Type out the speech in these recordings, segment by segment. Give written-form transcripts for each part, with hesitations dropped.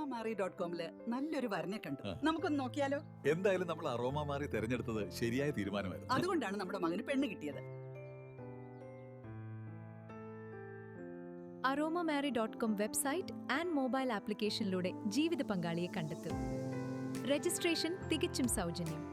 aromamari.com-ല് നല്ലൊരു വരനെ കണ്ടു. നമുക്കൊന്ന് നോക്കിയാലോ? എന്തായാലും നമ്മൾ അറോമ മാറി തെരഞ്ഞെടുത്തത് ശരിയായ തീരുമാനമായിരുന്നു. അതുകൊണ്ടാണ് നമ്മുടെ മകന് പെണ്ണ് കിട്ടിയത്. aromamari.com വെബ്സൈറ്റ് ആൻഡ് മൊബൈൽ ആപ്ലിക്കേഷനിലൂടെ ജീവിത പങ്കാളിയെ കണ്ടെത്തൂ. രജിസ്ട്രേഷൻ തികച്ചും സൗജന്യം.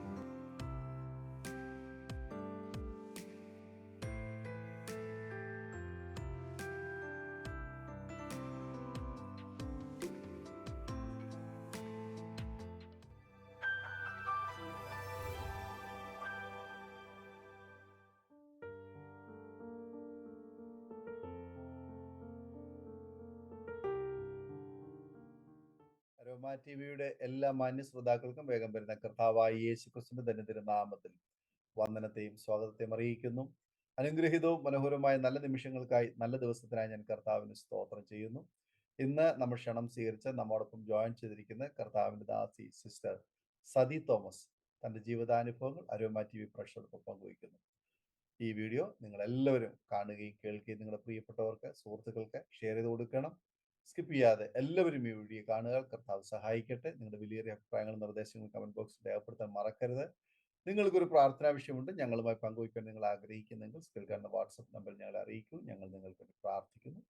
അരോമ ടിവിയുടെ എല്ലാ മാന്യ ശ്രോതാക്കൾക്കും വേഗം വരുന്ന കർത്താവായ യേശു ക്രിസ്തുവിന്റെ ധന്യതിന്റെ നാമത്തിൽ വന്ദനത്തെയും സ്വാഗതത്തെയും അറിയിക്കുന്നു. അനുഗ്രഹീതവും മനോഹരമായ നല്ല നിമിഷങ്ങൾക്കായി, നല്ല ദിവസത്തിനായി ഞാൻ കർത്താവിന് സ്തോത്രം ചെയ്യുന്നു. ഇന്ന് നമ്മൾ ക്ഷണം സ്വീകരിച്ച് നമ്മോടൊപ്പം ജോയിൻ ചെയ്തിരിക്കുന്ന കർത്താവിന്റെ ദാസി സിസ്റ്റർ സതി തോമസ് തന്റെ ജീവിതാനുഭവങ്ങൾ അരോമ ടി വി പ്രേക്ഷകർക്കൊപ്പം പങ്കുവയ്ക്കുന്നു. ഈ വീഡിയോ നിങ്ങൾ എല്ലാവരും കാണുകയും കേൾക്കുകയും നിങ്ങളുടെ പ്രിയപ്പെട്ടവർക്ക്, സുഹൃത്തുക്കൾക്ക് ഷെയർ ചെയ്ത് കൊടുക്കണം. സ്കിപ്പ് ചെയ്യാതെ എല്ലാവരും ഈ വീഡിയോ കാണുക. കർത്താവ് സഹായിക്കട്ടെ. നിങ്ങളുടെ വിലയേറിയ അഭിപ്രായങ്ങളും നിർദ്ദേശങ്ങളും കമന്റ് ബോക്സിൽ രേഖപ്പെടുത്താൻ മറക്കരുത്. നിങ്ങൾക്കൊരു പ്രാർത്ഥനാ വിഷയമുണ്ട്, ഞങ്ങളുമായി പങ്കുവയ്ക്കാൻ നിങ്ങൾ ആഗ്രഹിക്കുന്നെങ്കിൽ സ്ക്രീനിൽ കാണുന്ന വാട്സപ്പ് നമ്പറിൽ ഞങ്ങളെ അറിയിക്കൂ. ഞങ്ങൾ നിങ്ങൾക്ക് വേണ്ടി പ്രാർത്ഥിക്കുന്നു.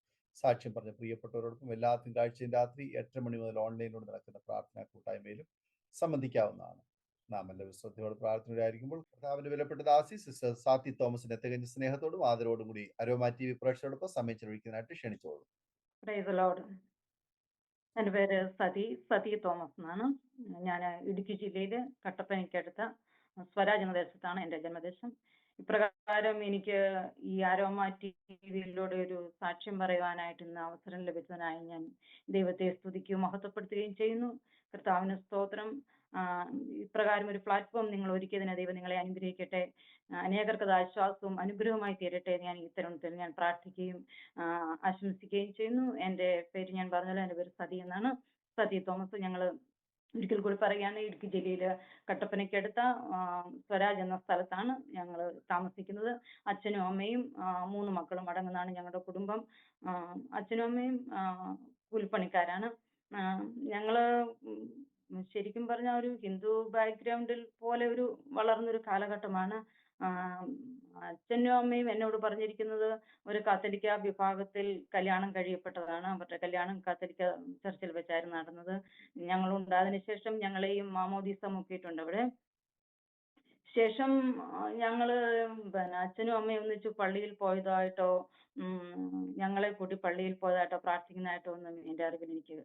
സാക്ഷ്യം പറഞ്ഞ പ്രിയപ്പെട്ടവരോടൊപ്പം എല്ലാ തിങ്കളാഴ്ചയും രാത്രി 8 മണി മുതൽ ഓൺലൈനിലൂടെ നടക്കുന്ന പ്രാർത്ഥനാ കൂട്ടായ്മയിലും സംബന്ധിക്കാവുന്നതാണ്. നാം എല്ലാവരും ശ്രദ്ധയോട് പ്രാർത്ഥനയോടായിരിക്കുമ്പോൾ കർത്താവിന്റെ വിലപ്പെട്ട ദാസി സിസ്റ്റർ സാത്തി തോമസിന്റെ തികഞ്ഞ സ്നേഹത്തോടും ആദരവോടും കൂടി അരോമ ടി വി പ്രേക്ഷകരോടൊപ്പം സമയം ചെലവഴിക്കാനായിട്ട് ക്ഷണിച്ചോളൂ. Praise the Lord. എൻ്റെ പേര് സതി തോമസ് എന്നാണ്. ഞാൻ ഇടുക്കി ജില്ലയിൽ കട്ടപ്പനയ്ക്കടുത്ത സ്വരാജ് എന്ന ദേശത്താണ് എൻ്റെ ജന്മദേശം. ഇപ്രകാരം എനിക്ക് ഈ അരോമ ടിവിയിലൂടെ ഒരു സാക്ഷ്യം പറയുവാനായിട്ട് ഇന്ന് അവസരം ലഭിച്ചതിനായി ഞാൻ ദൈവത്തെ സ്തുതിക്കുകയും മഹത്വപ്പെടുത്തുകയും ചെയ്യുന്നു. കർത്താവിന് സ്തോത്രം. ഇപ്രകാരം ഒരു പ്ലാറ്റ്ഫോം നിങ്ങൾ ഒരുക്കിയതിനെ ദൈവം നിങ്ങളെ അനുഗ്രഹിക്കട്ടെ. അനേകർക്ക് അത് ആശ്വാസവും അനുഗ്രഹമായി തീരട്ടെ. ഞാൻ ഈ തരുണത്തിൽ ഞാൻ പ്രാർത്ഥിക്കുകയും ആശംസിക്കുകയും ചെയ്യുന്നു. എൻ്റെ പേര് ഞാൻ പറഞ്ഞല്ലോ, എൻ്റെ പേര് സതി എന്നാണ്, സതി തോമസ്. ഞങ്ങൾ ഒരിക്കൽ കൂടി പറയുകയാണ്, ഇടുക്കി ജില്ലയിൽ കട്ടപ്പനയ്ക്കടുത്ത സ്വരാജ് എന്ന സ്ഥലത്താണ് ഞങ്ങൾ താമസിക്കുന്നത്. അച്ഛനും അമ്മയും 3 മക്കളും അടങ്ങുന്നതാണ് ഞങ്ങളുടെ കുടുംബം. അച്ഛനും അമ്മയും കൂലിപ്പണിക്കാരാണ്. ഞങ്ങള് ശരിക്കും പറഞ്ഞാൽ ഒരു ഹിന്ദു ബാക്ക്ഗ്രൗണ്ടിൽ പോലെ ഒരു വളർന്നൊരു കാലഘട്ടമാണ്. അച്ഛനും അമ്മയും എന്നോട് പറഞ്ഞിരിക്കുന്നത് ഒരു കാത്തലിക്ക വിഭാഗത്തിൽ കല്യാണം കഴിയപ്പെട്ടതാണ്. അവരുടെ കല്യാണം കാത്തലിക്ക ചർച്ചിൽ വെച്ചായിരുന്നു നടന്നത്. ഞങ്ങളുണ്ടായതിനു ശേഷം ഞങ്ങളെയും മാമോദീസ മുക്കിയിട്ടുണ്ട് അവിടെ. ശേഷം ഞങ്ങള് അച്ഛനും അമ്മയും ഒന്നിച്ച് പള്ളിയിൽ പോയതായിട്ടോ ഞങ്ങളെ കൂട്ടി പള്ളിയിൽ പോയതായിട്ടോ പ്രാർത്ഥിക്കുന്നതായിട്ടോ ഒന്നും എൻ്റെ അറിവിൽ എനിക്ക്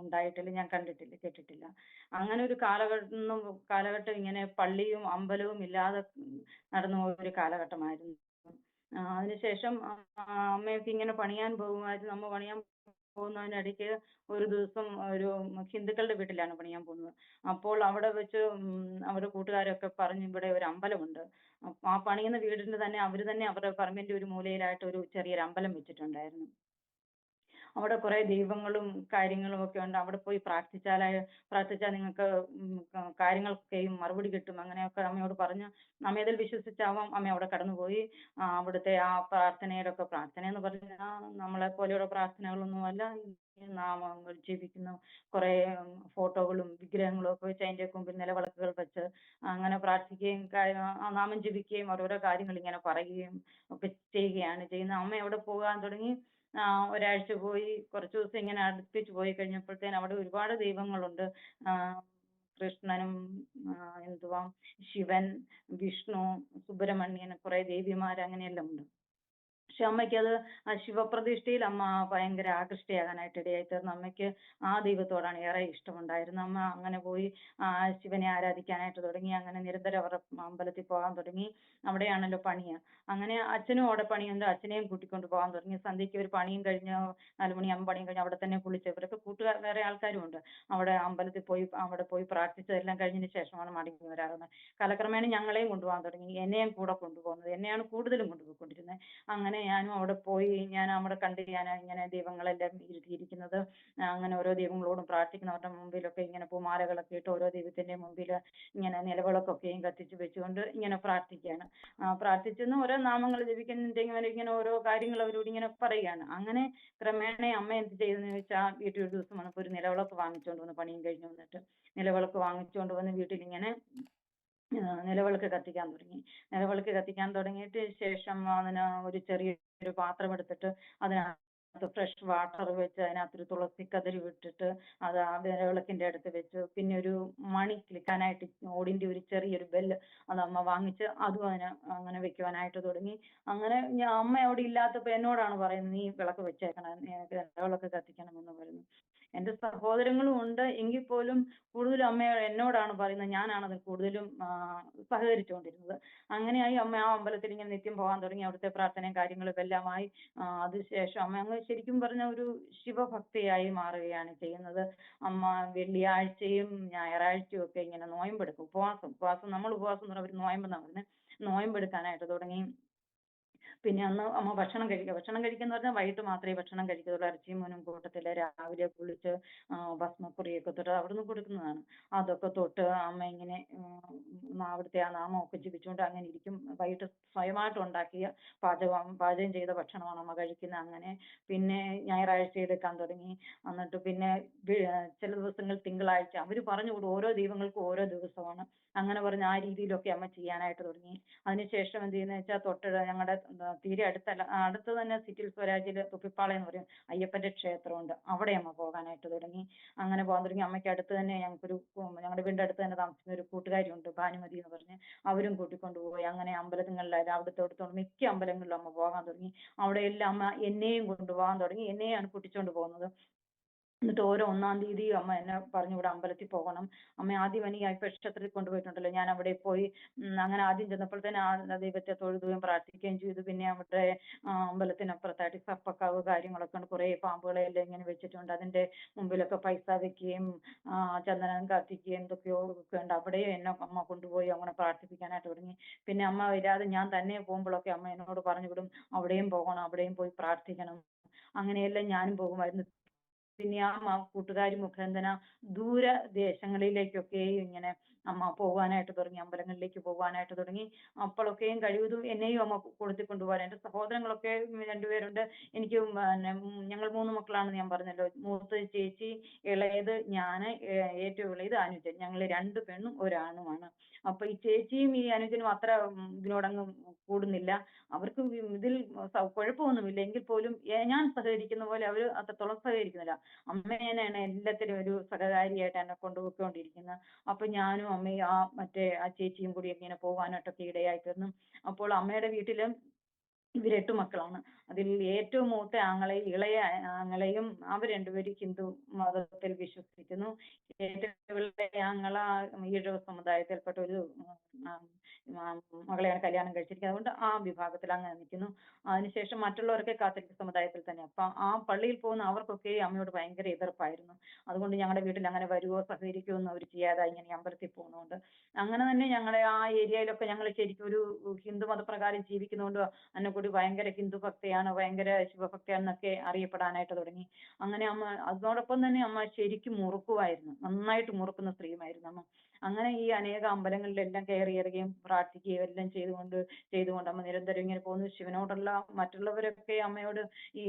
ഉണ്ടായിട്ടില്ല, ഞാൻ കണ്ടിട്ടില്ല, കേട്ടിട്ടില്ല. അങ്ങനെ ഒരു കാലഘട്ടം ഇങ്ങനെ പള്ളിയും അമ്പലവും ഇല്ലാതെ നടന്നു പോയ ഒരു കാലഘട്ടമായിരുന്നു. അതിനുശേഷം അമ്മയൊക്കെ ഇങ്ങനെ പണിയാൻ പോകുമായിരുന്നു. അമ്മ പണിയാൻ പോകുന്നതിനിടയ്ക്ക് ഒരു ദിവസം ഒരു ഹിന്ദുക്കളുടെ വീട്ടിലാണ് പണിയാൻ പോകുന്നത്. അപ്പോൾ അവിടെ വെച്ച് അവരുടെ കൂട്ടുകാരൊക്കെ പറഞ്ഞു, ഇവിടെ ഒരു അമ്പലമുണ്ട്. ആ പണിയുന്ന വീടിന്റെ തന്നെ അവരുടെ പറമ്പിന്റെ ഒരു മൂലയിലായിട്ട് ഒരു ചെറിയൊരു അമ്പലം വെച്ചിട്ടുണ്ടായിരുന്നു. അവിടെ കുറെ ദൈവങ്ങളും കാര്യങ്ങളും ഒക്കെ ഉണ്ട്. അവിടെ പോയി പ്രാർത്ഥിച്ചാൽ നിങ്ങൾക്ക് കാര്യങ്ങൾക്കൊക്കെയും മറുപടി കിട്ടും. അങ്ങനെയൊക്കെ അമ്മയോട് പറഞ്ഞു. അമ്മ അതിൽ വിശ്വസിച്ചാവാം അമ്മ അവിടെ കടന്നുപോയി. അവിടുത്തെ ആ പ്രാർത്ഥന എന്ന് പറഞ്ഞാൽ നമ്മളെ പോലെയുള്ള പ്രാർത്ഥനകളൊന്നുമല്ല. നാമങ്ങൾ ജപിക്കുന്നു, കുറെ ഫോട്ടോകളും വിഗ്രഹങ്ങളും ഒക്കെ വെച്ച് അതിന്റെ മുമ്പിൽ നിലവിളക്കുകൾ വെച്ച് അങ്ങനെ പ്രാർത്ഥിക്കുകയും നാമം ജപിക്കുകയും ഓരോരോ കാര്യങ്ങൾ ഇങ്ങനെ പറയുകയും ഒക്കെ ചെയ്യുകയാണ് ചെയ്യുന്നത്. അമ്മ അവിടെ പോകാൻ തുടങ്ങി. ഒരാഴ്ച പോയി, കുറച്ചു ദിവസം ഇങ്ങനെ അടുപ്പിച്ച് പോയി കഴിഞ്ഞപ്പോഴത്തേന് അവിടെ ഒരുപാട് ദൈവങ്ങളുണ്ട്. കൃഷ്ണനും ശിവൻ, വിഷ്ണു, സുബ്രഹ്മണ്യൻ, കുറെ ദേവിമാർ അങ്ങനെയെല്ലാം ഉണ്ട്. പക്ഷെ അമ്മയ്ക്ക് അത് ആ ശിവപ്രതിഷ്ഠയിൽ അമ്മ ഭയങ്കര ആകൃഷ്ടയാകാനായിട്ട് ഇടയായി തീർന്നു. അമ്മയ്ക്ക് ആ ദൈവത്തോടാണ് ഏറെ ഇഷ്ടമുണ്ടായിരുന്നത്. അമ്മ അങ്ങനെ പോയി ശിവനെ ആരാധിക്കാനായിട്ട് തുടങ്ങി. അങ്ങനെ നിരന്തരം അവരുടെ അമ്പലത്തിൽ പോകാൻ തുടങ്ങി. അവിടെയാണല്ലോ പണിയ. അങ്ങനെ അച്ഛനും അവിടെ പണിയുണ്ട്, അച്ഛനെയും കൂട്ടിക്കൊണ്ട് പോകാൻ തുടങ്ങി. സന്ധ്യയ്ക്ക് ഒരു പണിയും കഴിഞ്ഞ് 4 മണിയാകുമ്പോൾ പണിയും കഴിഞ്ഞ് അവിടെ തന്നെ കുളിച്ച്, ഇവരൊക്കെ കൂട്ടുകാർ വേറെ ആൾക്കാരും ഉണ്ട്. അവിടെ അമ്പലത്തിൽ പോയി അവിടെ പോയി പ്രാർത്ഥിച്ചതെല്ലാം കഴിഞ്ഞതിന് ശേഷമാണ് മടങ്ങി വരാറുള്ളത്. കാലക്രമേണ ഞങ്ങളെയും കൊണ്ടുപോകാൻ തുടങ്ങി. എന്നെയും കൂടെ കൊണ്ടുപോകുന്നത്, എന്നെയാണ് കൂടുതലും കൊണ്ടുപോയിക്കൊണ്ടിരുന്നത്. അങ്ങനെ ഞാനും അവിടെ പോയി. ഞാൻ അവിടെ കണ്ട് ഞാൻ ഇങ്ങനെ ദൈവങ്ങളെല്ലാം ഇരുത്തിയിരിക്കുന്നത്. അങ്ങനെ ഓരോ ദൈവങ്ങളോടും പ്രാർത്ഥിക്കുന്നവരുടെ മുമ്പിലൊക്കെ ഇങ്ങനെ പൂമാലകളൊക്കെ ഇട്ട് ഓരോ ദൈവത്തിന്റെ മുമ്പിൽ ഇങ്ങനെ നിലവിളക്കൊക്കെയും കത്തിച്ച് വെച്ചുകൊണ്ട് ഇങ്ങനെ പ്രാർത്ഥിക്കുകയാണ്. പ്രാർത്ഥിച്ചെന്ന് ഓരോ നാമങ്ങൾ ജപിക്കുന്നുണ്ടെങ്കിൽ ഇങ്ങനെ ഓരോ കാര്യങ്ങൾ അവരോട് ഇങ്ങനെ പറയുകയാണ്. അങ്ങനെ ക്രമേണ അമ്മ എന്ത് ചെയ്തെന്ന് ചോദിച്ചാൽ വീട്ടിൽ ഒരു ദിവസം വന്നപ്പോൾ ഒരു നിലവിളക്ക് വാങ്ങിച്ചുകൊണ്ട് വന്ന്, പണിയും കഴിഞ്ഞ് വന്നിട്ട് നിലവിളക്ക് വാങ്ങിച്ചുകൊണ്ട് വന്ന് വീട്ടിലിങ്ങനെ നിലവിളക്ക് കത്തിക്കാൻ തുടങ്ങി. നിലവിളക്ക് കത്തിക്കാൻ തുടങ്ങിയിട്ട് ശേഷം അതിന് ഒരു ചെറിയൊരു പാത്രം എടുത്തിട്ട് അതിനകത്ത് ഫ്രഷ് വാട്ടർ വെച്ച് അതിനകത്തൊരു തുളസി കതിരി വിട്ടിട്ട് അത് ആ നിലവിളക്കിന്റെ അടുത്ത് വെച്ചു. പിന്നെ ഒരു മണി ക്ലിക്കാനായിട്ട് ഓടിന്റെ ഒരു ചെറിയൊരു ബെല്ല് അത് അമ്മ വാങ്ങിച്ച് അതും അങ്ങനെ വെക്കുവാനായിട്ട് തുടങ്ങി. അങ്ങനെ അമ്മ അവിടെ ഇല്ലാത്തപ്പോ എന്നോടാണ് പറയുന്നത്, നീ വിളക്ക് വെച്ചേക്കണം, നിലവിളക്ക് കത്തിക്കണം എന്ന് പറയുന്നു. എന്റെ സഹോദരങ്ങളും ഉണ്ട് എങ്കിൽ പോലും കൂടുതലും അമ്മ എന്നോടാണ് പറയുന്നത്. ഞാനാണ് അതിൽ കൂടുതലും സഹകരിച്ചുകൊണ്ടിരുന്നത്. അങ്ങനെയായി അമ്മ ആ അമ്പലത്തിൽ ഇങ്ങനെ നിത്യം പോകാൻ തുടങ്ങി. അവിടുത്തെ പ്രാർത്ഥനയും കാര്യങ്ങളും എല്ലാമായി. അതിനുശേഷം അമ്മ അങ്ങ് ശരിക്കും പറഞ്ഞ ഒരു ശിവഭക്തയായി മാറുകയാണ് ചെയ്യുന്നത്. അമ്മ വെള്ളിയാഴ്ചയും ഞായറാഴ്ചയും ഒക്കെ ഇങ്ങനെ നോയമ്പെടുക്കും. ഉപവാസം നമ്മൾ ഉപവാസം എന്ന് പറഞ്ഞാൽ അവർ നോയമ്പെന്നാണ് പറയുന്നത്. നോയമ്പെടുക്കാനായിട്ട് തുടങ്ങി. പിന്നെ അന്ന് അമ്മ ഭക്ഷണം കഴിക്കാന്ന് പറഞ്ഞാൽ വൈകിട്ട് മാത്രമേ ഭക്ഷണം കഴിക്കത്തുള്ളൂ. ഇറച്ചിയും മീനും കൂട്ടത്തില്ല. രാവിലെ കുളിച്ച് ഭസ്മക്കുറിയൊക്കെ തൊട്ട് അവിടുന്ന് കൊടുക്കുന്നതാണ്. അതൊക്കെ തൊട്ട് അമ്മ ഇങ്ങനെ അവിടുത്തെ ആ നാമമൊക്കെ ജപിച്ചുകൊണ്ട് അങ്ങനെ ഇരിക്കും. വൈകിട്ട് സ്വയമായിട്ട് ഉണ്ടാക്കിയ പാചകം ചെയ്ത ഭക്ഷണമാണ് അമ്മ കഴിക്കുന്നത്. അങ്ങനെ പിന്നെ ഞായറാഴ്ച എടുക്കാൻ തുടങ്ങി. എന്നിട്ട് പിന്നെ ചില ദിവസങ്ങൾ തിങ്കളാഴ്ച അവര് പറഞ്ഞുകൂടും, ഓരോ ദൈവങ്ങൾക്കും ഓരോ ദിവസമാണ്. അങ്ങനെ പറഞ്ഞ് ആ രീതിയിലൊക്കെ അമ്മ ചെയ്യാനായിട്ട് തുടങ്ങി. അതിനുശേഷം എന്ത് ചെയ്യുന്നത് വെച്ചാൽ ഞങ്ങളുടെ തീരെ അടുത്തല്ല, അടുത്ത് തന്നെ സിറ്റിൽ സ്വരാജില് തുപ്പിപ്പാളയം എന്ന് പറയും, അയ്യപ്പന്റെ ക്ഷേത്രമുണ്ട്. അവിടെ അമ്മ പോകാനായിട്ട് തുടങ്ങി. അങ്ങനെ പോകാൻ തുടങ്ങി. അമ്മയ്ക്ക് അടുത്ത് തന്നെ ഞങ്ങളുടെ വീടിന്റെ അടുത്ത് തന്നെ താമസിക്കുന്ന ഒരു കൂട്ടുകാരിയുണ്ട്, ഭാനുമതി എന്ന് പറഞ്ഞ്. അവരും കൂട്ടിക്കൊണ്ടുപോയി. അങ്ങനെ അമ്പലങ്ങളിലെല്ലാം അടുത്തോടത്തോളം മിക്ക അമ്പലങ്ങളിലും അമ്മ പോകാൻ തുടങ്ങി. അവിടെയെല്ലാം അമ്മ എന്നെയും കൊണ്ടുപോകാൻ തുടങ്ങി. എന്നെയാണ് കൂട്ടിച്ചോണ്ട് പോകുന്നത്. എന്നിട്ട് ഓരോ 1-ാം തീയതി അമ്മ എന്നെ പറഞ്ഞു ഇവിടെ അമ്പലത്തിൽ പോകണം. അമ്മ ആദ്യം എനിക്ക് അയ്യപ്പ ക്ഷേത്രത്തിൽ കൊണ്ടുപോയിട്ടുണ്ടല്ലോ, ഞാൻ അവിടെ പോയി. അങ്ങനെ ആദ്യം ചെന്നപ്പോൾ തന്നെ ആ ദൈവത്തെ തൊഴുതുകയും പ്രാർത്ഥിക്കുകയും ചെയ്തു. പിന്നെ അവിടെ അമ്പലത്തിനപ്പുറത്തായിട്ട് സർപ്പക്കാവ് കാര്യങ്ങളൊക്കെ ഉണ്ട്. കുറേ പാമ്പുകളെ എല്ലാം ഇങ്ങനെ വെച്ചിട്ടുണ്ട്. അതിന്റെ മുമ്പിലൊക്കെ പൈസ വെക്കുകയും ചന്ദനം കത്തിക്കുകയും എന്തൊക്കെയോ ഒക്കെ ഉണ്ട്. അവിടെയും എന്നെ അമ്മ കൊണ്ടുപോയി അങ്ങനെ പ്രാർത്ഥിപ്പിക്കാനായിട്ട് തുടങ്ങി. പിന്നെ അമ്മ വരാതെ ഞാൻ തന്നെ പോകുമ്പോഴൊക്കെ അമ്മ എന്നോട് പറഞ്ഞു വിടും, അവിടെയും പോകണം, അവിടെയും പോയി പ്രാർത്ഥിക്കണം. അങ്ങനെയെല്ലാം ഞാനും പോകുമായിരുന്നു. പിന്നെ ആ കൂട്ടുകാരി മുഖേന ദൂര ദേശങ്ങളിലേക്കൊക്കെയും ഇങ്ങനെ അമ്മ പോകാനായിട്ട് തുടങ്ങി. അമ്പലങ്ങളിലേക്ക് പോകാനായിട്ട് തുടങ്ങി. അപ്പോഴൊക്കെയും കഴിവതും എന്നെയും അമ്മ കൊടുത്തി കൊണ്ടുപോകാൻ. എന്റെ സഹോദരങ്ങളൊക്കെ രണ്ടുപേരുണ്ട്. എനിക്ക് ഞങ്ങൾ 3 മക്കളാണെന്ന് ഞാൻ പറഞ്ഞല്ലോ. മൂത്തത് ചേച്ചി, ഇളയത് ഞാന്, ഏറ്റവും ഇളയത് അനുജൻ. ഞങ്ങൾ 2 പെണ്ണും 1 ആണുമാണ്. അപ്പൊ ഈ ചേച്ചിയും ഈ അനുജനും അത്ര ഇതിനോടങ്ങ് കൂടുന്നില്ല. അവർക്ക് ഇതിൽ കുഴപ്പമൊന്നുമില്ല. എങ്കിൽ പോലും ഞാൻ സഹകരിക്കുന്ന പോലെ അവര് അത്രത്തോളം സഹകരിക്കുന്നില്ല. അമ്മേനെയാണ് എല്ലാത്തിനും ഒരു സഹകാരിയായിട്ട് എന്നെ കൊണ്ടുപോയിക്കൊണ്ടിരിക്കുന്നത്. അപ്പൊ ഞാനും അമ്മയും ആ ചേച്ചിയും കൂടി ഇങ്ങനെ പോകാനായിട്ടൊക്കെ ഇടയായി തീർന്നു. അപ്പോൾ അമ്മയുടെ വീട്ടില് ഇവര് 8 മക്കളാണ്. അതിൽ ഏറ്റവും മൂത്ത ആങ്ങളെയും ഇളയ ആങ്ങളെയും അവർ രണ്ടുപേരും ഹിന്ദു മതത്തിൽ വിശ്വസിക്കുന്നു. ഏറ്റവും ഇളയ ആങ്ങള ഈഴവ സമുദായത്തിൽപ്പെട്ട ഒരു മകളെയാണ് കല്യാണം കഴിച്ചിരിക്കുന്നത്. അതുകൊണ്ട് ആ വിഭാഗത്തിൽ അങ്ങനെ നിൽക്കുന്നു. അതിനുശേഷം മറ്റുള്ളവരൊക്കെ കാത്തലിക് സമുദായത്തിൽ തന്നെ. അപ്പൊ ആ പള്ളിയിൽ പോകുന്ന അവർക്കൊക്കെ അമ്മയോട് ഭയങ്കര എതിർപ്പായിരുന്നു. അതുകൊണ്ട് ഞങ്ങളുടെ വീട്ടിൽ അങ്ങനെ വരുവോ സഹകരിക്കുവോ ഒന്നും അവർ ചെയ്യാതെ ഇങ്ങനെ അമ്പലത്തിൽ പോകുന്നതുകൊണ്ട് അങ്ങനെ തന്നെ ഞങ്ങളുടെ ആ ഏരിയയിലൊക്കെ ഞങ്ങൾ ശരിക്കും ഒരു ഹിന്ദു മതപ്രകാരം ജീവിക്കുന്നതുകൊണ്ട് അന്നക്കുടി ഭയങ്കര ഹിന്ദു ഭക്തയാണ്, ഭയങ്കര ശിവഭക്തയാണെന്നൊക്കെ അറിയപ്പെടാനായിട്ട് തുടങ്ങി. അങ്ങനെ അമ്മ അതോടൊപ്പം തന്നെ അമ്മ ശരിക്കും മുറുക്കുമായിരുന്നു. നന്നായിട്ട് മുറുക്കുന്ന സ്ത്രീയുമായിരുന്നു അമ്മ. അങ്ങനെ ഈ അനേക അമ്പലങ്ങളിലെല്ലാം കയറി ഇറങ്ങുകയും പ്രാർത്ഥിക്കുകയും എല്ലാം ചെയ്തുകൊണ്ട് അമ്മ നിരന്തരം ഇങ്ങനെ പോകുന്നു. ശിവനോടുള്ള മറ്റുള്ളവരൊക്കെ അമ്മയോട് ഈ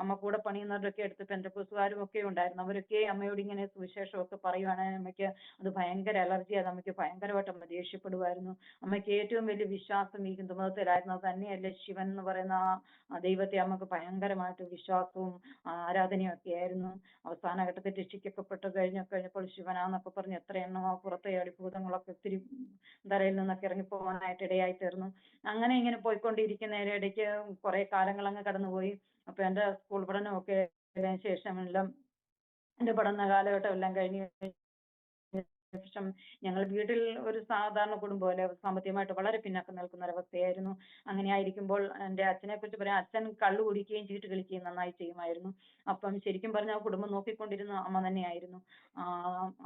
അമ്മ കൂടെ പണിയുന്നവരൊക്കെ അടുത്ത് പെന്തക്കോസ്തുകാരും ഒക്കെ ഉണ്ടായിരുന്നു. അവരൊക്കെ അമ്മയോട് ഇങ്ങനെ സുവിശേഷമൊക്കെ പറയുവാണെങ്കിൽ അമ്മയ്ക്ക് അത് ഭയങ്കര അലർജി. അത് അമ്മയ്ക്ക് ഭയങ്കരമായിട്ട് അമ്മ ദേഷ്യപ്പെടുമായിരുന്നു. അമ്മയ്ക്ക് ഏറ്റവും വലിയ വിശ്വാസം ഈ ഹിന്ദുമതത്തിലായിരുന്നു. അത് തന്നെയല്ല ശിവൻ എന്ന് പറയുന്ന ആ ദൈവത്തെ അമ്മക്ക് ഭയങ്കരമായിട്ട് വിശ്വാസവും ആരാധനയും ഒക്കെ ആയിരുന്നു. അവസാന ഘട്ടത്തിൽ രക്ഷിക്കപ്പെട്ട് കഴിഞ്ഞപ്പോൾ ശിവനാന്നൊക്കെ പറഞ്ഞ് എത്ര എണ്ണമോ പുറത്തെ അടിഭൂതങ്ങളൊക്കെ ഒത്തിരി ധരയിൽ നിന്നൊക്കെ ഇറങ്ങിപ്പോകാനായിട്ട് ഇടയായി തീർന്നു. അങ്ങനെ ഇങ്ങനെ പോയിക്കൊണ്ടിരിക്കുന്ന ഇടയ്ക്ക് കുറെ കാലങ്ങൾ അങ്ങ് കടന്നുപോയി. അപ്പൊ എന്റെ സ്കൂൾ പഠനമൊക്കെ ശേഷം എല്ലാം എന്റെ പഠന കാലഘട്ടം എല്ലാം കഴിഞ്ഞ് ശേഷം ഞങ്ങൾ വീട്ടിൽ ഒരു സാധാരണ കുടുംബമല്ലേ, സാമ്പത്തികമായിട്ട് വളരെ പിന്നാക്കം നിൽക്കുന്ന ഒരവസ്ഥയായിരുന്നു. അങ്ങനെ ആയിരിക്കുമ്പോൾ എൻ്റെ അച്ഛനെ കുറിച്ച് പറയാം, അച്ഛൻ കള്ളു കുടിക്കുകയും ചീട്ട് കളിക്കുകയും നന്നായി ചെയ്യുമായിരുന്നു. അപ്പം ശരിക്കും പറഞ്ഞാൽ ആ കുടുംബം നോക്കിക്കൊണ്ടിരുന്ന അമ്മ തന്നെയായിരുന്നു.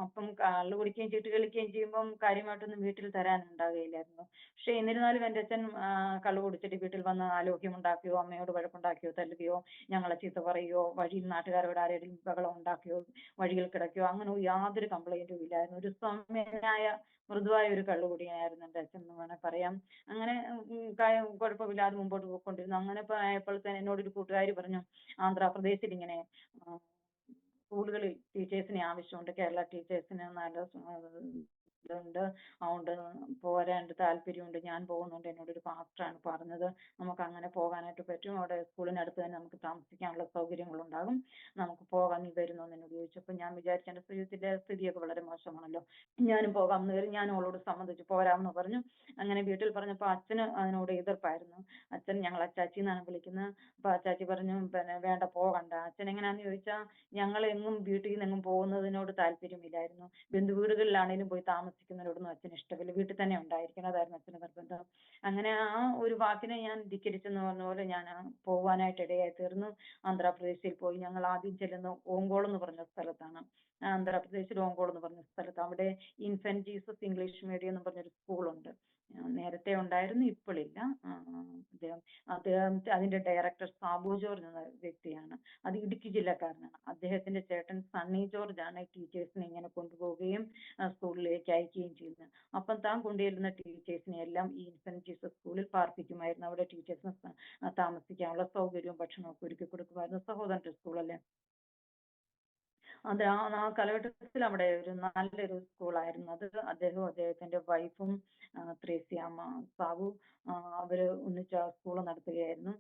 അപ്പം കള്ളു കുടിക്കുകയും ചീട്ട് കളിക്കുകയും ചെയ്യുമ്പം കാര്യമായിട്ടൊന്നും വീട്ടിൽ തരാനുണ്ടാകുകയില്ലായിരുന്നു. പക്ഷെ എന്നിരുന്നാലും എൻ്റെ അച്ഛൻ കള്ളു കുടിച്ചിട്ട് വീട്ടിൽ വന്ന് ആലോഹ്യമുണ്ടാക്കുകയോ അമ്മയോട് വഴക്കുണ്ടാക്കുകയോ തല്ലുകയോ ഞങ്ങളെ ചീത്ത പറയുകയോ വഴിയിൽ നാട്ടുകാരോട് ആരെങ്കിലും ബഹളം ഉണ്ടാക്കുകയോ വഴിയിൽ കിടക്കുകയോ അങ്ങനെ യാതൊരു കംപ്ലൈന്റും ഇല്ലായിരുന്നു. ഒരു സൗമ്യനായ മൃദുവായ ഒരു കള്ളുകുടിയനായിരുന്നു എൻ്റെ അച്ഛൻ എന്ന് വേണേൽ പറയാം. അങ്ങനെ കുഴപ്പമില്ലാതെ മുമ്പോട്ട് പോയിക്കൊണ്ടിരുന്നു. അങ്ങനെ ഇപ്പൊ ആയപ്പോഴത്തേന് എന്നോടൊരു കൂട്ടുകാരി പറഞ്ഞു, ആന്ധ്രാപ്രദേശിൽ ഇങ്ങനെ സ്കൂളുകളിൽ ടീച്ചേഴ്സിനെ ആവശ്യമുണ്ട്, കേരള ടീച്ചേഴ്സിന് നല്ല ഇതുണ്ട്, അതുകൊണ്ട് പോരാൻ താല്പര്യമുണ്ട്, ഞാൻ പോകുന്നുണ്ട്, എന്നോടൊരു പാസ്റ്ററാണ് പറഞ്ഞത്, നമുക്ക് അങ്ങനെ പോകാനായിട്ട് പറ്റും, അവിടെ സ്കൂളിനടുത്ത് തന്നെ നമുക്ക് താമസിക്കാനുള്ള സൗകര്യങ്ങളുണ്ടാകും, നമുക്ക് പോകാൻ നീ വരുന്നോ എന്ന് എന്നോട് ചോദിച്ചപ്പോൾ ഞാൻ വിചാരിച്ചു എൻ്റെ ജീവിതത്തിലെ സ്ഥിതിയൊക്കെ വളരെ മോശമാണല്ലോ, ഞാനും പോകാം എന്ന് കരുതി ഞാൻ അവളോട് സമ്മതിച്ചു പോരാമെന്ന് പറഞ്ഞു. അങ്ങനെ വീട്ടിൽ പറഞ്ഞപ്പോൾ അച്ഛന് അതിനോട് എതിർപ്പായിരുന്നു. അച്ഛൻ ഞങ്ങൾ അച്ചാച്ചി എന്നാണ് വിളിക്കുന്നത്. അപ്പൊ അച്ചാച്ചി പറഞ്ഞു പിന്നെ വേണ്ട പോകണ്ട. അച്ഛൻ എങ്ങനെയാന്ന് ചോദിച്ചാൽ ഞങ്ങൾ എങ്ങും വീട്ടിൽ നിന്ന് എങ്ങും പോകുന്നതിനോട് താല്പര്യമില്ലായിരുന്നു. ബന്ധുവീടുകളിലാണേലും പോയി താമസിക്കുന്നതിനോടൊന്നും അച്ഛന് ഇഷ്ടമില്ല, വീട്ടിൽ തന്നെ ഉണ്ടായിരിക്കണം, അതായിരുന്നു അച്ഛന് നിർബന്ധം. അങ്ങനെ ആ ഒരു വാക്കിനെ ഞാൻ ധിക്കരിച്ചെന്ന് പറഞ്ഞ പോലെ ഞാൻ പോകാനായിട്ട് ഇടയായി തീർന്നു. ആന്ധ്രാപ്രദേശിൽ പോയി. ഞങ്ങൾ ആദ്യം ചെല്ലുന്ന ഓങ്കോൾ എന്ന് പറഞ്ഞ സ്ഥലത്താണ്. ആന്ധ്രാപ്രദേശിൽ ഓങ്കോൾ എന്ന് പറഞ്ഞ സ്ഥലത്ത്. അവിടെ ഇൻഫന്റ് ജീസസ് ഇംഗ്ലീഷ് മീഡിയം എന്ന് പറഞ്ഞൊരു സ്കൂളുണ്ട്. നേരത്തെ ഉണ്ടായിരുന്നു, ഇപ്പോഴില്ല. അദ്ദേഹം അതിന്റെ ഡയറക്ടർ സാബു ജോർജ് എന്ന വ്യക്തിയാണ്. അത് ഇടുക്കി ജില്ലക്കാരനാണ്. അദ്ദേഹത്തിന്റെ ചേട്ടൻ സണ്ണി ജോർജ് ആണ് ടീച്ചേഴ്സിനെ ഇങ്ങനെ കൊണ്ടുപോവുകയും സ്കൂളിലേക്ക് അയക്കുകയും ചെയ്യുന്നത്. അപ്പം താൻ കൊണ്ടുചെല്ലുന്ന ടീച്ചേഴ്സിനെ എല്ലാം ഈ ഇൻഫന്റ് ജീസസ് സ്കൂളിൽ പാർപ്പിക്കുമായിരുന്നു. അവിടെ ടീച്ചേഴ്സിന് താമസിക്കാനുള്ള സൗകര്യവും ഭക്ഷണമൊക്കെ ഒരുക്കി കൊടുക്കുമായിരുന്നു. സഹോദരന്റെ സ്കൂളല്ലേ. അത് ആ കാലഘട്ടത്തിൽ അവിടെ ഒരു നല്ലൊരു സ്കൂളായിരുന്നു അത്. അദ്ദേഹവും അദ്ദേഹത്തിന്റെ വൈഫും ത്രേസ്യാമ്മ സാബു അവര് ഒന്നിച്ച് ആ സ്കൂൾ നടത്തുകയായിരുന്നു.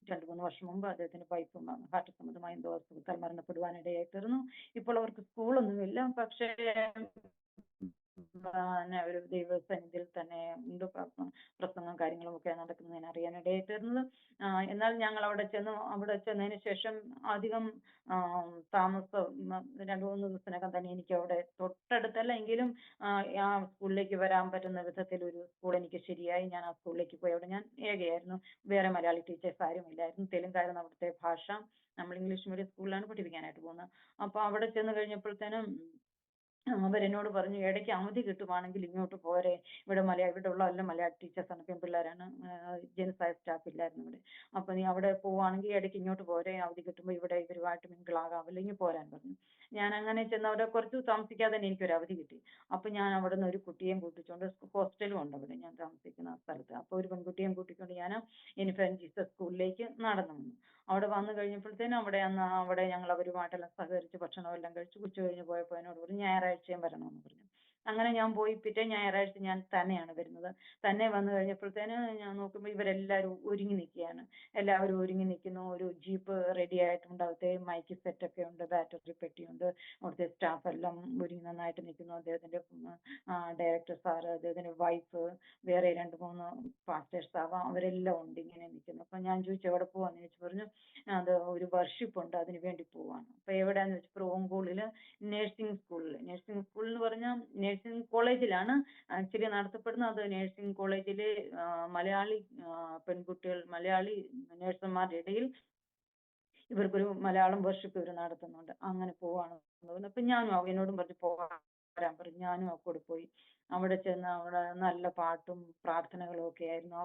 2-3 വർഷം മുമ്പ് അദ്ദേഹത്തിന്റെ വൈഫും ഹാർട്ട് സംബന്ധമായ എന്തോ അസുഖത്താൽ മരണപ്പെടുവാനിടയായി തീർന്നു. ഇപ്പോൾ അവർക്ക് സ്കൂളൊന്നുമില്ല, പക്ഷേ ഒരു ദൈവസന്നിധിയിൽ തന്നെ ഉണ്ട്. പ്രസംഗം കാര്യങ്ങളും ഒക്കെ നടക്കുന്നതിന് അറിയാനിടയായി തീർന്നത്. എന്നാൽ ഞങ്ങൾ അവിടെ ചെന്നതിന് ശേഷം അധികം താമസം 2-3 ദിവസത്തിനകം തന്നെ എനിക്ക് അവിടെ തൊട്ടടുത്തല്ല എങ്കിലും ആ സ്കൂളിലേക്ക് വരാൻ പറ്റുന്ന വിധത്തിൽ ഒരു സ്കൂൾ എനിക്ക് ശരിയായി. ഞാൻ ആ സ്കൂളിലേക്ക് പോയി. അവിടെ ഞാൻ ഏകയായിരുന്നു, വേറെ മലയാളി ടീച്ചേഴ്സ് ആരും ഇല്ലായിരുന്നു. തെലുങ്കായിരുന്നു അവിടുത്തെ ഭാഷ. നമ്മൾ ഇംഗ്ലീഷ് മീഡിയം സ്കൂളിലാണ് പഠിപ്പിക്കാനായിട്ട് പോകുന്നത്. അപ്പൊ അവിടെ ചെന്ന് കഴിഞ്ഞപ്പോഴത്തേനും അവരെന്നോട് പറഞ്ഞു ഇടയ്ക്ക് അവധി കിട്ടുവാണെങ്കിൽ ഇങ്ങോട്ട് പോരെ, ഇവിടെ ഉള്ള എല്ലാ മലയാളി ടീച്ചേഴ്സാണ്, പെൺപിള്ളേരാണ്, ജെൻസ് ആയ സ്റ്റാഫ് ഇല്ലായിരുന്നു ഇവിടെ. അപ്പൊ നീ അവിടെ പോവാണെങ്കിൽ ഇടയ്ക്ക് ഇങ്ങോട്ട് പോരെ, അവധി കിട്ടുമ്പോൾ ഇവിടെ ഇവരുമായിട്ട് മിങ്കിളാകാം, അല്ലെങ്കിൽ പോരാൻ പറഞ്ഞു. ഞാൻ അങ്ങനെ ചെന്ന് അവിടെ കുറച്ച് താമസിക്കാതെ തന്നെ എനിക്കൊരു അവധി കിട്ടി. അപ്പൊ ഞാൻ അവിടെ നിന്ന് ഒരു കുട്ടിയെയും കൂട്ടിക്കൊണ്ട്, ഹോസ്റ്റലും ഉണ്ട് അവിടെ ഞാൻ താമസിക്കുന്ന സ്ഥലത്ത്. അപ്പൊ ഒരു പെൺകുട്ടിയെയും കൂട്ടിക്കൊണ്ട് ഞാൻ ഇൻഫന്റ് ജീസസ് സ്കൂളിലേക്ക് നടന്നു വന്നു. അവിടെ വന്നു കഴിഞ്ഞപ്പോഴത്തേനും അവിടെ ഞങ്ങൾ അവരുമായിട്ടെല്ലാം സഹകരിച്ച് ഭക്ഷണമെല്ലാം കഴിച്ചു. ഉച്ച കഴിഞ്ഞ് പോയപ്പോൾ എന്നോട് പറഞ്ഞു ഞായറാഴ്ചയും വരണമെന്ന് പറഞ്ഞു. അങ്ങനെ ഞാൻ പോയി. പിറ്റേ ഞായറാഴ്ച ഞാൻ തന്നെയാണ് വരുന്നത്. തന്നെ വന്നു കഴിഞ്ഞപ്പോഴത്തേന് ഞാൻ നോക്കുമ്പോൾ ഇവരെല്ലാവരും ഒരുങ്ങി നിൽക്കുകയാണ്. എല്ലാവരും ഒരുങ്ങി നിൽക്കുന്നു. ഒരു ജീപ്പ് റെഡി ആയിട്ടുണ്ട്. അവിടുത്തെ മൈക്ക് സെറ്റൊക്കെ ഉണ്ട്, ബാറ്ററി പെട്ടിയുണ്ട്. അവിടുത്തെ സ്റ്റാഫ് എല്ലാം ഒരുങ്ങി നന്നായിട്ട് നിൽക്കുന്നു. അദ്ദേഹത്തിന്റെ ഡയറക്ടർ സാറ്, അദ്ദേഹത്തിന്റെ വൈഫ്, വേറെ 2-3 പാസ്റ്റേഴ്സ് ആവാം, അവരെല്ലാം ഉണ്ട് ഇങ്ങനെ നിൽക്കുന്നു. അപ്പൊ ഞാൻ ചോദിച്ചു എവിടെ പോവാന്ന് ചോദിച്ചു. പറഞ്ഞു അത് ഒരു വർഷിപ്പ് ഉണ്ട്, അതിന് വേണ്ടി പോവാണ്. അപ്പൊ എവിടെയാന്ന് വെച്ചപ്പോൾ ഓങ്കോളില് നഴ്സിംഗ് സ്കൂൾ എന്ന് പറഞ്ഞാൽ നഴ്സിംഗ് കോളേജിലാണ് ആക്ച്വലി നടത്തപ്പെടുന്നത്. അത് നഴ്സിംഗ് കോളേജിലെ മലയാളി പെൺകുട്ടികൾ, മലയാളി നഴ്സുമാരുടെ ഇടയിൽ ഇവർക്കൊരു മലയാളം വർഷിപ്പ് ഇവർ നടത്തുന്നുണ്ട്. അങ്ങനെ പോവാണ്. അപ്പൊ ഞാനും എന്നോടും പറഞ്ഞു വരാൻ പറഞ്ഞു. ഞാനും ആ കൂടെ പോയി. അവിടെ ചെന്ന് അവിടെ നല്ല പാട്ടും പ്രാർത്ഥനകളും ഒക്കെ ആയിരുന്നു.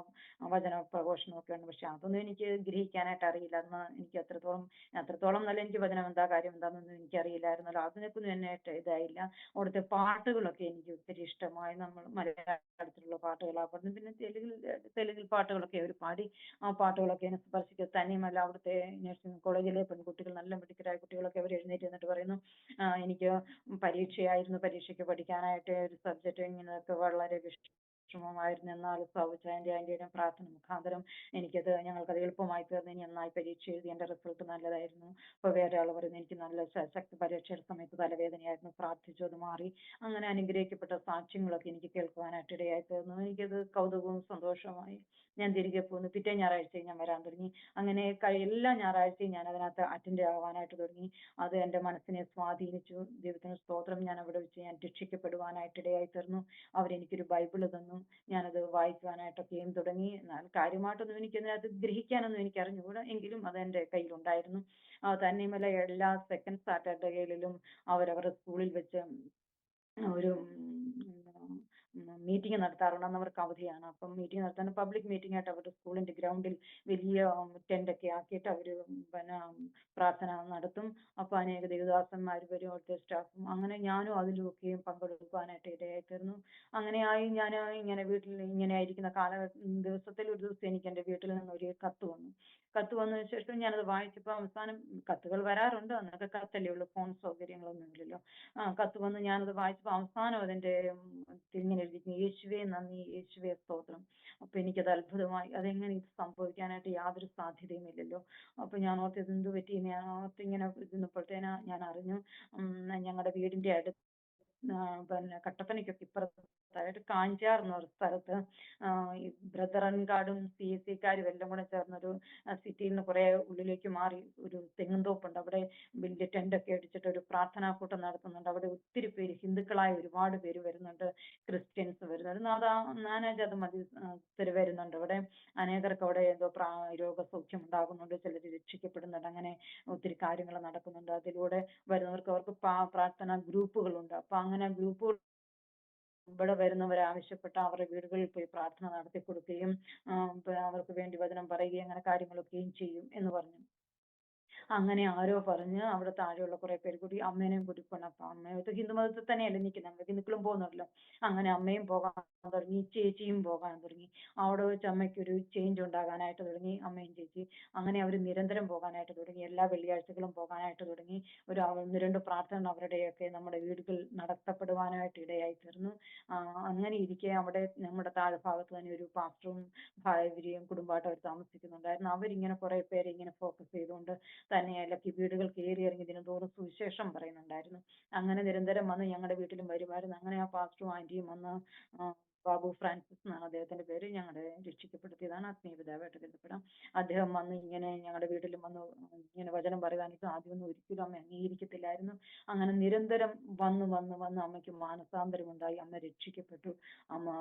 വചന പ്രഘോഷണം ഒക്കെ ഉണ്ട്. പക്ഷെ അതൊന്നും എനിക്ക് ഗ്രഹിക്കാനായിട്ട് അറിയില്ല. അന്ന് എനിക്ക് അത്രത്തോളം നല്ല എനിക്ക് വചനം എന്താ കാര്യം എന്താണെന്നൊന്നും എനിക്ക് അറിയില്ലായിരുന്നല്ലോ. അതിനൊന്നും എന്നെ ഇതായില്ല. അവിടുത്തെ പാട്ടുകളൊക്കെ എനിക്ക് ഒത്തിരി ഇഷ്ടമായി. നമ്മൾ മലയാളത്തിലുള്ള പാട്ടുകളാണ് പാടുന്നത്. പിന്നെ തെലുങ്കിൽ പാട്ടുകളൊക്കെ അവർ പാടി. ആ പാട്ടുകളൊക്കെ എന്നെ സ്പർശിക്കുക. തന്നെയുമല്ല അവിടുത്തെ നഴ്സിംഗ് കോളേജിലെ പെൺകുട്ടികൾ, നല്ല മിടുക്കരായ കുട്ടികളൊക്കെ അവർ എഴുന്നേറ്റ് നിന്നിട്ട് പറയുന്നു എനിക്ക് പരീക്ഷയ്ക്ക് പഠിക്കാനായിട്ട് ഒരു സബ്ജക്റ്റ് ഇങ്ങനെയൊക്കെ വളരെ വിഷമമായിരുന്നു. എന്നാൽ സൗജാന്റെ ആന്റിയുടെ പ്രാർത്ഥന മുഖാന്തരം ഞങ്ങൾക്കത് എളുപ്പമായി തീർന്നു. ഇനി നന്നായി പരീക്ഷ എഴുതി എന്റെ റിസൾട്ട് നല്ലതായിരുന്നു. അപ്പൊ വേറെ ആൾ പറയുന്നു എനിക്ക് നല്ല ശക്തി പരീക്ഷയുടെ സമയത്ത് തലവേദനയായിരുന്നു, പ്രാർത്ഥിച്ചു അത് മാറി. അങ്ങനെ അനുഗ്രഹിക്കപ്പെട്ട സാക്ഷ്യങ്ങളൊക്കെ എനിക്ക് കേൾക്കുവാനായിട്ട് ഇടയായി തീർന്നു. എനിക്കത് കൗതുകവും സന്തോഷമായി. ഞാൻ തിരികെ പോന്നു. പിറ്റേ ഞായറാഴ്ചയും ഞാൻ വരാൻ തുടങ്ങി. അങ്ങനെ എല്ലാ ഞായറാഴ്ചയും ഞാൻ അതിനകത്ത് അറ്റൻഡ് ആവാനായിട്ട് തുടങ്ങി. അത് എൻ്റെ മനസ്സിനെ സ്വാധീനിച്ചു. ദൈവത്തിന് സ്തോത്രം. ഞാൻ അവിടെ വെച്ച് ഞാൻ രക്ഷിക്കപ്പെടുവാനായിട്ട് ഇടയായി തീർന്നു. അവരെനിക്കൊരു ബൈബിള് തന്നു. ഞാനത് വായിക്കുവാനായിട്ടൊക്കെയും തുടങ്ങി. എന്നാൽ കാര്യമായിട്ടൊന്നും എനിക്കതിനകത്ത് ഗ്രഹിക്കാനൊന്നും എനിക്ക് അറിഞ്ഞുകൂടാ. എങ്കിലും അത് എൻ്റെ കയ്യിലുണ്ടായിരുന്നു. തന്നെയുമല്ല എല്ലാ സെക്കൻഡ് സാറ്റർഡേകളിലും അവരവരുടെ സ്കൂളിൽ വെച്ച് ഒരു മീറ്റിംഗ് നടത്താറുണ്ട്. അന്ന് അവർക്ക് അവധിയാണ്. അപ്പം മീറ്റിംഗ് നടത്താൻ പബ്ലിക് മീറ്റിംഗ് ആയിട്ട് അവരുടെ സ്കൂളിന്റെ ഗ്രൗണ്ടിൽ വലിയ ടെന്റ് ഒക്കെ ആക്കിയിട്ട് അവര് പിന്നെ പ്രാർത്ഥന നടത്തും. അപ്പൊ അനേക ദേവദാസന്മാർ വരും, അവിടുത്തെ സ്റ്റാഫും. അങ്ങനെ ഞാനും അതിലൊക്കെയും പങ്കെടുക്കാനായിട്ട് ഇടയായി തീർന്നു. അങ്ങനെയായി ഞാൻ ഇങ്ങനെ വീട്ടിൽ ഇങ്ങനെ ആയിരിക്കുന്ന ദിവസത്തിൽ ഒരു ദിവസം എനിക്ക് എൻ്റെ വീട്ടിൽ നിന്ന് ഒരു കത്ത് വന്നു. കത്ത് വന്നതിന് ശേഷം ഞാനത് വായിച്ചപ്പോൾ അവസാനം കത്തുകൾ വരാറുണ്ട്. അന്നൊക്കെ കത്തല്ലേ ഉള്ളൂ, ഫോൺ സൗകര്യങ്ങളൊന്നും ഇല്ലല്ലോ. കത്ത് വന്ന് ഞാനത് വായിച്ചപ്പോൾ അവസാനം അതിന്റെ ഇങ്ങനെ എഴുതിയിരിക്കുന്നു, യേശുവേ നന്ദി, യേശുവേ സ്തോത്രം. അപ്പൊ എനിക്കത് അത്ഭുതമായി. അതെങ്ങനെ ഇത് സംഭവിക്കാനായിട്ട് യാതൊരു സാധ്യതയും ഇല്ലല്ലോ. അപ്പൊ ഞാൻ ഓർത്ത് ഇത് എന്ത് പറ്റി, ഞാൻ ഓർത്ത് ഇങ്ങനെ ഇരുന്നപ്പോഴത്തേന് ഞാൻ അറിഞ്ഞു ഞങ്ങളുടെ വീടിന്റെ അടുത്ത് പിന്നെ കട്ടപ്പനയ്ക്കൊക്കെ ഇപ്പുറത്തായിട്ട് കാഞ്ചാർ എന്ന് പറഞ്ഞ സ്ഥലത്ത് ഈ ബ്രദറൻകാടും CSCക്കാരും എല്ലാം കൂടെ ചേർന്നൊരു സിറ്റിയിൽ നിന്ന് കുറെ ഉള്ളിലേക്ക് മാറി ഒരു തെങ്ങുംതോപ്പുണ്ട്. അവിടെ വലിയ ടെന്റൊക്കെ അടിച്ചിട്ട് ഒരു പ്രാർത്ഥനാ കൂട്ടം നടത്തുന്നുണ്ട്. അവിടെ ഒത്തിരി പേര്, ഹിന്ദുക്കളായ ഒരുപാട് പേര് വരുന്നുണ്ട്, ക്രിസ്ത്യൻസ് വരുന്നുണ്ട്, നാനാജാത മതസ്ഥര് വരുന്നുണ്ട്. അവിടെ അനേകർക്ക് അവിടെ എന്തോ രോഗസൗഖ്യം ഉണ്ടാകുന്നുണ്ട്, ചിലർ രക്ഷിക്കപ്പെടുന്നുണ്ട്. അങ്ങനെ ഒത്തിരി കാര്യങ്ങൾ നടക്കുന്നുണ്ട്. അതിലൂടെ വരുന്നവർക്ക് അവർക്ക് പ്രാർത്ഥനാ ഗ്രൂപ്പുകളുണ്ട്. അപ്പൊ അങ്ങനെ ഗ്രൂപ്പുകൾ ഇവിടെ വരുന്നവർ ആവശ്യപ്പെട്ട അവരുടെ വീടുകളിൽ പോയി പ്രാർത്ഥന നടത്തി കൊടുക്കുകയും അവർക്ക് വേണ്ടി വചനം പറയുകയും അങ്ങനെ കാര്യങ്ങളൊക്കെയും ചെയ്യും എന്ന് പറഞ്ഞു. അങ്ങനെ ആരോ പറഞ്ഞ് അവിടെ താഴെയുള്ള കുറെ പേര് കൂടി അമ്മേനെയും കൂടി പോണം. അപ്പൊ അമ്മയൊക്കെ ഹിന്ദു മതത്തിൽ തന്നെയല്ലേ നിൽക്കുന്നത്, നമ്മൾ ഹിന്ദുക്കളും പോകുന്നുണ്ടല്ലോ. അങ്ങനെ അമ്മയും പോകാൻ തുടങ്ങി, ചേച്ചിയും പോകാൻ തുടങ്ങി. അവിടെ വെച്ച് അമ്മയ്ക്ക് ഒരു ചേഞ്ച് ഉണ്ടാകാനായിട്ട് തുടങ്ങി, അമ്മയും ചേച്ചി. അങ്ങനെ അവർ നിരന്തരം പോകാനായിട്ട് തുടങ്ങി, എല്ലാ വെള്ളിയാഴ്ചകളും പോകാനായിട്ട് തുടങ്ങി. ഒരു 1-2 പ്രാർത്ഥന അവരുടെയൊക്കെ നമ്മുടെ വീടുകളിൽ നടത്തപ്പെടുവാനായിട്ട് ഇടയായി തീർന്നു. അങ്ങനെ ഇരിക്കെ അവിടെ നമ്മുടെ താഴ്ഭാഗത്ത് തന്നെ ഒരു പാസ്റ്ററും ഭാര്യയും കുടുംബമായിട്ട് അവർ താമസിക്കുന്നുണ്ടായിരുന്നു. അവരിങ്ങനെ കുറെ പേരെ ഇങ്ങനെ ഫോക്കസ് ചെയ്തുകൊണ്ട് തന്നെയല്ല വീടുകൾ കയറി ഇറങ്ങി ദിനംതോറും സുവിശേഷം പറയുന്നുണ്ടായിരുന്നു. അങ്ങനെ നിരന്തരം വന്ന് ഞങ്ങളുടെ വീട്ടിലും വരുമായിരുന്നു. അങ്ങനെ ആ പാസ്റ്ററും ആന്റിയും വന്ന് ബാബു ഫ്രാൻസിസ് എന്നാണ് അദ്ദേഹത്തിന്റെ പേര്, ഞങ്ങളുടെ രക്ഷിക്കപ്പെടുത്തിയതാണ്, ആത്മീയപിതാവായിട്ട് ബന്ധപ്പെടാം. അദ്ദേഹം വന്ന് ഇങ്ങനെ ഞങ്ങളുടെ വീട്ടിലും വന്ന് ഇങ്ങനെ വചനം പറയാനായിട്ട് ആദ്യമൊന്നും ഒരിക്കലും അമ്മ അംഗീകരിക്കത്തില്ലായിരുന്നു. അങ്ങനെ നിരന്തരം വന്ന് വന്ന് വന്ന് അമ്മയ്ക്ക് മാനസാന്തരം ഉണ്ടായി. അമ്മ രക്ഷിക്കപ്പെട്ടു. അമ്മ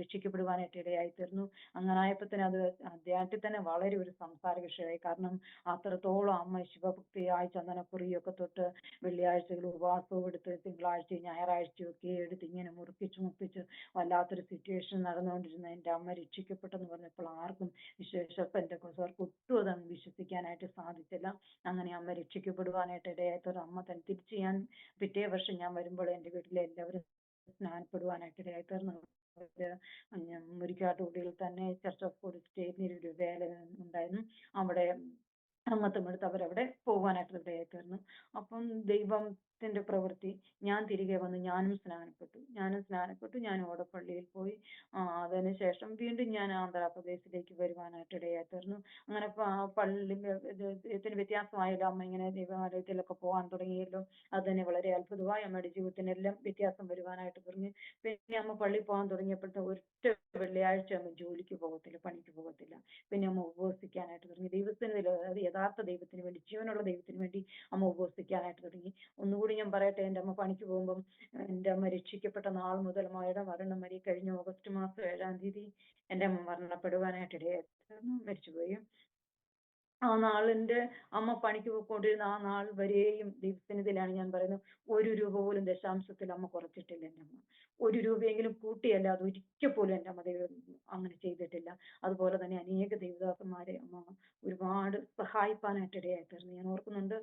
രക്ഷിക്കപ്പെടുവാനായിട്ട് ഇടയായി തീർന്നു. അങ്ങനെ ആയപ്പോഴത്തേന് അത് അദ്ദേഹത്തിൽ തന്നെ വളരെ ഒരു സംസാര വിഷയമായി. കാരണം അത്രത്തോളം അമ്മ ശിവഭക്തിയായി ചന്ദനക്കുറിയൊക്കെ തൊട്ട് വെള്ളിയാഴ്ചകൾ ഉപവാസവും എടുത്ത് തിങ്കളാഴ്ചയും ഞായറാഴ്ചയും ഒക്കെ എടുത്ത് ഇങ്ങനെ മുറിപ്പിച്ച് വല്ലാത്തൊരു സിറ്റുവേഷൻ നടന്നുകൊണ്ടിരുന്ന എൻ്റെ അമ്മ രക്ഷിക്കപ്പെട്ടെന്ന് പറഞ്ഞപ്പോൾ ആർക്കും പെന്തക്കോസ്തുകാർക്ക് ഒട്ടും അതങ്ങ് വിശ്വസിക്കാനായിട്ട് സാധിച്ചില്ല. അങ്ങനെ അമ്മ രക്ഷിക്കപ്പെടുവാനായിട്ട് ഇടയായിട്ടൊരു അമ്മ തന്നെ തിരിച്ച് ഞാൻ പിറ്റേ വർഷം ഞാൻ വരുമ്പോൾ എൻ്റെ വീട്ടിലെ എല്ലാവരും സ്നാനപ്പെടുവാനായിട്ട് ഇടയായി തീർന്നു. മുരിക്കാട്ടുകുടിയിൽ തന്നെ ചർച്ച് ഓഫ് ഗോഡ് സ്റ്റേറ്റിന് ഒരു വേല ഉണ്ടായിരുന്നു. അവിടെ അംഗത്വം എടുത്ത് അവരവിടെ പോകാനായിട്ട് ഇടയായി തീർന്നു. അപ്പം ദൈവത്തിന്റെ പ്രവൃത്തി, ഞാൻ തിരികെ വന്ന് ഞാനും സ്നാനപ്പെട്ടു. ഞാൻ ഓടപ്പള്ളിയിൽ പോയി. അതിനുശേഷം വീണ്ടും ഞാൻ ആന്ധ്രാപ്രദേശിലേക്ക് വരുവാനായിട്ട് ഇടയായി തീർന്നു. അങ്ങനെ പള്ളിത്തിന് വ്യത്യാസമായല്ലോ, അമ്മ ഇങ്ങനെ ദൈവാലയത്തിലൊക്കെ പോകാൻ തുടങ്ങിയല്ലോ. അത് തന്നെ വളരെ അത്ഭുതമായി. അമ്മയുടെ ജീവിതത്തിനെല്ലാം വ്യത്യാസം വരുവാനായിട്ട് തുടങ്ങി. പിന്നെ അമ്മ പള്ളിയിൽ പോകാൻ തുടങ്ങിയപ്പോഴത്തെ ഒറ്റ വെള്ളിയാഴ്ച അമ്മ ജോലിക്ക് പോകത്തില്ല, പണിക്ക് പോകത്തില്ല. പിന്നെ അമ്മ ഉപവസിക്കാനായിട്ട് തുടങ്ങി. ദൈവത്തിന്, അതായത് യഥാർത്ഥ ദൈവത്തിന് വേണ്ടി, ജീവനുള്ള ദൈവത്തിന് വേണ്ടി അമ്മ ഉപവസിക്കാനായിട്ട് തുടങ്ങി. ഒന്നുകൂടി ഞാൻ പറയട്ടെ, എൻ്റെ അമ്മ പണിക്ക് പോകുമ്പം എൻ്റെ അമ്മ രക്ഷിക്കപ്പെട്ട നാൾ മുതൽ അമ്മയുടെ മരണം വരെ കഴിഞ്ഞ ഓഗസ്റ്റ് മാസം 7-ാം തീയതി എൻ്റെ അമ്മ മരണപ്പെടുവാനായിട്ട് ഇടയായി മരിച്ചുപോയി. ആ നാളിന്റെ അമ്മ പണിക്ക് പോയിക്കൊണ്ടിരുന്ന ആ നാൾ വരെയും ദൈവസന്നിധിയിലാണ് ഞാൻ പറയുന്നത്, 1 രൂപ പോലും ദശാംശത്തിൽ അമ്മ കുറച്ചിട്ടില്ല. എൻ്റെ അമ്മ 1 രൂപയെങ്കിലും കൂട്ടിയല്ല, അത് ഒരിക്കൽ പോലും എൻ്റെ അമ്മ ദൈവം അങ്ങനെ ചെയ്തിട്ടില്ല. അതുപോലെ തന്നെ അനേക ദൈവദാസന്മാരെ അമ്മ ഒരുപാട് സഹായിപ്പാനായിട്ട് ഇടയായി തീർന്നു. ഞാൻ ഓർക്കുന്നുണ്ട്,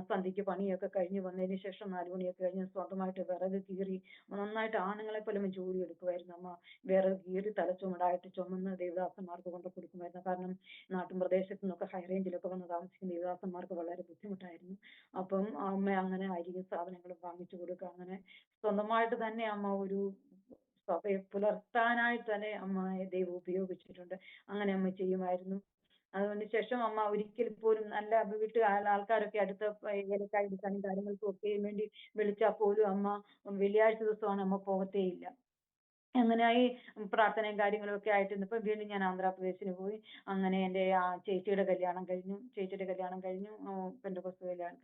സന്ധ്യയ്ക്ക് പണിയൊക്കെ കഴിഞ്ഞ് വന്നതിന് ശേഷം 4 മണിയൊക്കെ കഴിഞ്ഞ് സ്വന്തമായിട്ട് വിറക് കീറി, നന്നായിട്ട് ആണുങ്ങളെ പോലെ അമ്മ ജോലി എടുക്കുമായിരുന്നു. അമ്മ വിറക് കീറി തലച്ചുമടായിട്ട് ചുമന്ന് ദേവദാസന്മാർക്ക് കൊണ്ട് കൊടുക്കുമായിരുന്നു. കാരണം നാട്ടിൻ പ്രദേശത്തു നിന്നൊക്കെ ഹൈ റേഞ്ചിലൊക്കെ വന്ന് താമസിക്കുന്ന ദേവദാസന്മാർക്ക് വളരെ ബുദ്ധിമുട്ടായിരുന്നു. അപ്പം അമ്മ അങ്ങനെ അരിയും സാധനങ്ങളും വാങ്ങിച്ചു കൊടുക്കുക. അങ്ങനെ സ്വന്തമായിട്ട് തന്നെ അമ്മ ഒരു സഭയെ പുലർത്താനായിട്ട് തന്നെ അമ്മയെ ദൈവം ഉപയോഗിച്ചിട്ടുണ്ട്. അങ്ങനെ അമ്മ ചെയ്യുമായിരുന്നു. അതുകൊണ്ട് ശേഷം അമ്മ ഒരിക്കൽ പോലും നല്ല വീട്ടിൽ ആൾക്കാരൊക്കെ അടുത്ത ഏലക്കായ എടുക്കാനും കാര്യങ്ങൾക്കും ഒക്കെ വേണ്ടി വിളിച്ചാൽ പോലും അമ്മ വെള്ളിയാഴ്ച ദിവസമാണ് അമ്മ പോകത്തേയില്ല. അങ്ങനെയായി പ്രാർത്ഥനയും കാര്യങ്ങളും ഒക്കെ ആയിട്ട് ഇന്നിപ്പോ വീണ്ടും ഞാൻ ആന്ധ്രാപ്രദേശിന് പോയി. അങ്ങനെ എൻ്റെ ചേച്ചിയുടെ കല്യാണം കഴിഞ്ഞു. ചേച്ചിയുടെ കല്യാണം കഴിഞ്ഞു. പെന്തക്കോസ്ത് കല്യാണം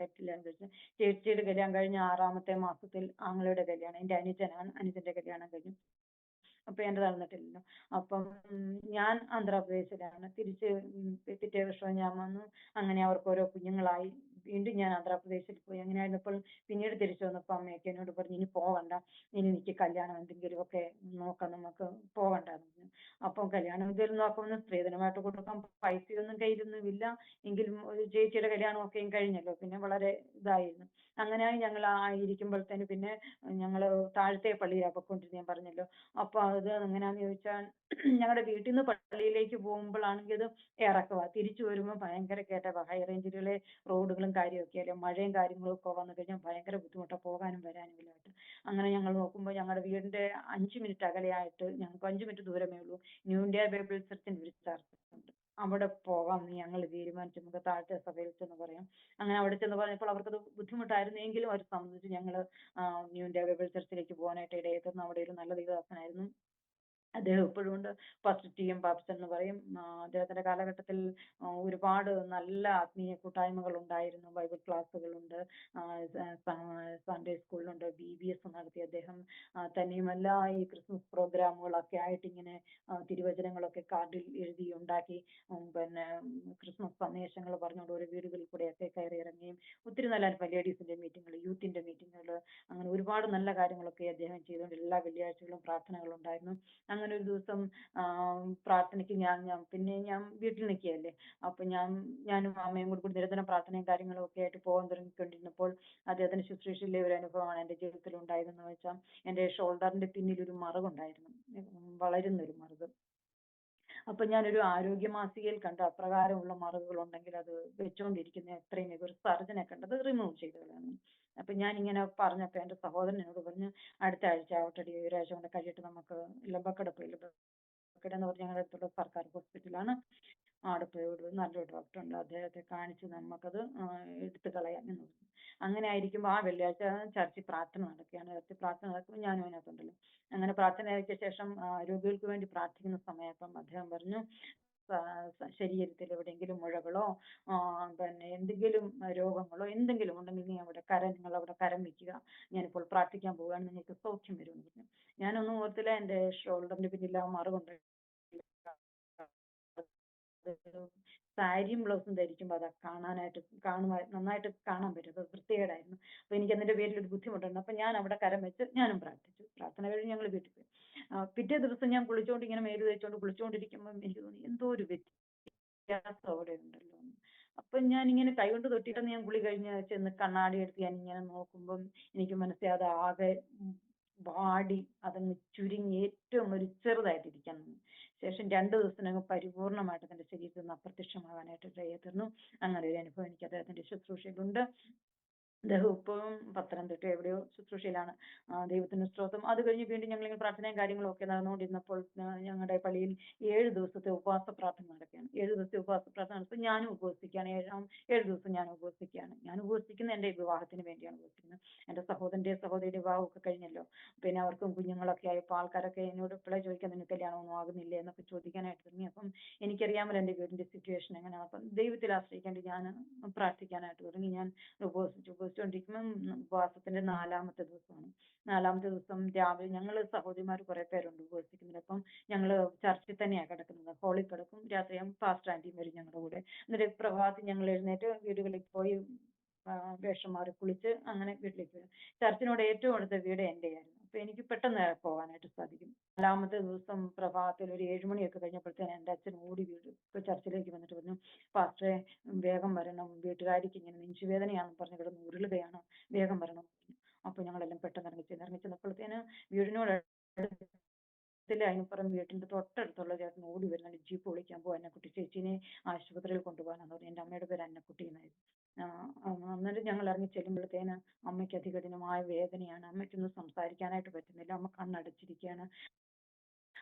കഴിച്ചു. ചേച്ചിയുടെ കല്യാണം കഴിഞ്ഞ 6ാമത്തെ മാസത്തിൽ ആങ്ങളയുടെ കല്യാണം. എൻ്റെ അനുജനാണ്. അനുജന്റെ കല്യാണം കഴിഞ്ഞു. അപ്പൊ എന്റെ നടന്നിട്ടില്ലല്ലോ. അപ്പം ഞാൻ ആന്ധ്രാപ്രദേശിലാണ്. തിരിച്ച് പിറ്റേ വർഷം ഞാൻ വന്നു. അങ്ങനെ അവർക്ക് ഓരോ കുഞ്ഞുങ്ങളായി. വീണ്ടും ഞാൻ ആന്ധ്രാപ്രദേശിൽ പോയി. അങ്ങനെ ആയിരുന്നപ്പോൾ പിന്നീട് തിരിച്ചു വന്നപ്പോൾ അമ്മയൊക്കെ എന്നോട് പറഞ്ഞു, ഇനി പോകണ്ട, ഇനി എനിക്ക് കല്യാണം എന്തെങ്കിലുമൊക്കെ നോക്കാം, നമുക്ക് പോകണ്ടെന്ന് പറഞ്ഞു. അപ്പം കല്യാണം എന്തെങ്കിലും നോക്കുമെന്ന് സ്ത്രീധനമായിട്ട് കൊടുക്കാൻ പൈസയൊന്നും കയ്യിലൊന്നും ഇല്ല. എങ്കിലും ഒരു ചേച്ചിയുടെ കല്യാണം ഒക്കെയും കഴിഞ്ഞല്ലോ. പിന്നെ വളരെ ഇതായിരുന്നു. അങ്ങനെയായി ഞങ്ങൾ ആയിരിക്കുമ്പോഴത്തേന് പിന്നെ ഞങ്ങള് താഴത്തെ പള്ളിയിലാണ് പൊയ്ക്കൊണ്ടിരുന്നത്, ഞാൻ പറഞ്ഞല്ലോ. അപ്പൊ അത് എങ്ങനെയാന്ന് ചോദിച്ചാൽ ഞങ്ങളുടെ വീട്ടിൽ നിന്ന് പള്ളിയിലേക്ക് പോകുമ്പോഴാണെങ്കിൽ അത് ഇറക്കവാ. തിരിച്ചു വരുമ്പോൾ ഭയങ്കര കേട്ടവാ. ഹൈ റേഞ്ചിലെ റോഡുകളും കാര്യമൊക്കെ അല്ലേ. മഴയും കാര്യങ്ങളും ഒക്കെ വന്നു കഴിഞ്ഞാൽ ഭയങ്കര ബുദ്ധിമുട്ടാണ് പോകാനും വരാനും ഇല്ലായിട്ട്. അങ്ങനെ ഞങ്ങൾ നോക്കുമ്പോൾ ഞങ്ങളുടെ വീടിന്റെ 5 മിനിറ്റ് അകലെയായിട്ട്, ഞങ്ങൾക്ക് 5 മിനിറ്റ് ദൂരമേ ഉള്ളൂ, ന്യൂ ഇന്ത്യ ബൈബിൾ ചർച്ചിന്റെ ഒരു ചർച്ച് ഉണ്ട്. അവിടെ പോകാമെന്ന് ഞങ്ങൾ തീരുമാനിച്ചു. നമുക്ക് താഴത്തെ സഭയിൽ ചെന്ന് പറയാം. അങ്ങനെ അവിടെ ചെന്ന് പറഞ്ഞപ്പോൾ അവർക്കത് ബുദ്ധിമുട്ടായിരുന്നു. എങ്കിലും അവർ സമ്മതിച്ചു. ഞങ്ങൾ ന്യൂ ഇന്ത്യ ബൈബിൾ ചർച്ചിലേക്ക് പോകാനായിട്ട് ഇടയായിരുന്നു. അവിടെ ഒരു നല്ല ദൈവദാസനായിരുന്നു. അദ്ദേഹം ഇപ്പോഴും ഉണ്ട്. First TM. പാപ്പച്ചൻ എന്ന് പറയും. അദ്ദേഹത്തിന്റെ കാലഘട്ടത്തിൽ ഒരുപാട് നല്ല ആത്മീയ കൂട്ടായ്മകൾ ഉണ്ടായിരുന്നു. ബൈബിൾ ക്ലാസ്സുകളുണ്ട്, സൺഡേ സ്കൂളിലുണ്ട്, BBS നടത്തി അദ്ദേഹം. തന്നെയുമല്ല, ഈ ക്രിസ്മസ് പ്രോഗ്രാമുകളൊക്കെ ആയിട്ട് ഇങ്ങനെ തിരുവചനങ്ങളൊക്കെ കാർഡിൽ എഴുതി ഉണ്ടാക്കി പിന്നെ ക്രിസ്മസ് സന്ദേശങ്ങൾ പറഞ്ഞുകൊണ്ട് ഓരോ വീടുകളിൽ കൂടെയൊക്കെ കയറി ഇറങ്ങുകയും ഒത്തിരി നല്ല ലേഡീസിന്റെ മീറ്റിങ്ങുകൾ, യൂത്തിന്റെ മീറ്റിങ്ങുകൾ, അങ്ങനെ ഒരുപാട് നല്ല കാര്യങ്ങളൊക്കെ അദ്ദേഹം ചെയ്തുകൊണ്ട് എല്ലാ വെള്ളിയാഴ്ചകളും പ്രാർത്ഥനകൾ ഉണ്ടായിരുന്നു. അങ്ങനെ ഒരു ദിവസം പ്രാർത്ഥനയ്ക്ക് ഞാൻ വീട്ടിൽ നിൽക്കുകയല്ലേ. അപ്പൊ ഞാനും അമ്മയും കൂടി നിരന്തരം പ്രാർത്ഥനയും കാര്യങ്ങളും ഒക്കെ ആയിട്ട് പോകാൻ തുടങ്ങിക്കൊണ്ടിരുന്നപ്പോൾ അദ്ദേഹത്തിന്റെ ശുശ്രൂഷയിലെ ഒരു അനുഭവമാണ് എൻ്റെ ജീവിതത്തിൽ ഉണ്ടായതെന്ന് വെച്ചാൽ, എൻ്റെ ഷോൾഡറിന്റെ പിന്നിൽ ഒരു മറുകുണ്ടായിരുന്നു, വളരുന്ന ഒരു മറുക്. അപ്പൊ ഞാനൊരു ആരോഗ്യ മാസികയിൽ കണ്ട അപ്രകാരമുള്ള മറുകുകൾ ഉണ്ടെങ്കിൽ അത് വെച്ചുകൊണ്ടിരിക്കുന്ന എത്രയും ഒരു സർജനെ കണ്ടത് റിമൂവ് ചെയ്ത് കളയണം. അപ്പൊ ഞാൻ ഇങ്ങനെ പറഞ്ഞപ്പോ എന്റെ സഹോദരൻ എന്നോട് പറഞ്ഞു, അടുത്ത ആഴ്ച ആവട്ടെ, ഒരാഴ്ച കൊണ്ട് കഴിയിട്ട് നമുക്ക് ലബക്കട പോയി, ലബക്കട എന്ന് പറഞ്ഞാൽ ഞങ്ങളുടെ അടുത്തുള്ള സർക്കാർ ഹോസ്പിറ്റലാണ്. അവിടെ പോയി ഒരു നല്ലൊരു ഡോക്ടർ ഉണ്ട്, അദ്ദേഹത്തെ കാണിച്ച് നമുക്കത് എടുത്തു കളയാം എന്ന് പറഞ്ഞു. അങ്ങനെ ആയിരിക്കുമ്പോൾ ആ വെള്ളിയാഴ്ച ചർച്ചിൽ പ്രാർത്ഥന നടക്കുകയാണ്. ചർച്ചിൽ പ്രാർത്ഥന നടക്കുമ്പോൾ ഞാനും അതിനകത്തുണ്ടല്ലോ. അങ്ങനെ പ്രാർത്ഥന കഴിച്ച ശേഷം രോഗികൾക്ക് വേണ്ടി പ്രാർത്ഥിക്കുന്ന സമയപ്പം അദ്ദേഹം പറഞ്ഞു, ശരീരത്തിൽ എവിടെയെങ്കിലും മുഴകളോ പിന്നെ എന്തെങ്കിലും രോഗങ്ങളോ എന്തെങ്കിലും ഉണ്ടെങ്കിൽ നിങ്ങൾ അവിടെ കരം വെക്കുക, ഞാനിപ്പോൾ പ്രാർത്ഥിക്കാൻ പോവുകയാണ്, നിങ്ങൾക്ക് സൗഖ്യം വരുമെന്ന് പറഞ്ഞു. ഞാനൊന്നും ഓർത്തില്ല. എൻ്റെ ഷോൾഡറിന്റെ പിന്നിൽ ആ മറുകൊണ്ട് സാരിയും ബ്ലൗസും ധരിക്കുമ്പോൾ അത് നന്നായിട്ട് കാണാൻ പറ്റും. അത് വൃത്തികേടായിരുന്നു. അപ്പൊ എനിക്ക് അതിന്റെ പേരിൽ ഒരു ബുദ്ധിമുട്ടുണ്ട്. അപ്പൊ ഞാൻ അവിടെ കരം വെച്ച് ഞാനും പ്രാർത്ഥിച്ചു. പ്രാർത്ഥന കഴിഞ്ഞ് ഞങ്ങൾ വീട്ടിൽ പോയി. പിറ്റേ ദിവസം ഞാൻ കുളിച്ചോണ്ട് ഇങ്ങനെ മേല് തേച്ചോണ്ട് കുളിച്ചോണ്ടിരിക്കുമ്പോൾ എനിക്ക് തോന്നി എന്തോ ഒരു വ്യത്യാസം അവിടെ ഉണ്ടല്ലോ എന്ന്. അപ്പൊ ഞാൻ ഇങ്ങനെ കൈകൊണ്ട് തൊട്ടിട്ട് ഞാൻ കുളി കഴിഞ്ഞ് ചെന്ന് കണ്ണാടി എടുത്ത് ഞാൻ ഇങ്ങനെ നോക്കുമ്പം എനിക്ക് മനസ്സിലായി അത് ആകെ വാടി അതങ്ങ് ചുരുങ്ങി ഏറ്റവും ഒരു ചെറുതായിട്ടിരിക്കാൻ തുടങ്ങി. ശേഷം 2 ദിവസത്തിനകം പരിപൂർണമായിട്ട് തന്റെ ശരീരത്തിൽ നിന്ന് അപ്രത്യക്ഷമാകാനായിട്ട് ഇടയായിരുന്നു. അങ്ങനെ ഒരു അനുഭവം എനിക്ക് അദ്ദേഹത്തിന്റെ ശുശ്രൂഷയിലുണ്ട്. അദ്ദേഹം ഇപ്പോഴും പത്തനംതിട്ട എവിടെയോ ശുശ്രൂഷയിലാണ്. ദൈവത്തിന് സ്തോത്രം. അത് കഴിഞ്ഞ് വീണ്ടും ഞങ്ങൾ പ്രാർത്ഥനയും കാര്യങ്ങളും ഒക്കെ നടന്നുകൊണ്ടിരുന്നപ്പോൾ ഞങ്ങളുടെ പള്ളിയിൽ 7 ദിവസത്തെ ഉപവാസ പ്രാർത്ഥന നടക്കുകയാണ്. 7 ദിവസത്തെ ഉപവാസ പ്രാർത്ഥന നടത്തുമ്പോൾ ഞാനും ഉപവസിക്കുകയാണ്. 7 ദിവസം ഞാൻ ഉപവസിക്കുകയാണ്. ഞാൻ ഉപവസിക്കുന്നത് എൻ്റെ വിവാഹത്തിന് വേണ്ടിയാണ് ഉപവസിക്കുന്നത്. എൻ്റെ സഹോദരിയുടെ വിവാഹമൊക്കെ കഴിഞ്ഞല്ലോ. പിന്നെ അവർക്കും കുഞ്ഞുങ്ങളൊക്കെ ആയപ്പോൾ ആൾക്കാരൊക്കെ എന്നോട് ഇപ്പോഴേ ചോദിക്കാൻ, നിനക്ക് കല്യാണമൊന്നും ആകുന്നില്ലേ എന്നൊക്കെ ചോദിക്കാനായിട്ട് തുടങ്ങി. അപ്പം എനിക്കറിയാമല്ലോ എൻ്റെ വീടിന്റെ സിറ്റുവേഷൻ എങ്ങനെയാണ്. അപ്പം ദൈവത്തിൽ ആശ്രയിക്കേണ്ടി ഞാൻ പ്രാർത്ഥിക്കാനായിട്ട് തുടങ്ങി. ഞാൻ ഉപവസിച്ചുകൊണ്ടിരിക്കുമ്പോൾ ഉപവാസത്തിന്റെ 4ാമത്തെ ദിവസമാണ്. 4ാമത്തെ ദിവസം രാവിലെ ഞങ്ങൾ സഹോദരിമാർ കുറെ പേരുണ്ട് ഉപവസിക്കുന്നത്. അപ്പം ഞങ്ങൾ ചർച്ചിൽ തന്നെയാണ് കിടക്കുന്നത്. ഹോളിൽ കിടക്കും. രാത്രിയാകുമ്പോൾ പാസ്റ്റർ ആന്റിയും വരും ഞങ്ങളുടെ കൂടെ. എന്നിട്ട് പ്രഭാതത്തിൽ ഞങ്ങൾ എഴുന്നേറ്റ് വീടുകളിൽ പോയി വേഷം മാറി കുളിച്ച് അങ്ങനെ വീട്ടിലേക്ക് വരും. ചർച്ചിനോട് ഏറ്റവും അടുത്ത വീട് എൻ്റെയായിരുന്നു. അപ്പൊ എനിക്ക് പെട്ടെന്ന് പോകാനായിട്ട് സാധിക്കും. 4ാമത്തെ ദിവസം പ്രഭാതത്തിൽ ഒരു 7 മണിയൊക്കെ കഴിഞ്ഞപ്പോഴത്തേന് എൻ്റെ അച്ഛൻ ഓടി ചർച്ചിലേക്ക് വന്നിട്ട് പറഞ്ഞു, പാസ്റ്ററെ വേഗം വരണം, വീട്ടുകാരിക്ക് ഇങ്ങനെ നെഞ്ചുവേദനയാണെന്ന് പറഞ്ഞ് കിടന്ന് ഉരുളുകയാണ്, വേഗം വരണം. അപ്പൊ ഞങ്ങളെല്ലാം പെട്ടെന്ന് ഇറങ്ങി ചെന്നപ്പോഴത്തേന് വീടിനോട് അതിനുപുറം വീട്ടിന്റെ തൊട്ടടുത്തുള്ള ചേട്ടൻ ഓടി വരുന്നുണ്ട്, ജീപ്പ് വിളിക്കാൻ പോകും, അന്നക്കുട്ടി ചേച്ചീനെ ആശുപത്രിയിൽ കൊണ്ടുപോകാനെന്ന് പറഞ്ഞു. എൻ്റെ അമ്മയുടെ പേര് അന്നക്കുട്ടി എന്നായിരുന്നു. അന്നേരം ഞങ്ങൾ ഇറങ്ങി ചെല്ലുമ്പോഴത്തേന് അമ്മയ്ക്ക് അതികഠിനമായ വേദനയാണ്. അമ്മയ്ക്കൊന്നും സംസാരിക്കാനായിട്ട് പറ്റുന്നില്ല. അമ്മ കണ്ണടച്ചിരിക്കുകയാണ്.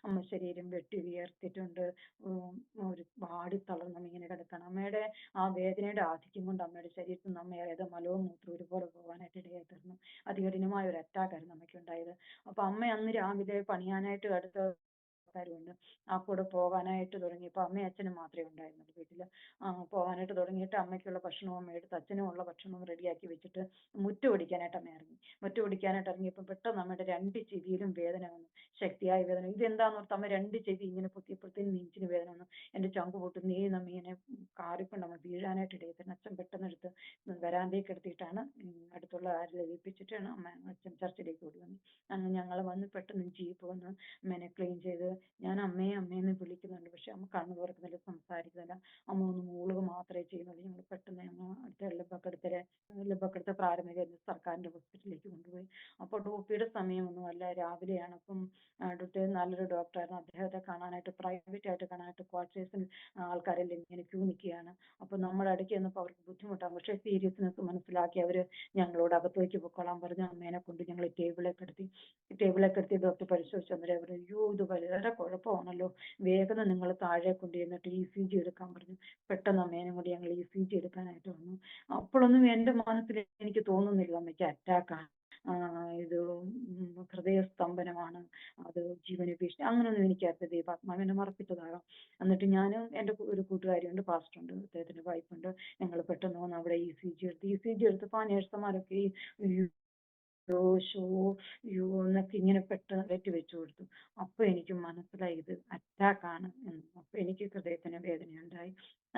അമ്മ ശരീരം വെട്ടി വിയർത്തിട്ടുണ്ട്. ഉം, ഒരു വാടി തളർന്ന് ഇങ്ങനെ കിടക്കണം. അമ്മയുടെ ആ വേദനയുടെ ആധിക്യം കൊണ്ട് അമ്മയുടെ ശരീരത്തിൽ നിന്ന് അമ്മ ഏതോ മലവും മൂത്രവും ഒരുപോലെ പോകാനായിട്ട് ഇടയായി തീർന്നു. അതികഠിനമായ ഒരു അറ്റാക്ക് ആയിരുന്നു അമ്മയ്ക്ക് ഉണ്ടായത്. അപ്പൊ അമ്മ അന്ന് രാവിലെ പണിയാനായിട്ട് അടുത്ത ആൾക്കാരുണ്ട്. ആ കൂടെ പോകാനായിട്ട് തുടങ്ങിയപ്പോൾ അമ്മയും അച്ഛനും മാത്രമേ ഉണ്ടായിരുന്നുള്ളൂ വീട്ടില്. പോകാനായിട്ട് തുടങ്ങിയിട്ട് അമ്മയ്ക്കുള്ള ഭക്ഷണവും അമ്മ എടുത്ത് അച്ഛനും ഉള്ള ഭക്ഷണവും റെഡിയാക്കി വെച്ചിട്ട് മുറ്റം ഒടിക്കാനായിട്ട് അമ്മ ഇറങ്ങി. മുറ്റം ഒടിക്കാനായിട്ട് ഇറങ്ങിയപ്പോൾ പെട്ടെന്ന് അമ്മയുടെ രണ്ട് ചെവിയിലും വേദന വന്നു. ശക്തിയായ വേദന. ഇതെന്താന്ന് ഓർത്ത് അമ്മ രണ്ട് ചെവി ഇങ്ങനെ പൊത്തിയപ്പോഴത്തേനും നെഞ്ചിന് വേദന വന്നു. എന്റെ ചങ്ക് പൊട്ടും, നീ നമ്മ ഇങ്ങനെ കാറിക്കൊണ്ട് അമ്മ വീഴാനായിട്ട് ഇടയായിരുന്നു. അച്ഛൻ പെട്ടെന്ന് എടുത്ത് വരാന്തേക്ക് എടുത്തിട്ടാണ് അടുത്തുള്ള ആരിൽ ഏൽപ്പിച്ചിട്ടാണ് അച്ഛൻ ചർച്ചിലേക്ക് ഓടി വന്നു. അങ്ങനെ ഞങ്ങൾ വന്ന് പെട്ടെന്ന് ജീപ്പ് വന്ന് അമ്മേനെ ക്ലീൻ ചെയ്ത് ഞാൻ അമ്മയെ അമ്മയെന്ന് വിളിക്കുന്നുണ്ട്. പക്ഷെ അമ്മ കണ്ണു തുറക്കുന്നില്ല, സംസാരിക്കുന്നില്ല. അമ്മ ഒന്ന് മൂളുക മാത്രമേ ചെയ്യുന്നുള്ളൂ. ഞങ്ങൾ പെട്ടെന്ന് ഞങ്ങൾ അടുത്ത ലബക്കടുത്ത പ്രാഥമിക സർക്കാരിന്റെ ഹോസ്പിറ്റലിലേക്ക് കൊണ്ടുപോയി. അപ്പോൾ ഡോക്ടറുടെ സമയമൊന്നുമല്ല, രാവിലെയാണ്. അപ്പം ഡോക്ടർ നല്ലൊരു ഡോക്ടറായിരുന്നു. അദ്ദേഹത്തെ കാണാനായിട്ട് പ്രൈവറ്റ് ആയിട്ട് കാണാനായിട്ട് ക്വാർട്ടേഴ്സിൽ ആൾക്കാരെല്ലാം ഇങ്ങനെ ക്യൂ നിൽക്കുകയാണ്. അപ്പൊ നമ്മുടെ ഇടയ്ക്ക് ചെന്നപ്പോൾ അവർക്ക് ബുദ്ധിമുട്ടാണ്. പക്ഷേ സീരിയസ്നെസ് മനസ്സിലാക്കി അവര് ഞങ്ങളോട് അകത്തേക്ക് പൊക്കോളാൻ പറഞ്ഞു. അമ്മേനെ കൊണ്ട് ഞങ്ങൾ ടേബിളൊക്കെ എടുത്തി ഡോക്ടർ പരിശോധിച്ചു. അന്നേരം അവർ അയ്യോ ഇത് വളരെ കുഴപ്പമാണല്ലോ, വേഗം നിങ്ങൾ താഴെ കൊണ്ട് ചെന്നിട്ട് ECG എടുക്കാൻ പറഞ്ഞു. പെട്ടെന്ന് അമ്മേനെ കൊണ്ട് ഞങ്ങൾ ECG എടുക്കാനായിട്ട് വന്നു. അപ്പോഴൊന്നും എന്റെ മനസ്സിൽ എനിക്ക് തോന്നുന്നില്ല അമ്മയ്ക്ക് അറ്റാക്കാണ്, ഇത് ഹൃദയസ്തംഭനമാണ്, അത് ജീവന് ഭീഷണി, അങ്ങനൊന്നും എനിക്കറിയില്ല. ദൈവാത്മാവിനെ മറപ്പിച്ചതാകാം. എന്നിട്ട് ഞാൻ എൻ്റെ ഒരു കൂട്ടുകാരിയുണ്ട്, പാസ്റ്ററുണ്ട്, അദ്ദേഹത്തിന്റെ വൈഫുണ്ട്. ഞങ്ങൾ പെട്ടെന്ന് വന്ന് അവിടെ ECG എടുത്തപ്പോൾ ആ നേഴ്സുമാരൊക്കെ എന്നൊക്കെ ഇങ്ങനെ പെട്ടെന്ന് വെച്ച് കൊടുത്തു. അപ്പൊ എനിക്ക് മനസ്സിലായി ഇത് അറ്റാക്കാണ് എന്ന്. അപ്പൊ എനിക്ക് ഹൃദയത്തിന് വേദനയുണ്ടായി.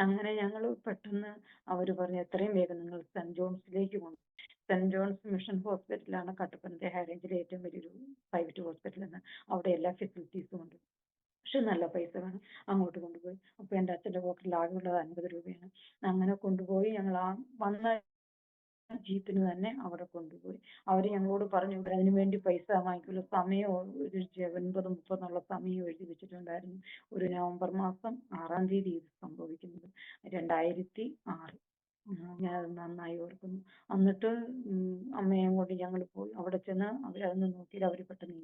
അങ്ങനെ ഞങ്ങൾ പെട്ടെന്ന് അവര് പറഞ്ഞു എത്രയും വേഗം നിങ്ങൾ സെന്റ് ജോൺസിലേക്ക് കൊണ്ടു. സെന്റ് ജോൺസ് മിഷൻ ഹോസ്പിറ്റലാണ് കട്ടപ്പനത്തെ ഹൈ റേഞ്ചിലെ ഏറ്റവും വലിയൊരു പ്രൈവറ്റ് ഹോസ്പിറ്റൽ എന്ന്. അവിടെ എല്ലാ ഫെസിലിറ്റീസും ഉണ്ട്. പക്ഷെ നല്ല പൈസ വേണം. അങ്ങോട്ട് കൊണ്ടുപോയി. അപ്പൊ എൻ്റെ അച്ഛൻ്റെ പോക്കറ്റിൽ ആകെയുള്ളത് 50 രൂപയാണ്. അങ്ങനെ കൊണ്ടുപോയി ഞങ്ങൾ ആ വന്ന ജീപ്പിന് തന്നെ അവിടെ കൊണ്ടുപോയി. അവര് ഞങ്ങളോട് പറഞ്ഞു അതിനു വേണ്ടി പൈസ വാങ്ങിക്കുള്ളൂ. സമയം ഒരു 9:30 സമയം എഴുതി വെച്ചിട്ടുണ്ടായിരുന്നു. ഒരു നവംബർ മാസം 6-ാം തീയതി ഇത് സംഭവിക്കുന്നത്, 2006. ഞാനത് നന്നായി ഓർക്കുന്നു. എന്നിട്ട് അമ്മയെ കൊണ്ട് ഞങ്ങൾ പോയി. അവിടെ ചെന്ന് അവരതൊന്ന് നോക്കിയിട്ട് അവർ പെട്ടെന്ന്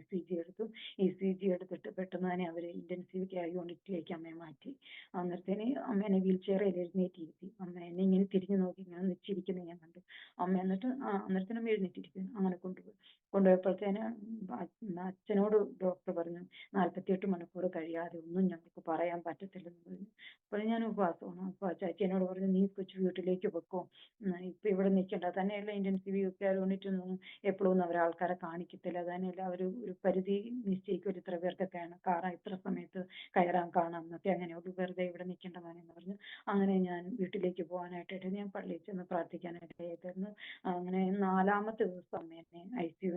ECG എടുത്തിട്ട് പെട്ടെന്ന് തന്നെ അവർ ഇന്റൻസീവ് കെയർ യൂണിറ്റിലേക്ക് അമ്മയെ മാറ്റി. അന്നേരത്തേന് അമ്മേനെ വീൽ ചെയറിൽ എഴുന്നേറ്റിരുത്തി. അമ്മ എന്നെ ഇങ്ങനെ തിരിഞ്ഞു നോക്കി ഞാൻ നിശ്ചയിരിക്കുന്നത് ഞാൻ കണ്ടു. അമ്മ എന്നിട്ട് അന്നേരത്തിനും എഴുന്നേറ്റിരിക്കുന്നു. അങ്ങനെ കൊണ്ടുപോയപ്പോഴത്തേന് അച്ഛനോട് ഡോക്ടർ പറഞ്ഞു 48 മണിക്കൂർ കഴിയാതെ ഒന്നും ഞങ്ങൾക്ക് പറയാൻ പറ്റത്തില്ലെന്ന് പറഞ്ഞു. അപ്പോൾ ഞാൻ ഉപവാസമാണ്. അപ്പൊ ചേച്ചി എന്നോട് പറഞ്ഞു നീ കൊച്ചു വീട്ടിലേക്ക് വെക്കോ, ഇപ്പൊ ഇവിടെ നിൽക്കണ്ട. തന്നെയല്ല ഇന്റൻസീവ് കെയർ യൂണിറ്റ് ഒന്നും എപ്പോഴും അവർ ആൾക്കാരെ കാണിക്കത്തില്ല. തന്നെയല്ല അവർ ഒരു പരിധി നിശ്ചയിക്കും, ഇത്ര പേർക്കൊക്കെയാണ് ഇത്ര സമയത്ത് കയറാൻ കാണാം എന്നൊക്കെ. അങ്ങനെയുള്ളൂ, വെറുതെ ഇവിടെ നിൽക്കേണ്ടതാണെന്ന് പറഞ്ഞു. അങ്ങനെ ഞാൻ വീട്ടിലേക്ക് പോകാനായിട്ട് ഞാൻ പള്ളിയിൽ ചെന്ന് പ്രാർത്ഥിക്കാനായിട്ടായിരുന്നു. അങ്ങനെ 4-ാമത്തെ ദിവസം അമ്മ എന്നെ ICU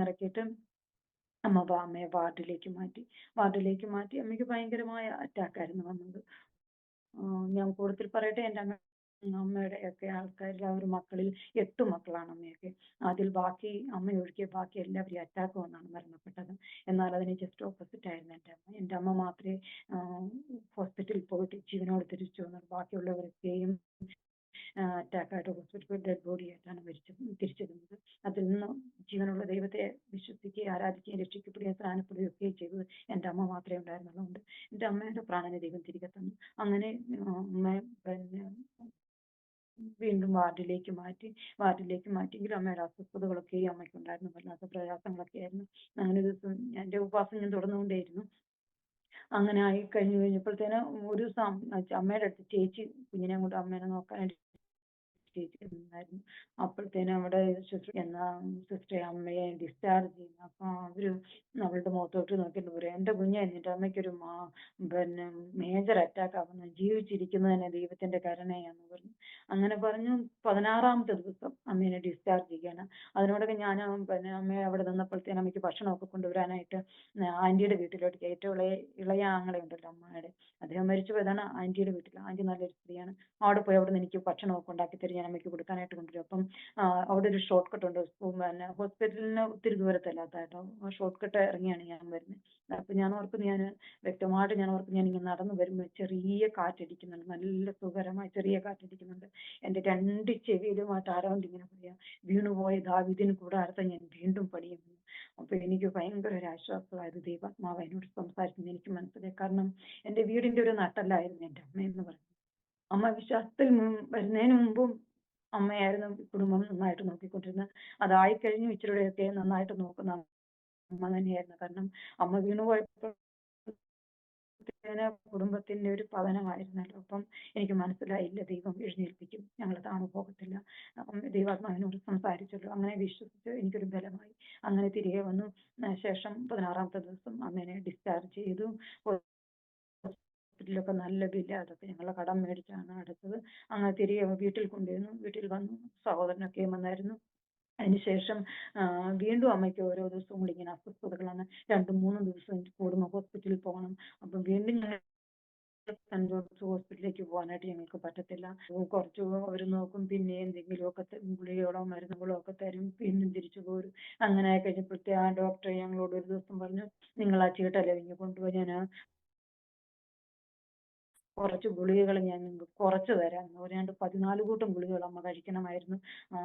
ഇറക്കിയിട്ട് അമ്മയെ വാർഡിലേക്ക് മാറ്റി. അമ്മയ്ക്ക് ഭയങ്കരമായ അറ്റാക്കായിരുന്നു വന്നത്. ഞാൻ കൂടുതൽ പറയട്ടെ, എൻ്റെ അമ്മയുടെ ഒക്കെ ആൾക്കാരിൽ ആ ഒരു മക്കളിൽ 8 മക്കളാണ് അമ്മയൊക്കെ. അതിൽ അമ്മ ഒഴികെ ബാക്കി എല്ലാവരും അറ്റാക്ക് വന്നാണ് മരണപ്പെട്ടത്. എന്നാൽ അതിന് ജസ്റ്റ് ഓപ്പോസിറ്റ് ആയിരുന്നു എൻ്റെ അമ്മ മാത്രമേ ഹോസ്പിറ്റലിൽ പോയിട്ട് ജീവനോട് തിരിച്ചു വന്നുള്ളൂ. ബാക്കിയുള്ളവരൊക്കെയും അറ്റാക്കായിട്ട് ഹോസ്പിറ്റലിൽ ഡെഡ് ബോഡി ആയിട്ടാണ് തിരിച്ചിരുന്നത്. അതിൽ നിന്ന് ജീവനുള്ള ദൈവത്തെ വിശ്വസിക്കുകയും ആരാധിക്കുകയും രക്ഷിക്കപ്പെടുകയും സ്നാനപ്പെടുകയും ഒക്കെ ചെയ്തത് എൻ്റെ അമ്മ മാത്രമേ ഉണ്ടായിരുന്നുള്ളൂ. കൊണ്ട് എൻ്റെ അമ്മയുടെ പ്രാണനെ ദൈവം തിരികെ തന്നു. അങ്ങനെ അമ്മ വീണ്ടും വാർഡിലേക്ക് മാറ്റിയെങ്കിലും അമ്മയുടെ അസ്വസ്ഥതകളൊക്കെ അമ്മയ്ക്ക് ഉണ്ടായിരുന്നു. വല്ലാത്ത പ്രയാസങ്ങളൊക്കെ ആയിരുന്നു. അങ്ങനെ ഒരു ദിവസം എൻ്റെ ഉപവാസം ഞാൻ തുടർന്നുകൊണ്ടേയിരുന്നു. അങ്ങനെ ആയി കഴിഞ്ഞപ്പോഴത്തേന് ഒരു ദിവസം അമ്മയുടെ അടുത്ത് ചേച്ചി കുഞ്ഞിനെ കൊണ്ട് അമ്മേനെ നോക്കാനായിട്ട് ഉണ്ടായിരുന്നു. അപ്പോഴത്തേനും അവിടെ സിസ്റ്റർ അമ്മയെ ഡിസ്ചാർജ് ചെയ്യുന്നു. അപ്പൊ അവര് അവളുടെ മുഖത്തോട്ട് നോക്കിയിട്ട് പറയും എൻ്റെ കുഞ്ഞെ എന്നിട്ട് അമ്മയ്ക്കൊരു മേജർ അറ്റാക്ക് ആവുന്നു, ജീവിച്ചിരിക്കുന്നത് തന്നെ ദൈവത്തിന്റെ കരുണയാന്ന് പറഞ്ഞു. അങ്ങനെ പറഞ്ഞു 16-ാമത്തെ ദിവസം അമ്മേനെ ഡിസ്ചാർജ് ചെയ്യണം. അതിനോടൊക്കെ ഞാൻ അമ്മയെ അവിടെ നിന്നപ്പോഴത്തേനും അമ്മയ്ക്ക് ഭക്ഷണമൊക്കെ കൊണ്ടുവരാനായിട്ട് ആന്റിയുടെ വീട്ടിലോട്ട്, ഏറ്റവും ഇളയ ആങ്ങളെ ഉണ്ടല്ലോ അമ്മയുടെ, അദ്ദേഹം മരിച്ചു പോയതാണ്. ആന്റിയുടെ വീട്ടിൽ, ആന്റി നല്ലൊരു സ്ത്രീയാണ്. അവിടെ പോയി അവിടെ നിന്ന് എനിക്ക് ഭക്ഷണമൊക്കെ ഉണ്ടാക്കി തരും. ഞാൻ അമ്മയ്ക്ക് കൊടുക്കാനായിട്ട് കൊണ്ടുവരും. അപ്പം അവിടെ ഒരു ഷോർട്ട് കട്ട് ഉണ്ട്. പിന്നെ ഹോസ്പിറ്റലിന് ഒത്തിരി ദൂരത്തല്ലാത്ത കേട്ടോ. ആ ഷോർട്ട് കട്ട് ഇറങ്ങിയാണ് ഞാൻ വരുന്നത്. അപ്പൊ ഞാൻ ഓർക്കുന്നു, വ്യക്തമായിട്ട് ഞാൻ ഓർക്കുന്നു, ഞാൻ ഇങ്ങനെ നടന്നു വരുമ്പോൾ ചെറിയ കാറ്റടിക്കുന്നുണ്ട്, നല്ല സുഖകരമായ ചെറിയ കാറ്റടിക്കുന്നുണ്ട്. എൻ്റെ രണ്ട് ചെവിയിലുമായിട്ട് ആരാണ്ട് ഇങ്ങനെ പറയാ, വീണുപോയ ദാവീദിന് കൂടാരത്തെ ഞാൻ വീണ്ടും പണിയുന്നു. അപ്പൊ എനിക്ക് ഭയങ്കര ഒരു ആശ്വാസമായത്. ദൈവാത്മാവ് എന്നോട് സംസാരിക്കുന്നത് എനിക്ക് മനസ്സിലായി. കാരണം എൻ്റെ വീടിന്റെ ഒരു നട്ടല്ലായിരുന്നു എൻ്റെ അമ്മ എന്ന് പറയുന്നത്. അമ്മ വിശ്വാസത്തിൽ വരുന്നതിന് മുമ്പും അമ്മയായിരുന്നു കുടുംബം നന്നായിട്ട് നോക്കിക്കൊണ്ടിരുന്നത്. അതായി കഴിഞ്ഞു ഇച്ചിരിയൊക്കെ നന്നായിട്ട് നോക്കുന്ന അമ്മ തന്നെയായിരുന്നു. കാരണം അമ്മ വീണുപോയപ്പോൾ കുടുംബത്തിന്റെ ഒരു പതനമായിരുന്നല്ലോ. അപ്പം എനിക്ക് മനസ്സിലായില്ല, ദൈവം എഴുന്നേൽപ്പിക്കും, ഞങ്ങൾ താണു പോകത്തില്ല. ദൈവാത്മാവിനോട് സംസാരിച്ചല്ലോ, അങ്ങനെ വിശ്വസിച്ച് എനിക്കൊരു ബലമായി. അങ്ങനെ തിരികെ വന്നു. ശേഷം 16ാമത്തെ ദിവസം അമ്മേനെ ഡിസ്ചാർജ് ചെയ്തു. ഹോസ്പിറ്റലിലൊക്കെ നല്ല ബില്ല്, അതൊക്കെ ഞങ്ങൾ കടം മേടിച്ചാണ് അടച്ചത്. അങ്ങനെ തിരികെ വീട്ടിൽ കൊണ്ടുവന്നു. വീട്ടിൽ വന്നു, സഹോദരനൊക്കെ വന്നായിരുന്നു. അതിനുശേഷം വീണ്ടും അമ്മയ്ക്ക് ഓരോ ദിവസവും കൂടി ഇങ്ങനെ അസ്വസ്ഥതകളാണ്. 2-3 ദിവസം കൂടുമ്പോൾ ഹോസ്പിറ്റലിൽ പോകണം. അപ്പം വീണ്ടും ഞങ്ങൾ സെന്റ് ജോൺസ് ഹോസ്പിറ്റലിലേക്ക് പോകാനായിട്ട് ഞങ്ങൾക്ക് പറ്റത്തില്ല. കുറച്ച് അവർ നോക്കും, പിന്നെ എന്തെങ്കിലുമൊക്കെ ഗുളികകളോ മരുന്നുകളോ ഒക്കെ തരും, വീണ്ടും തിരിച്ചു പോരും. അങ്ങനെ ആയി കഴിഞ്ഞപ്പോഴത്തെ ആ ഡോക്ടർ ഞങ്ങളോട് ഒരു ദിവസം പറഞ്ഞു, നിങ്ങൾ ആ ചീട്ടല്ലേ ഇങ്ങ് കൊണ്ടുപോയി, ഞാൻ കുറച്ച് ഗുളികകൾ ഞാൻ നിങ്ങൾക്ക് കുറച്ച് തരാം. പറയാണ്ട് 14 കൂട്ടം ഗുളികകൾ അമ്മ കഴിക്കണമായിരുന്നു.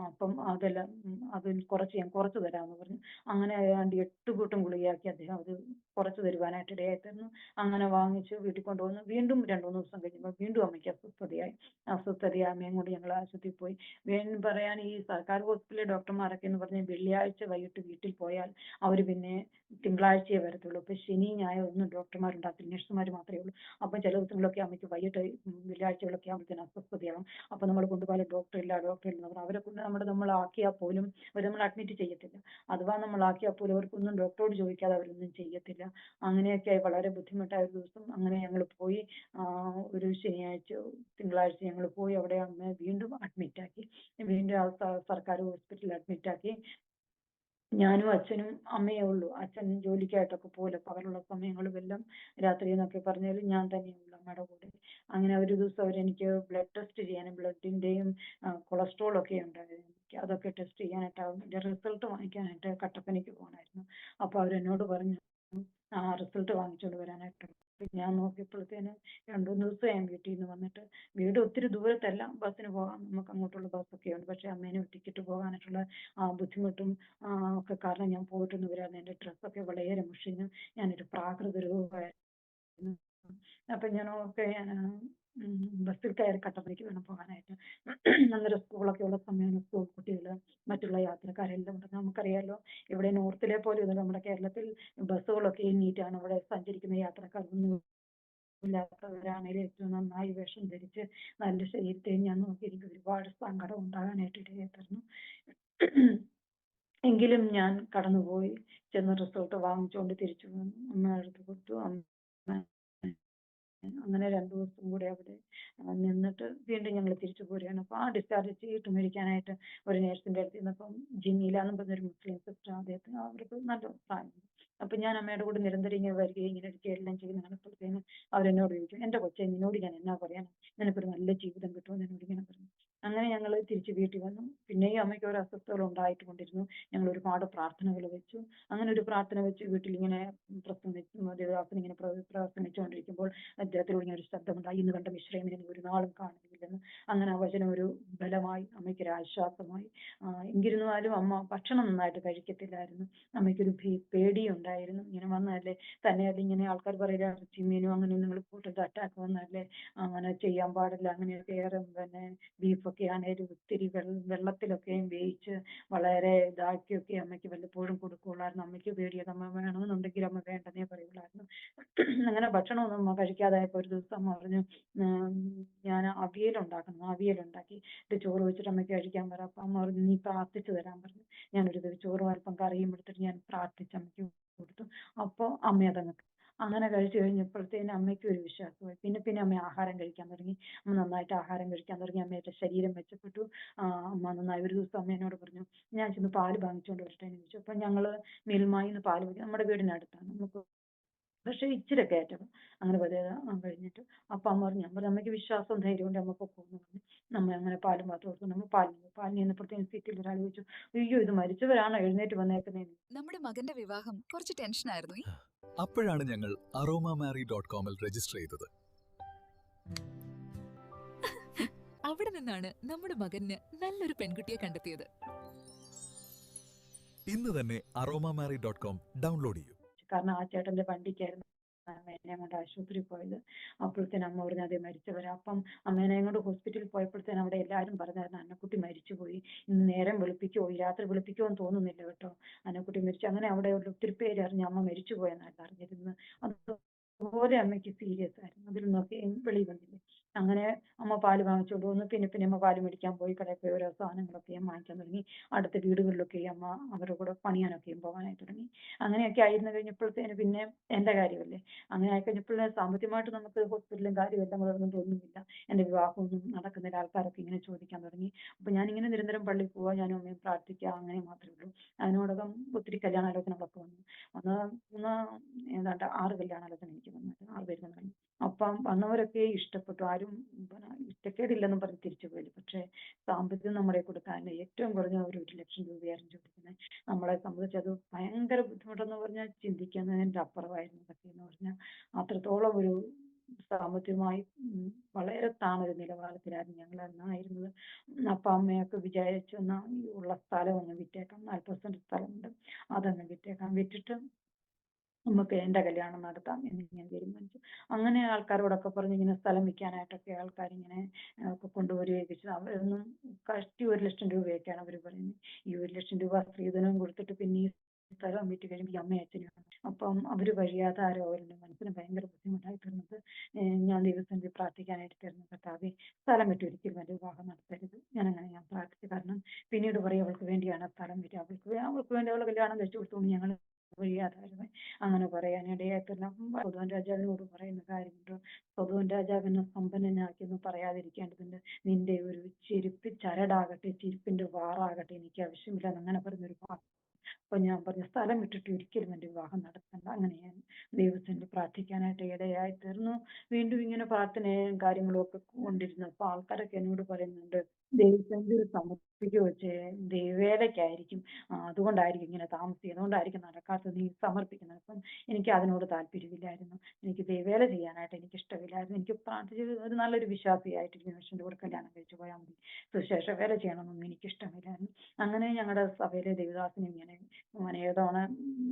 അപ്പം അതെല്ലാം അതിൽ കുറച്ച് ഞാൻ കുറച്ച് തരാമെന്ന് പറഞ്ഞു. അങ്ങനെ ഏതാണ്ട് 8 കൂട്ടം ഗുളികയാക്കി അദ്ദേഹം അത് കുറച്ച് തരുവാനായിട്ട് ഇടയായി തന്നു. അങ്ങനെ വാങ്ങിച്ച് വീട്ടിൽ കൊണ്ടുവന്നു. വീണ്ടും 2-3 ദിവസം കഴിഞ്ഞപ്പോൾ വീണ്ടും അമ്മയ്ക്ക് അസ്വസ്ഥതയായി അമ്മയും കൊണ്ട് ഞങ്ങൾ ആശുപത്രിയിൽ പോയി. വീണ്ടും പറയാൻ, ഈ സർക്കാർ ഹോസ്പിറ്റലിലെ ഡോക്ടർമാരൊക്കെ എന്ന് പറഞ്ഞാൽ വെള്ളിയാഴ്ച വൈകിട്ട് വീട്ടിൽ പോയാൽ അവർ പിന്നെ തിങ്കളാഴ്ചയെ വരത്തുള്ളൂ. അപ്പൊ ശനി ഞായർ ഒന്നും ഡോക്ടർമാരുണ്ടാകത്തില്ല, നഴ്സുമാർ മാത്രമേ ഉള്ളൂ. അപ്പം ചില ദിവസങ്ങളൊക്കെ അമ്മയ്ക്ക് വൈകിട്ട് വെള്ളിയാഴ്ചകളൊക്കെ ആകുമ്പോഴത്തേനും അസ്വസ്ഥതയാകും. അപ്പൊ നമ്മൾ കൊണ്ടുപോയാൽ ഡോക്ടർ ഇല്ല എന്ന് പറഞ്ഞു. അവരെ കൊണ്ട് നമ്മളാക്കിയാൽ പോലും അവർ നമ്മൾ അഡ്മിറ്റ് ചെയ്യത്തില്ല. അഥവാ നമ്മളാക്കിയാൽ പോലും അവർക്കൊന്നും ഡോക്ടറോട് ചോദിക്കാതെ അവരൊന്നും ചെയ്യത്തില്ല. അങ്ങനെയൊക്കെ ആയി വളരെ ബുദ്ധിമുട്ടായ ഒരു ദിവസം. അങ്ങനെ ഞങ്ങൾ പോയി. ഒരു തിങ്കളാഴ്ച ഞങ്ങൾ പോയി. അവിടെ അമ്മ വീണ്ടും അഡ്മിറ്റാക്കി. വീണ്ടും സർക്കാർ ഹോസ്പിറ്റലിൽ അഡ്മിറ്റാക്കി. ഞാനും അച്ഛനും അമ്മയേ ഉള്ളൂ. അച്ഛൻ ജോലിക്കായിട്ടൊക്കെ പോലെ പകലുള്ള സമയങ്ങളും എല്ലാം രാത്രി എന്നൊക്കെ പറഞ്ഞാലും ഞാൻ തന്നെയുള്ളൂ അമ്മയുടെ കൂടെ. അങ്ങനെ ഒരു ദിവസം അവരെനിക്ക് ബ്ലഡ് ടെസ്റ്റ് ചെയ്യാനും ബ്ലഡിന്റെയും കൊളസ്ട്രോൾ ഒക്കെ ഉണ്ടായിരുന്നു. എനിക്ക് അതൊക്കെ ടെസ്റ്റ് ചെയ്യാനായിട്ട് അതിന്റെ റിസൾട്ട് വാങ്ങിക്കാനായിട്ട് കട്ടപ്പനയ്ക്ക് പോകണമായിരുന്നു. അപ്പൊ അവരെന്നോട് പറഞ്ഞു റിസൾട്ട് വാങ്ങിച്ചുകൊണ്ട് വരാനായിട്ട്. ഞാൻ നോക്കിയപ്പോഴത്തേന് 2-3 ദിവസം ഞാൻ വീട്ടിൽ നിന്ന് വന്നിട്ട്, വീട് ഒത്തിരി ദൂരത്തല്ല, ബസ്സിന് പോകാം, നമുക്ക് അങ്ങോട്ടുള്ള ബസ്സൊക്കെ ഉണ്ട്. പക്ഷെ അമ്മേനെ ഒറ്റയ്ക്കിട്ട് പോകാനായിട്ടുള്ള ബുദ്ധിമുട്ടും ഒക്കെ കാരണം ഞാൻ പോയിട്ടൊന്നും വരാതെ എൻ്റെ ഡ്രസ്സൊക്കെ വളരെ മുഷിഞ്ഞു. ഞാനൊരു പ്രാകൃത രൂപമായിരുന്നു. അപ്പൊ ഞാൻ ബസ്സിൽ കയറി കട്ടപ്പനയ്ക്ക് വേണം പോകാനായിട്ട്. അന്നേരം സ്കൂളൊക്കെ ഉള്ള സമയമാണ്. സ്കൂൾ കുട്ടികൾ, മറ്റുള്ള യാത്രക്കാരെല്ലാം ഉണ്ട്. നമുക്കറിയാലോ, ഇവിടെ നോർത്തിലെ പോലെ ഒന്നും നമ്മുടെ കേരളത്തിൽ ബസ്സുകളൊക്കെ നീറ്റാണ്. ഇവിടെ സഞ്ചരിക്കുന്ന യാത്രക്കാരൊന്നും ഇല്ലാത്തവരാണേലും ഏറ്റവും നന്നായി വേഷം ധരിച്ച് നല്ല ശരീരത്തെ ഞാൻ നോക്കി എനിക്ക് ഒരുപാട് സങ്കടം ഉണ്ടാകാനായിട്ട് ഇടയായി തീർന്നു. എങ്കിലും ഞാൻ കടന്നുപോയി. ചെന്ന് റിസൾട്ട് വാങ്ങിച്ചുകൊണ്ട് തിരിച്ചു വന്നു. അമ്മയുടെ അടുത്ത് കൊടുത്തു. അമ്മ അങ്ങനെ 2 ദിവസം കൂടെ അവിടെ നിന്നിട്ട് വീണ്ടും ഞങ്ങൾ തിരിച്ചു പോരുകയാണ്. അപ്പൊ ആ ഡിസ്ചാർജ് ചെയ്തിട്ട് മേടിക്കാനായിട്ട് ഒരു നേഴ്സിന്റെ അടുത്ത് ചെന്നപ്പം ജിമീല എന്ന് പറഞ്ഞൊരു മുസ്ലിം സിസ്റ്റർ, അദ്ദേഹത്തിന് അവർക്ക് നല്ല പ്രായമുണ്ട്. അപ്പൊ ഞാൻ അമ്മയുടെ കൂടെ നിരന്തരം ഇങ്ങനെ വരികയും ഇങ്ങനെ എടുക്കുകയും എല്ലാം ചെയ്യുന്ന കണ്ടപ്പോഴത്തേന് അവരെന്നോട് ചോദിക്കും, എന്റെ കൊച്ചെ നിന്നോട് ഞാൻ എന്നാ പറയാൻ, നിനക്കൊരു നല്ല ജീവിതം കിട്ടുമെന്ന് എന്നോട് ഇങ്ങനെ പറഞ്ഞു. അങ്ങനെ ഞങ്ങൾ തിരിച്ച് വീട്ടിൽ വന്നു. പിന്നെയും അമ്മയ്ക്ക് ഓരോ അസ്വസ്ഥതകൾ ഉണ്ടായിട്ട് കൊണ്ടിരുന്നു. ഞങ്ങൾ ഒരുപാട് പ്രാർത്ഥനകൾ വെച്ചു. അങ്ങനെ ഒരു പ്രാർത്ഥന വെച്ച് വീട്ടിൽ ഇങ്ങനെ ദേവദാസൻ ഇങ്ങനെ പ്രവർത്തനിച്ചുകൊണ്ടിരിക്കുമ്പോൾ അദ്ദേഹത്തിലൂടെ ഇങ്ങനെ ഒരു ശബ്ദമുണ്ടായി, ഇന്ന് കണ്ട മിശ്രമിനെ നീ ഒരു നാളും കാണുന്നില്ലെന്ന്. അങ്ങനെ ആ വചനം ഒരു ബലമായി, അമ്മയ്ക്കൊരു ആശ്വാസമായി. എങ്കിരുന്നാലും അമ്മ ഭക്ഷണം നന്നായിട്ട് കഴിക്കത്തില്ലായിരുന്നു. അമ്മയ്ക്കൊരു പേടിയുണ്ടായിരുന്നു. ഇങ്ങനെ വന്നതല്ലേ, തന്നെയല്ല ഇങ്ങനെ ആൾക്കാർ പറയില്ല, ചിമ്മീനും അങ്ങനെ നിങ്ങൾ കൂട്ടത്തിൽ അറ്റാക്ക് വന്നതല്ലേ, അങ്ങനെ ചെയ്യാൻ പാടില്ല, അങ്ങനെയൊക്കെ ഏറെ പിന്നെ ബീഫൊക്കെ ആണേലും ഒത്തിരി വെള്ളത്തിലൊക്കെയും വേവിച്ച് വളരെ ഇതാക്കിയൊക്കെ അമ്മയ്ക്ക് വല്ലപ്പോഴും കൊടുക്കുള്ളായിരുന്നു. അമ്മയ്ക്ക് പേടിയത്, അമ്മ വേണമെന്നുണ്ടെങ്കിൽ അമ്മ വേണ്ടെന്നേ പറയുള്ളായിരുന്നു. അങ്ങനെ ഭക്ഷണമൊന്നും അമ്മ കഴിക്കാതായപ്പോൾ ഒരു ദിവസം അമ്മ പറഞ്ഞു, ഞാൻ അവിയലുണ്ടാക്കി ഇത് ചോറ് വെച്ചിട്ട് അമ്മയ്ക്ക് കഴിക്കാൻ പറ. അപ്പൊ അമ്മ പറഞ്ഞു, നീ പ്രാർത്ഥിച്ചു തരാൻ പറഞ്ഞു. ഞാനൊരു ചോറും അല്പം കറിയും എടുത്തിട്ട് ഞാൻ പ്രാർത്ഥിച്ച് അമ്മയ്ക്ക് കൊടുത്തു. അപ്പോൾ അമ്മ അതങ്ങ് അങ്ങനെ കഴിച്ചു കഴിഞ്ഞപ്പോഴത്തേനും അമ്മയ്ക്ക് ഒരു വിശ്വാസമായി. പിന്നെ അമ്മ ആഹാരം കഴിക്കാൻ തുടങ്ങി. അമ്മ നന്നായിട്ട് ആഹാരം കഴിക്കാൻ തുടങ്ങി. അമ്മയുടെ ശരീരം മെച്ചപ്പെട്ടു. അമ്മ നന്നായി. ഒരു ദിവസം അമ്മ എന്നോട് പറഞ്ഞു, ഞാൻ ചെന്ന് പാല് വാങ്ങിച്ചുകൊണ്ട് വരട്ടെ എന്ന് ചോദിച്ചു. അപ്പൊ ഞങ്ങള് മിൽമായിന്ന് പാല് വാങ്ങി. നമ്മുടെ വീടിനടുത്താണ്, നമുക്ക് പക്ഷെ ഇച്ചിരി കയറ്റം അങ്ങനെ കഴിഞ്ഞിട്ട് അപ്പൊ അമ്മ പറഞ്ഞു, ഞാൻ പറഞ്ഞു അമ്മയ്ക്ക് വിശ്വാസവും ധൈര്യവും ഉണ്ട്, അമ്മ പൊക്കോന്ന് പറഞ്ഞു. നമ്മ അങ്ങനെ പാലും പാത്രം കൊടുത്തു. നമ്മൾ പാലിന് ചെന്നപ്പോഴത്തേക്കും സീറ്റിൽ ഒരാൾ ചോദിച്ചു, അയ്യോ ഇത് മരിച്ചവരാണോ എഴുന്നേറ്റ് വന്നേക്കുന്നതെന്ന്. നമ്മുടെ മകന്റെ വിവാഹം കുറച്ച് ടെൻഷനായിരുന്നു. അപ്പോഴാണ് ഞങ്ങൾ aromamary.com-ൽ രജിസ്റ്റർ ചെയ്തത്. അവിടെ നിന്നാണ് നമ്മുടെ മകന് നല്ലൊരു പെൺകുട്ടിയെ കണ്ടെത്തിയത്. ഇന്ന് തന്നെ aromamary.com ഡൗൺലോഡ് ചെയ്യൂ. കാരണം ആ ചേട്ടന്റെ വണ്ടിക്കായിരുന്നു അമ്മേനെ കൊണ്ട് ആശുപത്രിയിൽ പോയത്. അപ്പോഴത്തേനും അമ്മ പറഞ്ഞു അതേ മരിച്ചവരാ. അപ്പം അമ്മേനെ കൊണ്ട് ഹോസ്പിറ്റലിൽ പോയപ്പോഴത്തേനും അവിടെ എല്ലാവരും പറഞ്ഞായിരുന്നു അന്നക്കുട്ടി മരിച്ചുപോയി, ഇന്ന് നേരം വെളുപ്പിക്കോ ഈ രാത്രി വെളുപ്പിക്കോ എന്ന് തോന്നുന്നില്ല കേട്ടോ, അന്നക്കുട്ടി മരിച്ചു. അങ്ങനെ അവിടെ ഒത്തിരി പേര് അറിഞ്ഞു അമ്മ മരിച്ചു പോയെന്നാണ് അറിഞ്ഞിരുന്നത്. അതുപോലെ അമ്മയ്ക്ക് സീരിയസ് ആയിരുന്നു. അതിൽ നിന്നൊക്കെ വെളി വന്നില്ലേ. അങ്ങനെ അമ്മ പാല് വാങ്ങിച്ചുകൊണ്ട് വന്നു. പിന്നെ അമ്മ പാല് മേടിക്കാൻ പോയി, കടയിൽ പോയി ഓരോ സാധനങ്ങളൊക്കെയും വാങ്ങിക്കാൻ തുടങ്ങി. അടുത്ത വീടുകളിലൊക്കെ അമ്മ അവരുടെ കൂടെ പണിയാനൊക്കെയും പോകാനായി തുടങ്ങി. അങ്ങനെയൊക്കെ ആയിരുന്നു കഴിഞ്ഞപ്പോഴത്തേന് പിന്നെ എന്റെ കാര്യമല്ലേ. അങ്ങനെ ആയിക്കഴിഞ്ഞപ്പോൾ സാമ്പത്തികമായിട്ട് നമുക്ക് ഹോസ്പിറ്റലും കാര്യമെല്ലാം ഒന്നുമില്ല. എന്റെ വിവാഹമൊന്നും നടക്കുന്നില്ല. ആൾക്കാരൊക്കെ ഇങ്ങനെ ചോദിക്കാൻ തുടങ്ങി. അപ്പൊ ഞാനിങ്ങനെ നിരന്തരം പള്ളിയിൽ പോവുക, ഞാനും അമ്മയും പ്രാർത്ഥിക്കുക, അങ്ങനെ മാത്രമേ ഉള്ളൂ. അതിനോടകം ഒത്തിരി കല്യാണാലോചനകളൊക്കെ വന്നു. ഏതാണ്ട് 6 കല്യാണാലോചന എനിക്ക് വന്നിട്ട് 6 പേര് വന്നു. അപ്പം വന്നവരൊക്കെ ഇഷ്ടപ്പെട്ടു. ആരും ഇഷ്ടക്കേടില്ലെന്നും പറഞ്ഞ് തിരിച്ചു പോയില്ല. പക്ഷെ സാമ്പത്തികം നമ്മളെ കൊടുക്കാൻ ഏറ്റവും കുറഞ്ഞ ഒരു 1 ലക്ഷം രൂപയായിരുന്നു ചോദിക്കുന്നത്. നമ്മളെ സംബന്ധിച്ച് അത് ഭയങ്കര ബുദ്ധിമുട്ടെന്ന് പറഞ്ഞാൽ ചിന്തിക്കുന്നതിന്റെ അപ്പുറമായിരുന്നു അതൊക്കെ എന്ന് പറഞ്ഞാൽ. അത്രത്തോളം ഒരു സാമ്പത്തികമായി വളരെ താണൊരു നിലവാരത്തിലായിരുന്നു ഞങ്ങൾ അന്നായിരുന്നത്. അപ്പൊ അമ്മയൊക്കെ വിചാരിച്ചു എന്നാ ഈ ഉള്ള സ്ഥലം ഒന്ന് വിറ്റേക്കാം, 40 സെന്റ് സ്ഥലമുണ്ട്, അതങ്ങ് വിറ്റേക്കാം, വിറ്റിട്ട് നമുക്ക് എന്റെ കല്യാണം നടത്താം എന്ന് ഞാൻ തീരുമാനിച്ചു. അങ്ങനെ ആൾക്കാരോടൊക്കെ പറഞ്ഞ് ഇങ്ങനെ സ്ഥലം വിൽക്കാനായിട്ടൊക്കെ ആൾക്കാരിങ്ങനെ ഒക്കെ കൊണ്ടുവരികയൊക്കെ ചെയ്തു. അവരൊന്നും കഷ്ടി 1 ലക്ഷം രൂപയൊക്കെയാണ് അവർ പറയുന്നത്. ഈ 1 ലക്ഷം രൂപ സ്ത്രീധനം കൊടുത്തിട്ട് പിന്നെ ഈ സ്ഥലം വിറ്റ് കഴിയുമ്പോൾ ഈ അമ്മയും അച്ഛനും അപ്പം അവര് വഴിയാതെ ആരോ അവരുടെ മനസ്സിന് ഭയങ്കര ബുദ്ധിമുട്ടായി തീർന്നത്. ഞാൻ ദൈവസന്നിധി പ്രാർത്ഥിക്കാനായിട്ട് തീർന്നു, കർത്താവേ സ്ഥലം വിട്ട് ഒരിക്കലും എന്റെ വിവാഹം നടത്തരുത്. ഞാൻ പ്രാർത്ഥിച്ചു. കാരണം പിന്നീട് പറയും അവൾക്ക് വേണ്ടിയാണ് സ്ഥലം വിറ്റ്, അവൾക്ക് വേണ്ടി അവളെ കല്യാണം കഴിച്ചു കൊടുത്തുകൊണ്ട് ഞങ്ങൾ വഴിയാതായിരുന്നു അങ്ങനെ പറയാനിടയായിട്ടില്ല. സൊദോം രാജാവിനോട് പറയുന്ന കാര്യമുണ്ട്, സൊദോം രാജാവിനെ സമ്പന്നനാക്കിയെന്ന് പറയാതിരിക്കേണ്ടതുണ്ട്. നിന്റെ ഒരു ചരടാകട്ടെ, ചെരുപ്പിന്റെ വാറാകട്ടെ എനിക്ക് ആവശ്യമില്ല അങ്ങനെ പറഞ്ഞൊരു വാക്ക്. അപ്പൊ ഞാൻ പറഞ്ഞു സ്ഥലം വിട്ടിട്ട് ഒരിക്കലും എന്റെ വിവാഹം നടത്തണ്ട. അങ്ങനെ ഞാൻ ദൈവത്തിന്റെ പ്രാർത്ഥിക്കാനായിട്ട് ഇടയായി തീർന്നു. വീണ്ടും ഇങ്ങനെ പ്രാർത്ഥനയും കാര്യങ്ങളും ഒക്കെ കൊണ്ടിരുന്നു. അപ്പൊ ആൾക്കാരൊക്കെ എന്നോട് പറയുന്നുണ്ട് ദൈവത്തിന്റെ സമർപ്പിക്കുക വെച്ച് ദൈവവേലയ്ക്കായിരിക്കും, അതുകൊണ്ടായിരിക്കും ഇങ്ങനെ താമസിക്കുന്നത്, അതുകൊണ്ടായിരിക്കും നടക്കാത്തത്, നീ സമർപ്പിക്കുന്നത്. അപ്പം എനിക്ക് അതിനോട് താല്പര്യമില്ലായിരുന്നു. എനിക്ക് ദൈവവേല ചെയ്യാനായിട്ട് എനിക്ക് ഇഷ്ടമില്ലായിരുന്നു. എനിക്ക് പ്രാർത്ഥിച്ച് ഒരു നല്ലൊരു വിശ്വാസിയായിട്ട് മനുഷ്യന്റെ കൂടെ കല്യാണം കഴിച്ചു പോയാൽ മതി, സുശേഷ വേല ചെയ്യണമെന്നൊന്നും എനിക്ക് ഇഷ്ടമില്ലായിരുന്നു. അങ്ങനെ ഞങ്ങളുടെ സഭയിലെ ദേവദാസന് ഇങ്ങനെ ഏതോ തവണ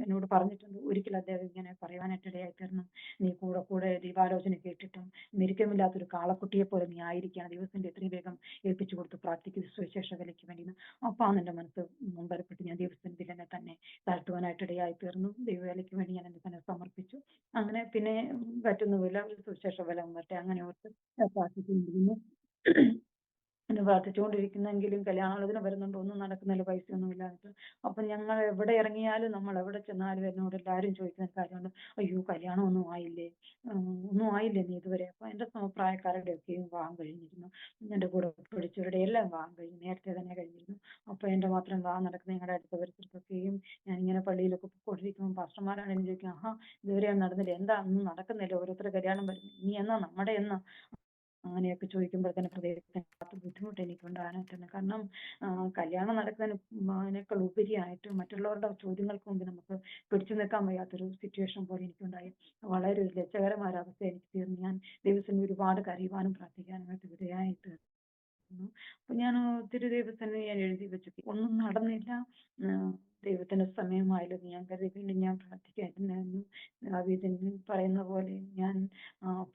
എന്നോട് പറഞ്ഞിട്ടുണ്ട്. ഒരിക്കൽ അദ്ദേഹം ഇങ്ങനെ പറയുവാനായിട്ട് ഇടയായി തീർന്നു, നീ കൂടെ ദൈവാലോചന കേട്ടിട്ടും മെരുക്കമില്ലാത്തൊരു കാളക്കുട്ടിയെ പോലെ നീ ആയിരിക്കുകയാണ്, ദൈവത്തിന്റെ എത്രയും വേഗം ഏൽപ്പിച്ചു കൊടുത്ത് പ്രാർത്ഥിക്കുന്ന സുവിശേഷ വിലയ്ക്ക് വേണ്ടി. അപ്പാണ് എന്റെ മനസ്സ് മുമ്പരപ്പെട്ട് ഞാൻ ദൈവസന്നിധിയിൽ എന്നെ തന്നെ താഴ്ത്തുവാനായിട്ട് ഇടയായി തീർന്നു. ദൈവവേലയ്ക്ക് വേണ്ടി ഞാൻ എന്നെ തന്നെ സമർപ്പിച്ചു. അങ്ങനെ പിന്നെ പറ്റുന്നുമില്ല, ഒരു സുവിശേഷ വില വരട്ടെ അങ്ങനെ ഓർത്ത് പ്രാർത്ഥിച്ചുകൊണ്ടിരുന്നു. പിന്നെ പ്രാർത്ഥിച്ചുകൊണ്ടിരിക്കുന്നെങ്കിലും കല്യാണാലോചന വരുന്നുണ്ട്, ഒന്നും നടക്കുന്നില്ല, പൈസയൊന്നും ഇല്ലാതെ. അപ്പൊ ഞങ്ങൾ എവിടെ ഇറങ്ങിയാലും നമ്മൾ എവിടെ ചെന്നാലും എന്നോട് എല്ലാവരും ചോദിക്കുന്ന കാര്യമുണ്ട്, അയ്യോ കല്യാണം ഒന്നും ആയില്ലേ, ഒന്നും ആയില്ലേ നീ ഇതുവരെ. അപ്പൊ എന്റെ സമപ്രായക്കാരുടെ ഒക്കെയും വിവാഹം കഴിഞ്ഞിരുന്നു, എന്റെ കൂടെ പഠിച്ചവരുടെ എല്ലാം വിവാഹം കഴിഞ്ഞു, നേരത്തെ തന്നെ കഴിഞ്ഞിരുന്നു. അപ്പൊ എന്റെ മാത്രം വിവാഹം നടക്കുന്ന ഞങ്ങളുടെ അടുത്ത പരിസരത്തൊക്കെയും ഞാൻ ഇങ്ങനെ പള്ളിയിലൊക്കെ പോയിക്കൊണ്ടിരിക്കുമ്പോൾ പാസ്റ്റർമാരാണ് എന്നെ ചോദിക്കും, ആഹാ ഇതുവരെ നടന്നില്ല, എന്താ ഒന്നും നടക്കുന്നില്ല, ഓരോരുത്തരുടെ കല്യാണം വരുന്നു, ഇനി എന്നാ നമ്മുടെ എന്നാ. അങ്ങനെയൊക്കെ ചോദിക്കുമ്പോൾ തന്നെ ഹൃദയത്തിന് ബുദ്ധിമുട്ട് എനിക്കുണ്ടാകാനായിട്ടാണ്. കാരണം കല്യാണം നടക്കുന്നതിനേക്കാൾ ഉപരിയായിട്ട് മറ്റുള്ളവരുടെ ചോദ്യങ്ങൾക്ക് മുമ്പ് നമുക്ക് പിടിച്ചു നിൽക്കാൻ വയ്യാത്തൊരു സിറ്റുവേഷൻ പോലെ എനിക്കുണ്ടായി. വളരെ ഒരു ലജ്ജകരമായ ഒരു അവസ്ഥ എനിക്ക് തീർന്നു. ഞാൻ ദൈവത്തിന് ഒരുപാട് കരയുവാനും പ്രാർത്ഥിക്കാനുമായിട്ട് വിധേയമായിട്ട്. അപ്പൊ ഞാൻ ഒത്തിരി ദൈവത്തിന് ഞാൻ എഴുതി വെച്ചു, ഒന്നും നടന്നില്ല. ദൈവത്തിന്റെ സമയമായാലും ഞാൻ കരുതി വീണ്ടും ഞാൻ പ്രാർത്ഥിക്കായിരുന്നു. ദാവീദിന് പറയുന്ന പോലെ ഞാൻ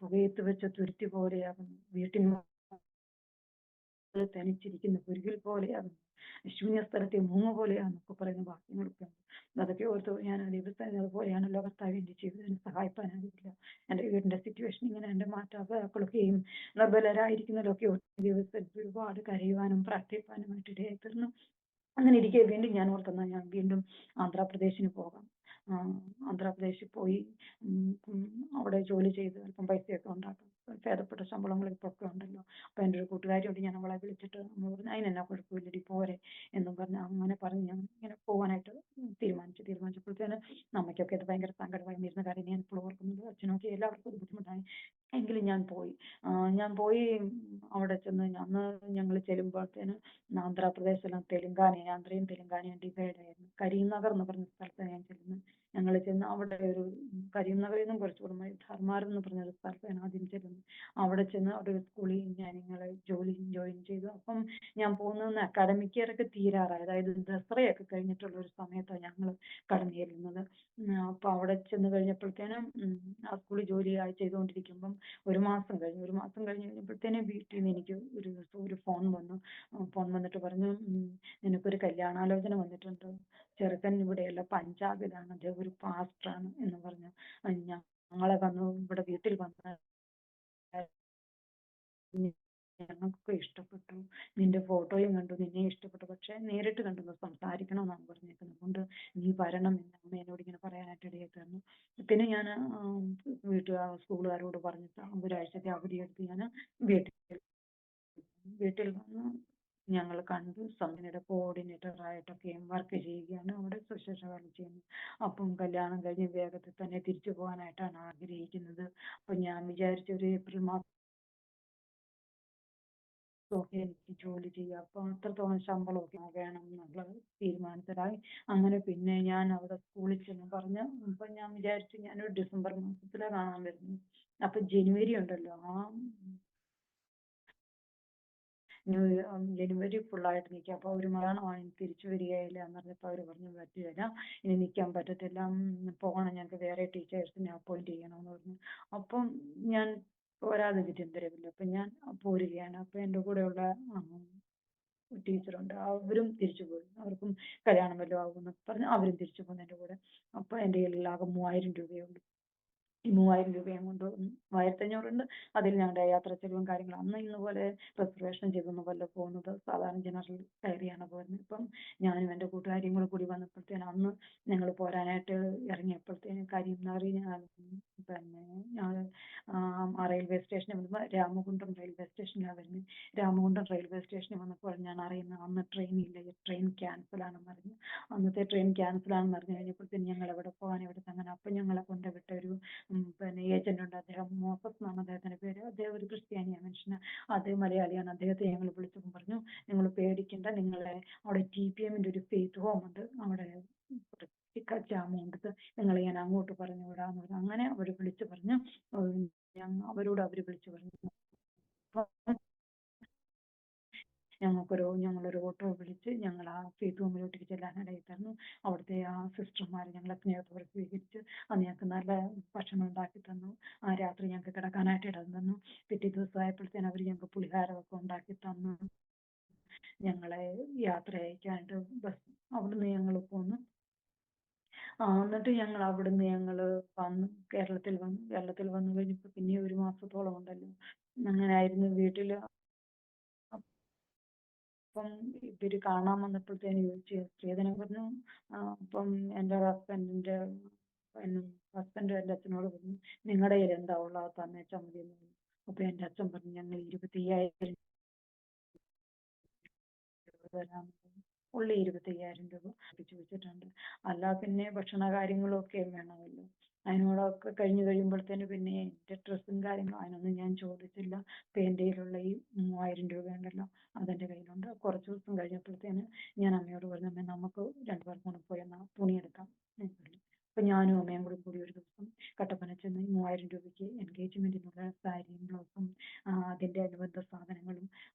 പുകയത്ത് വെച്ച തുരുത്തി പോലെയാകുന്നു, വീട്ടിൽ തനിച്ചിരിക്കുന്ന പുരുകിൽ പോലെയാകുന്നു, ശൂന്യ സ്ഥലത്തെ മൂങ്ങ പോലെയാന്നൊക്കെ പറയുന്ന വാക്യങ്ങളൊക്കെ ഉണ്ട്. അതൊക്കെ ഓർത്ത് ഞാൻ ദൈവസ്ഥാനം അതുപോലെയാണല്ലോ കർത്താവ് എന്റെ ജീവിതത്തിന് സഹായിക്കാനാകില്ല. എന്റെ വീടിന്റെ സിറ്റുവേഷൻ ഇങ്ങനെ എന്റെ മാതാപിതാക്കളൊക്കെയും നിർബലരായിരിക്കുന്നതിലൊക്കെ ദൈവത്തിൽ ഒരുപാട് കരയുവാനും പ്രാർത്ഥിക്കാനുമായിട്ട് ഇടയായി തീർന്നു. അങ്ങനെ ഇരിക്കെ വീണ്ടും ഞാൻ ഓർക്കുന്ന ഞാൻ വീണ്ടും ആന്ധ്രാപ്രദേശിന് പോകാം. ആന്ധ്രാപ്രദേശിൽ പോയി അവിടെ ജോലി ചെയ്ത് അല്പം പൈസയൊക്കെ ഉണ്ടാക്കും, ഭേദപ്പെട്ട ശമ്പളങ്ങൾ ഇപ്പൊ ഒക്കെ ഉണ്ടല്ലോ. അപ്പൊ എൻ്റെ ഒരു കൂട്ടുകാരിയോട് ഞാൻ അവളെ വിളിച്ചിട്ട് നമ്മൾ പറഞ്ഞു അതിനെന്നാ കുഴപ്പമില്ലടി പോരെ എന്നും പറഞ്ഞ് അങ്ങനെ പറഞ്ഞ് ഞാൻ ഇങ്ങനെ പോകാനായിട്ട് തീരുമാനിച്ചപ്പോഴത്തേന് നമുക്കൊക്കെ ഇത് ഭയങ്കര സങ്കടമായി ഇരുന്ന കാര്യം ഞാൻ ഇപ്പോൾ ഓർക്കുന്നു. ഞാൻ പോയി അവിടെ ചെന്ന് അന്ന് ഞങ്ങൾ ചെല്ലുമ്പോഴത്തേന് ആന്ധ്രാപ്രദേശെല്ലാം ആന്ധ്രയും തെലുങ്കാനയും ഡിവൈഡ് ആയിരുന്നു. കരീംനഗർ എന്ന് പറഞ്ഞ സ്ഥലത്താണ് ഞാൻ ചെല്ലുന്നത്. ഞങ്ങൾ ചെന്ന് അവിടെ ഒരു കരീംനഗറിൽ നിന്നും കുറച്ചുകൂടെ ധർമാരം എന്ന് പറഞ്ഞൊരു സ്ഥലത്താണ് ആദ്യം ചെല്ലുന്നത്. അവിടെ ചെന്ന് അവിടെ ഒരു സ്കൂളിൽ ഞാൻ ഇങ്ങനെ ജോയിൻ ചെയ്തു. അപ്പം ഞാൻ പോകുന്ന അക്കാഡമിക് ഇയർ ഒക്കെ തീരാറായി, അതായത് ദസറയൊക്കെ കഴിഞ്ഞിട്ടുള്ള ഒരു സമയത്താണ് ഞങ്ങൾ കടന്നു ചെല്ലുന്നത്. അപ്പൊ അവിടെ ചെന്ന് കഴിഞ്ഞപ്പോഴത്തേനും ആ സ്കൂളിൽ ജോലി ചെയ്തുകൊണ്ടിരിക്കുമ്പം ഒരു മാസം കഴിഞ്ഞപ്പോഴത്തേനും വീട്ടിൽ നിന്ന് എനിക്ക് ഒരു ദിവസം ഒരു ഫോൺ വന്നിട്ട് പറഞ്ഞു, നിനക്കൊരു കല്യാണാലോചന വന്നിട്ടുണ്ട്, ചെറുക്കൻ ഇവിടെയല്ല പഞ്ചാബിലാണ്, അദ്ദേഹം ഒരു പാസ്റ്ററാണ് എന്ന് പറഞ്ഞു. ഞങ്ങളെ വന്നു ഇവിടെ വീട്ടിൽ വന്ന് ഞങ്ങൾക്ക് ഇഷ്ടപ്പെട്ടു, നിന്റെ ഫോട്ടോയും കണ്ടു, നിന്നെ ഇഷ്ടപ്പെട്ടു, പക്ഷെ നേരിട്ട് കണ്ടൊന്ന് സംസാരിക്കണമെന്നാണ് പറഞ്ഞേക്കുന്നത്, അതുകൊണ്ട് നീ വരണം എന്ന് അമ്മ എന്നോട് ഇങ്ങനെ പറയാനായിട്ട് ഇടയായി തന്നു. പിന്നെ ഞാൻ സ്കൂളുകാരോട് പറഞ്ഞിട്ട് ഒരാഴ്ചത്തെ അവധിയെടുത്ത് ഞാൻ വീട്ടിൽ വന്ന് ഞങ്ങൾ കണ്ടു. സംഘടനയുടെ കോർഡിനേറ്ററായിട്ടൊക്കെ വർക്ക് ചെയ്യുകയാണ്, അവിടെ സുശേഷ വേല ചെയ്യുന്നു. അപ്പം കല്യാണം കഴിഞ്ഞ് വേഗത്തിൽ തന്നെ തിരിച്ചു പോകാനായിട്ടാണ് ആഗ്രഹിക്കുന്നത്. അപ്പം ഞാൻ വിചാരിച്ച ഒരു ഏപ്രിൽ മാസം എനിക്ക് ജോലി ചെയ്യാം, അപ്പൊ അത്രത്തോളം ശമ്പളമൊക്കെ വേണം എന്നുള്ള തീരുമാനത്തിലായി. അങ്ങനെ പിന്നെ ഞാൻ അവിടെ സ്കൂളിൽ ചെന്ന് പറഞ്ഞു. അപ്പൊ ഞാൻ വിചാരിച്ചു ഞാനൊരു ഡിസംബർ മാസത്തിലാണ് കാണാൻ വരുന്നത്. അപ്പൊ ജനുവരി ഉണ്ടല്ലോ, ജനുവരി ഫുള്ളായിട്ട് നിൽക്കുക. അപ്പൊ ഒരു മരണമാണ്, തിരിച്ചു വരികയില്ല എന്ന് പറഞ്ഞപ്പോൾ അവർ പറഞ്ഞു പറ്റില്ല, ഇനി നിൽക്കാൻ പറ്റത്തില്ല, പോകണം, ഞങ്ങൾക്ക് വേറെ ടീച്ചേഴ്സിനെ അപ്പോയിന്റ് ചെയ്യണമെന്ന് പറഞ്ഞു. അപ്പം ഞാൻ പോരാതെ ചിന്തരമില്ല, അപ്പൊ ഞാൻ പോരുകയാണ്. അപ്പൊ എൻ്റെ കൂടെയുള്ള ടീച്ചറുണ്ട്, അവരും തിരിച്ചു പോയി, അവർക്കും കല്യാണം വല്ലതും ആകുമെന്ന് പറഞ്ഞ് അവരും തിരിച്ചു പോകുന്നു എൻ്റെ കൂടെ. അപ്പൊ എൻ്റെ കയ്യിൽ ആകെ 3000 രൂപയുണ്ട്. ഈ 3000 രൂപയും കൊണ്ട് 1500 ഉണ്ട്, അതിൽ ഞങ്ങളുടെ യാത്ര ചെലവും കാര്യങ്ങളും. അന്ന് ഇന്ന് പോലെ റിസർവേഷൻ ചെയ്തൊന്നും വല്ല പോകുന്നത്, സാധാരണ ജനറൽ കയറിയാണ് പോകുന്നത്. ഇപ്പം ഞാനും എൻ്റെ കൂട്ടുകാരിയും കൂടി വന്നപ്പോഴത്തേനും അന്ന് ഞങ്ങൾ പോരാനായിട്ട് ഇറങ്ങിയപ്പോഴത്തേനും കരീംനഗറിൽ പിന്നെ ഞങ്ങൾ റെയിൽവേ സ്റ്റേഷനിൽ വന്നപ്പോൾ രാമകുണ്ടം റെയിൽവേ സ്റ്റേഷനിലാണ് വരുന്നത്. രാമകുണ്ടം റെയിൽവേ സ്റ്റേഷനിൽ വന്നപ്പോൾ ഞാൻ അറിയുന്നത് അന്ന് ട്രെയിൻ ഇല്ല, ട്രെയിൻ ക്യാൻസൽ ആണെന്ന് അറിഞ്ഞു. അന്നത്തെ ട്രെയിൻ ക്യാൻസൽ ആണെന്ന് അറിഞ്ഞു കഴിഞ്ഞപ്പോഴത്തേനും ഞങ്ങൾ എവിടെ പോകാൻ എവിടെ തങ്ങനെ. അപ്പം ഞങ്ങളെ കൊണ്ടുവിട്ട ഒരു പിന്നെ ഏജന്റ് ഉണ്ട്, അദ്ദേഹം മോസസ് എന്നാണ് അദ്ദേഹത്തിന്റെ പേര്. അദ്ദേഹം ഒരു ക്രിസ്ത്യാനിയ മനുഷ്യന്, അദ്ദേഹം മലയാളിയാണ്. അദ്ദേഹത്തെ ഞങ്ങൾ വിളിച്ചപ്പോൾ പറഞ്ഞു, നിങ്ങൾ പേടിക്കണ്ട, നിങ്ങളെ അവിടെ TPM-ന്റെ ഒരു ഫെയ്ത്ത് ഹോം ഉണ്ട്, അവിടെ ചാമുണ്ട്, നിങ്ങളെ ഞാൻ അങ്ങോട്ട് പറഞ്ഞു വിടാന്ന് പറഞ്ഞു. അങ്ങനെ അവർ വിളിച്ചു പറഞ്ഞു, അവരോട് അവർ വിളിച്ചു പറഞ്ഞു. ഞങ്ങളൊരു ഓട്ടോ വിളിച്ച് ഞങ്ങൾ ആ ഫെയ്ത്ത് ഹോമിലോട്ടേക്ക് ചെല്ലാനിടയിൽ തന്നു. അവിടുത്തെ ആ സിസ്റ്റർമാർ ഞങ്ങളെ സ്നേഹത്തോടെ സ്വീകരിച്ച് അന്ന് ഞങ്ങൾക്ക് നല്ല ഭക്ഷണം ഉണ്ടാക്കി തന്നു. ആ രാത്രി ഞങ്ങൾക്ക് കിടക്കാനായിട്ട് ഇടം തന്നു. പിറ്റേ ദിവസമായപ്പോഴത്തേനും അവർ ഞങ്ങൾക്ക് പുളിഹാരമൊക്കെ ഉണ്ടാക്കി തന്നു. ഞങ്ങളെ യാത്ര അയക്കാനായിട്ട് അവിടുന്ന് ഞങ്ങൾ പോന്നു. എന്നിട്ട് ഞങ്ങൾ അവിടുന്ന് വന്നു, കേരളത്തിൽ വന്നു കഴിഞ്ഞപ്പോൾ പിന്നെ ഒരു മാസത്തോളം ഉണ്ടല്ലോ, അങ്ങനായിരുന്നു വീട്ടില്. അപ്പം ഇവര് കാണാൻ വന്നപ്പോഴത്തേന് ചോദിച്ചു, സ്ത്രീധനം പറഞ്ഞു. അപ്പം എൻ്റെ ഹസ്ബൻഡ് എൻ്റെ അച്ഛനോട് പറഞ്ഞു, നിങ്ങളുടെ കയ്യിൽ എന്താ ഉള്ളത് തന്നേച്ചാൽ മതി എന്ന് പറഞ്ഞു. അപ്പൊ എൻ്റെ അച്ഛൻ പറഞ്ഞു, ഞങ്ങൾ 25,000 രൂപ തരാം, ഉള്ളി 25,000 രൂപ ചോദിച്ചിട്ടുണ്ട്. അല്ല പിന്നെ ഭക്ഷണ കാര്യങ്ങളും ഒക്കെ വേണമല്ലോ. അതിനോടൊക്കെ കഴിഞ്ഞ് കഴിയുമ്പോഴത്തേന് പിന്നെ എൻ്റെ ഡ്രസ്സും കാര്യങ്ങളും അതിനൊന്നും ഞാൻ ചോദിച്ചില്ല. ഇപ്പൊ എൻ്റെ കയ്യിലുള്ള ഈ 3000 രൂപ ഉണ്ടല്ലോ, അതെൻ്റെ കയ്യിലുണ്ട്. കുറച്ച് ദിവസം കഴിഞ്ഞപ്പോഴത്തേന് ഞാൻ അമ്മയോട് പറഞ്ഞു, അമ്മ നമുക്ക് 2 പേർക്കും കൂടെ പോയി എന്നാൽ തുണിയെടുക്കാം എന്ന് പറഞ്ഞു. അപ്പൊ ഞാനും അമ്മയും കൂടി ഒരു ദിവസം കട്ടപ്പന ചെന്ന് 3000 രൂപയ്ക്ക് എൻഗേജ്മെന്റിനുള്ള സാരിയും ബ്ലൗസും അതിൻ്റെ അനുബന്ധ സാധനങ്ങളും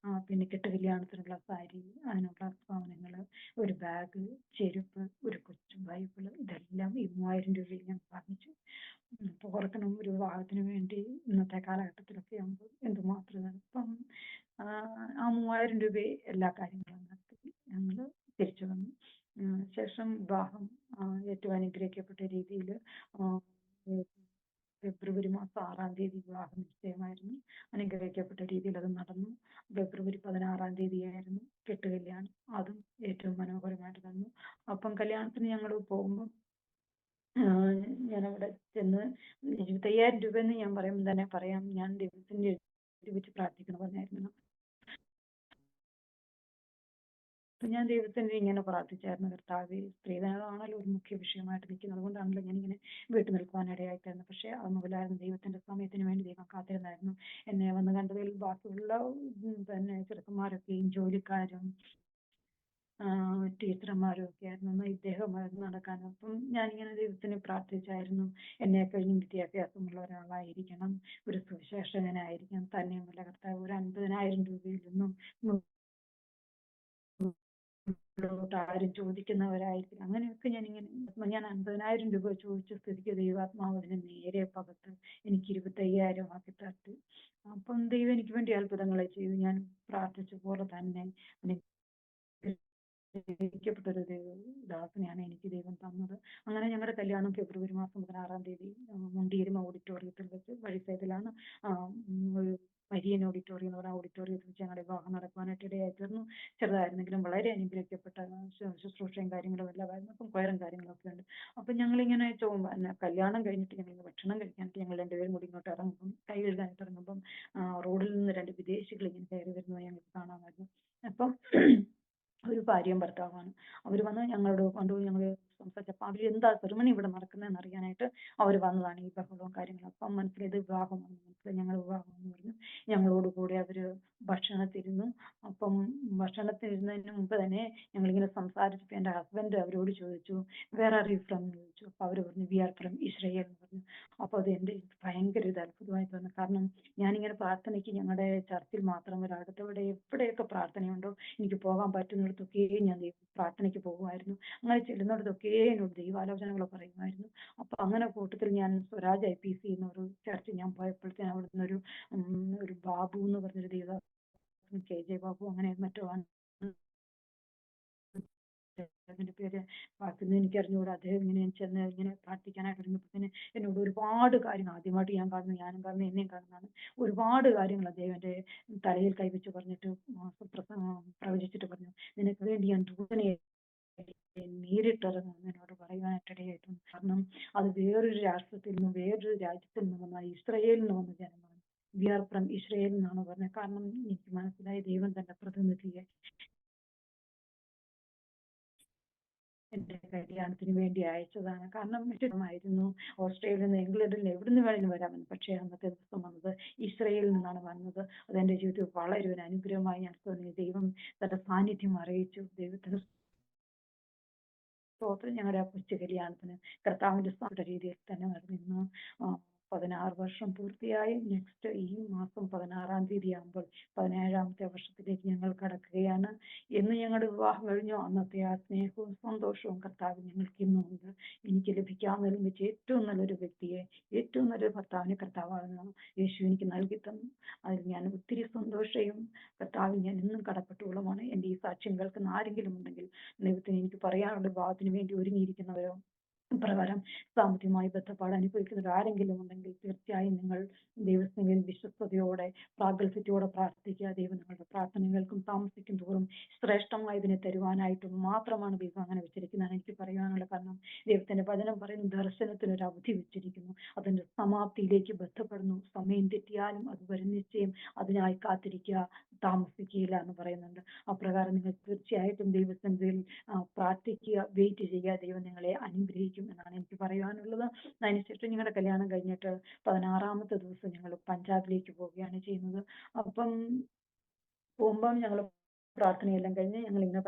പിന്നെ കെട്ടുകല്യാണത്തിനുള്ള സാരി, അതിനുള്ള സാധനങ്ങൾ, ഒരു ബാഗ്, ചെരുപ്പ്, ഒരു കൊച്ചു ബൈബിള്, ഇതെല്ലാം ഈ 3000 രൂപയിൽ ഞാൻ വാങ്ങിച്ചു. അപ്പോൾ ഓർക്കണം, ഒരു വിവാഹത്തിന് വേണ്ടി ഇന്നത്തെ കാലഘട്ടത്തിലൊക്കെ ആകുമ്പോൾ എന്തുമാത്രം. അപ്പം ആ 3000 രൂപയെ എല്ലാ കാര്യങ്ങളും നടത്തി ഞങ്ങൾ തിരിച്ചു വന്നു. ശേഷം വിവാഹം ഏറ്റവും അനുഗ്രഹിക്കപ്പെട്ട രീതിയിൽ ഫെബ്രുവരി മാസം 6-ാം തീയതി വിവാഹ നിശ്ചയമായിരുന്നു. അനുഗ്രഹിക്കപ്പെട്ട രീതിയിൽ അത് നടന്നു. ഫെബ്രുവരി 16-ാം തീയതിയായിരുന്നു കെട്ടുകല്യാണം, അതും ഏറ്റവും മനോഹരമായിട്ട് നടന്നു. അപ്പം കല്യാണത്തിന് ഞങ്ങൾ പോകുമ്പോൾ ഞാനവിടെ ചെന്ന് 25,000 രൂപയെന്ന് ഞാൻ പറയുമ്പോൾ തന്നെ പറയാം, ഞാൻ ദൈവത്തിൻ്റെ എഴുതി വെച്ച് പ്രാർത്ഥിക്കണം പറഞ്ഞായിരുന്നു. അപ്പൊ ഞാൻ ദൈവത്തിന് ഇങ്ങനെ പ്രാർത്ഥിച്ചായിരുന്നു, കർത്താവേ, സ്ത്രീധനമാണല്ലോ ഒരു മുഖ്യ വിഷയമായിട്ട് നിൽക്കുന്നത്, അതുകൊണ്ടാണല്ലോ ഞാൻ ഇങ്ങനെ വീട്ടിൽ നിൽക്കുവാനിടയായിട്ടായിരുന്നു. പക്ഷെ അത് മുതലായിരുന്നു ദൈവത്തിന്റെ സമയത്തിന് വേണ്ടി ദൈവം കാത്തിരുന്നായിരുന്നു. എന്നെ വന്ന് കണ്ടതിൽ ബാക്കിയുള്ള പിന്നെ ചെറുക്കന്മാരൊക്കെയും ജോലിക്കാരും ടീച്ചർമാരും ഒക്കെ ആയിരുന്നു. എന്നാൽ ഇദ്ദേഹമായിരുന്നു നടക്കാൻ. അപ്പം ഞാനിങ്ങനെ ദൈവത്തിനെ പ്രാർത്ഥിച്ചായിരുന്നു, എന്നെ കഴിഞ്ഞും വിദ്യാഭ്യാസമുള്ള ഒരാളായിരിക്കണം, ഒരു സുവിശേഷകനായിരിക്കണം, തന്നെയുമല്ല കർത്താവ് ഒരു 50,000 രൂപയിൽ നിന്നും മുകളിലോട്ട് ആരും ചോദിക്കുന്നവരായിരിക്കും. അങ്ങനെയൊക്കെ ഞാൻ 50,000 രൂപ ചോദിച്ച സ്ഥിതിക്ക് ദൈവാത്മാവ് അതിനെ നേരെ പകർത്ത് എനിക്ക് 25,000 ആക്കി തട്ടി. അപ്പം ദൈവം എനിക്ക് വേണ്ടി അത്ഭുതങ്ങളെ ചെയ്തു. ഞാൻ പ്രാർത്ഥിച്ച പോലെ തന്നെ അനുഗ്രഹിക്കപ്പെട്ടൊരു ദാസനെയാണ് എനിക്ക് ദൈവം തന്നത്. അങ്ങനെ ഞങ്ങളുടെ കല്യാണം ഫെബ്രുവരി മാസം 16-ാം തീയതി മുണ്ടിയിരുമ ഓഡിറ്റോറിയത്തിൽ വെച്ച്, വഴിസൈഡിലാണ് ഒരു മരിയൻ ഓഡിറ്റോറിയം എന്ന് പറഞ്ഞ ഓഡിറ്റോറിയത്തിൽ വെച്ച് ഞങ്ങളുടെ വിവാഹം നടക്കുവാനായിട്ട് ഇടയായി തീർന്നു. ചെറുതായിരുന്നെങ്കിലും വളരെ അനുഗ്രഹിക്കപ്പെട്ട ശുശ്രൂഷയും കാര്യങ്ങളും എല്ലാമായിരുന്നു. അപ്പം കൊയറും കാര്യങ്ങളൊക്കെ ഉണ്ട്. അപ്പം ഞങ്ങളിങ്ങനെ കല്യാണം കഴിഞ്ഞിട്ട് ഞങ്ങൾ ഭക്ഷണം കഴിക്കാനായിട്ട് ഞങ്ങൾ രണ്ടുപേരും കൂടി ഇങ്ങോട്ട് ഇറങ്ങുമ്പം, കൈ കഴുകാനായിട്ട് ഇറങ്ങുമ്പം റോഡിൽ നിന്ന് 2 വിദേശികൾ ഇങ്ങനെ കയറി വരുന്നത് ഞങ്ങൾക്ക് കാണാമായിരുന്നു. അപ്പം ഒരു ഭാര്യയും ഭർത്താവാണ്. അവർ വന്ന് ഞങ്ങളോട് കൊണ്ടുപോയി ഞങ്ങൾ സംസാരിച്ചപ്പോൾ അവർ എന്താ സെറിമണി ഇവിടെ നടക്കുന്നതെന്ന് അറിയാനായിട്ട് അവർ വന്നതാണ്, ഈ ബഹളവും കാര്യങ്ങളും. അപ്പം മനസ്സിലായത് വിവാഹമാണെന്ന് മനസ്സിലായി. ഞങ്ങൾ വിവാഹമെന്ന് പറഞ്ഞു. ഞങ്ങളോട് കൂടി അവർ ഭക്ഷണത്തിരുന്നു. അപ്പം ഭക്ഷണത്തിരുന്നതിന് മുമ്പ് തന്നെ ഞങ്ങളിങ്ങനെ സംസാരിച്ചപ്പോൾ എൻ്റെ ഹസ്ബൻഡ് അവരോട് ചോദിച്ചു, വേർ ആർ യു ഫ്രം എന്ന് ചോദിച്ചു. അപ്പോൾ അവർ പറഞ്ഞു, വി ആർ ഫ്രം ഇസ്രയേൽ എന്ന് പറഞ്ഞു. അപ്പോൾ അത് എൻ്റെ ഭയങ്കര ഒരു അത്ഭുതമായി തോന്നി. കാരണം ഞാനിങ്ങനെ പ്രാർത്ഥനയ്ക്ക് ഞങ്ങളുടെ ചർച്ചിൽ മാത്രമല്ല, അടുത്തവിടെ എവിടെയൊക്കെ പ്രാർത്ഥനയുണ്ടോ എനിക്ക് പോകാൻ പറ്റുന്നിടത്തൊക്കെയും ഞാൻ പ്രാർത്ഥനയ്ക്ക് പോകുമായിരുന്നു. അങ്ങനെ ചെല്ലുന്നിടത്തൊക്കെ എന്നോട് ദൈവാലോചനകൾ പറയുമായിരുന്നു. അപ്പൊ അങ്ങനെ കൂട്ടത്തിൽ ഞാൻ സ്വരാജ് IPC എന്നൊരു ചർച്ച് ഞാൻ പോയപ്പോഴത്തേന് അവിടെ നിന്നൊരു ഒരു ബാബു എന്ന് പറഞ്ഞൊരു ദൈവ KJ ബാബു അങ്ങനെ മറ്റോ ആണ് അതിന്റെ പേര്, ബാക്കിയൊന്നും എനിക്ക് അറിഞ്ഞുകൂടാ. അദ്ദേഹം ഇങ്ങനെ ചെന്ന് ഇങ്ങനെ പ്രാർത്ഥിക്കാനായിട്ട് ഇറങ്ങിയപ്പോഴത്തേന് എന്നോട് ഒരുപാട് കാര്യങ്ങൾ, ആദ്യമായിട്ട് ഞാനും കാണുന്നു എന്നെയും കാണുന്നതാണ്, ഒരുപാട് കാര്യങ്ങൾ അദ്ദേഹത്തിന്റെ തലയിൽ കൈവച്ച് പറഞ്ഞിട്ട് പ്രവചിച്ചിട്ട് പറഞ്ഞു, നിനക്ക് വേണ്ടി ഞാൻ ദൂതനെ നേരിട്ടിറങ്ങും എന്നോട് പറയുവാനായിട്ടിടയായിട്ടുണ്ട്. കാരണം അത് വേറൊരു രാഷ്ട്രത്തിൽ നിന്നും വേറൊരു രാജ്യത്തിൽ നിന്നും വന്ന, ഇസ്രയേലിൽ നിന്ന് വന്ന ജനമാണ്. വി ആർ ഫ്രം ഇസ്രയേൽ എന്നാണ് പറഞ്ഞത്. കാരണം എനിക്ക് മനസ്സിലായി ദൈവം തന്റെ പ്രതിനിധിയെ എന്റെ കല്യാണത്തിന് വേണ്ടി അയച്ചതാണ്. കാരണം മറ്റൊരുമായിരുന്നു, ഓസ്ട്രേലിയയിൽ നിന്ന് ഇംഗ്ലണ്ടിൽ നിന്ന് എവിടുന്ന് വേണമെങ്കിലും വരാമെന്ന്. പക്ഷേ അന്നത്തെ ദിവസം വന്നത് ഇസ്രയേലിൽ നിന്നാണ് വന്നത്. അതെന്റെ ജീവിതത്തിൽ വളരെ ഒരു അനുഗ്രഹമായി ഞാൻ തോന്നി. ദൈവം തന്റെ സാന്നിധ്യം അറിയിച്ചു. ദൈവത്തിന് സ്തോത്രം. ഞങ്ങളുടെ ആ കൊച്ചു കല്യാണത്തിന് കർത്താവിന്റെ രീതിയിൽ തന്നെ നടന്നിരുന്നു. 16 വർഷം പൂർത്തിയായി. നെക്സ്റ്റ് ഈ മാസം 16-ാം തീയതി ആകുമ്പോൾ 17-ാമത്തെ വർഷത്തിലേക്ക് ഞങ്ങൾ കടക്കുകയാണ്. എന്ന് ഞങ്ങളുടെ വിവാഹം കഴിഞ്ഞു അന്നത്തെ ആ സ്നേഹവും സന്തോഷവും കർത്താവ് ഞങ്ങൾക്ക് ഇന്നും ഉണ്ട്. എനിക്ക് ലഭിക്കാവുന്നതിൽ വെച്ച് ഏറ്റവും നല്ലൊരു വ്യക്തിയെ, ഏറ്റവും നല്ലൊരു ഭർത്താവിനെ കർത്താവാണ് യേശു എനിക്ക് നൽകി തന്നു. അതിൽ ഞാൻ ഒത്തിരി സന്തോഷവും കർത്താവിൽ ഞാൻ എന്നും കടപ്പെട്ടുള്ളതാണ്. എൻ്റെ ഈ സാക്ഷ്യം കേൾക്കുന്ന ആരെങ്കിലും ഉണ്ടെങ്കിൽ ദൈവത്തിന് എനിക്ക് പറയാനുള്ള വിവാഹത്തിന് വേണ്ടി ഒരുങ്ങിയിരിക്കുന്നവരോ പ്രകാരം സാമ്പത്തികമായി ബന്ധപ്പാട് അനുഭവിക്കുന്നവർ ആരെങ്കിലും ഉണ്ടെങ്കിൽ തീർച്ചയായും നിങ്ങൾ ദൈവത്തിൽ വിശ്വസ്തയോടെ പ്രാഗൽഭ്യത്തോടെ പ്രാർത്ഥിക്കുക. ദൈവം നിങ്ങളുടെ പ്രാർത്ഥനകൾക്കും താമസിക്കും തോറും ശ്രേഷ്ഠമായതിനെ തരുവാനായിട്ടും മാത്രമാണ് ദൈവം അങ്ങനെ വെച്ചിരിക്കുന്നതാണ് എനിക്ക് പറയാനുള്ള. കാരണം ദൈവത്തിന്റെ വചനം പറയുന്നു, ദർശനത്തിന് ഒരു അവധി വെച്ചിരിക്കുന്നു, അതിന്റെ സമാപ്തിയിലേക്ക് ബന്ധപ്പെടുന്നു. സമയം തെറ്റിയാലും അത് വരും നിശ്ചയം, അതിനായി കാത്തിരിക്കുക, താമസിക്കുകയില്ല എന്ന് പറയുന്നുണ്ട്. അപ്രകാരം നിങ്ങൾ തീർച്ചയായിട്ടും ദൈവസന്നിധിയിൽ പ്രാർത്ഥിക്കുക, വെയിറ്റ് ചെയ്യുക. ദൈവം നിങ്ങളെ അനുഗ്രഹിക്കും എന്നാണ് എനിക്ക് പറയാനുള്ളത്. അതിനുശേഷം ഞങ്ങളുടെ കല്യാണം കഴിഞ്ഞിട്ട് 16-ാമത്തെ ദിവസം ഞങ്ങൾ പഞ്ചാബിലേക്ക് പോവുകയാണ് ചെയ്യുന്നത്. അപ്പം പോകുമ്പം ഞങ്ങൾ പ്രാർത്ഥനയെല്ലാം കഴിഞ്ഞ് ഞങ്ങൾ ഇങ്ങനെ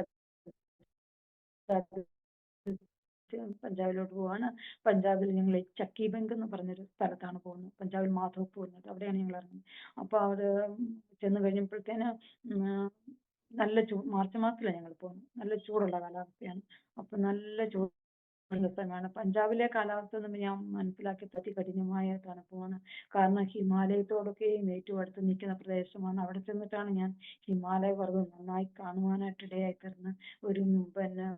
പഞ്ചാബിലോട്ട് പോവാണ്. പഞ്ചാബിൽ ഞങ്ങൾ ചക്കി ബംഗ് എന്ന് പറഞ്ഞൊരു സ്ഥലത്താണ് പോകുന്നത്. പഞ്ചാബിൽ മാധവ്പൂർ എന്നത്, അവിടെയാണ് ഞങ്ങൾ ഇറങ്ങുന്നത്. അപ്പൊ അവിടെ ചെന്ന് കഴിഞ്ഞപ്പോഴത്തേന് നല്ല മാർച്ച് മാസത്തിലാണ് ഞങ്ങൾ പോകുന്നത്. നല്ല ചൂടുള്ള കാലാവസ്ഥയാണ്. അപ്പൊ നല്ല സ്ഥലമാണ് പഞ്ചാബിലെ കാലാവസ്ഥ എന്ന് ഞാൻ മനസ്സിലാക്കി കഠിനമായ തണുപ്പുമാണ്. കാരണം ഹിമാലയത്തോടൊക്കെയും ഏറ്റവും അടുത്ത് നിൽക്കുന്ന പ്രദേശമാണ്. അവിടെ ചെന്നിട്ടാണ് ഞാൻ ഹിമാലയ പർവ്വതം നന്നായി കാണുവാനായിട്ട് ഇടയായി തീർന്ന്. ഒരു പിന്നെ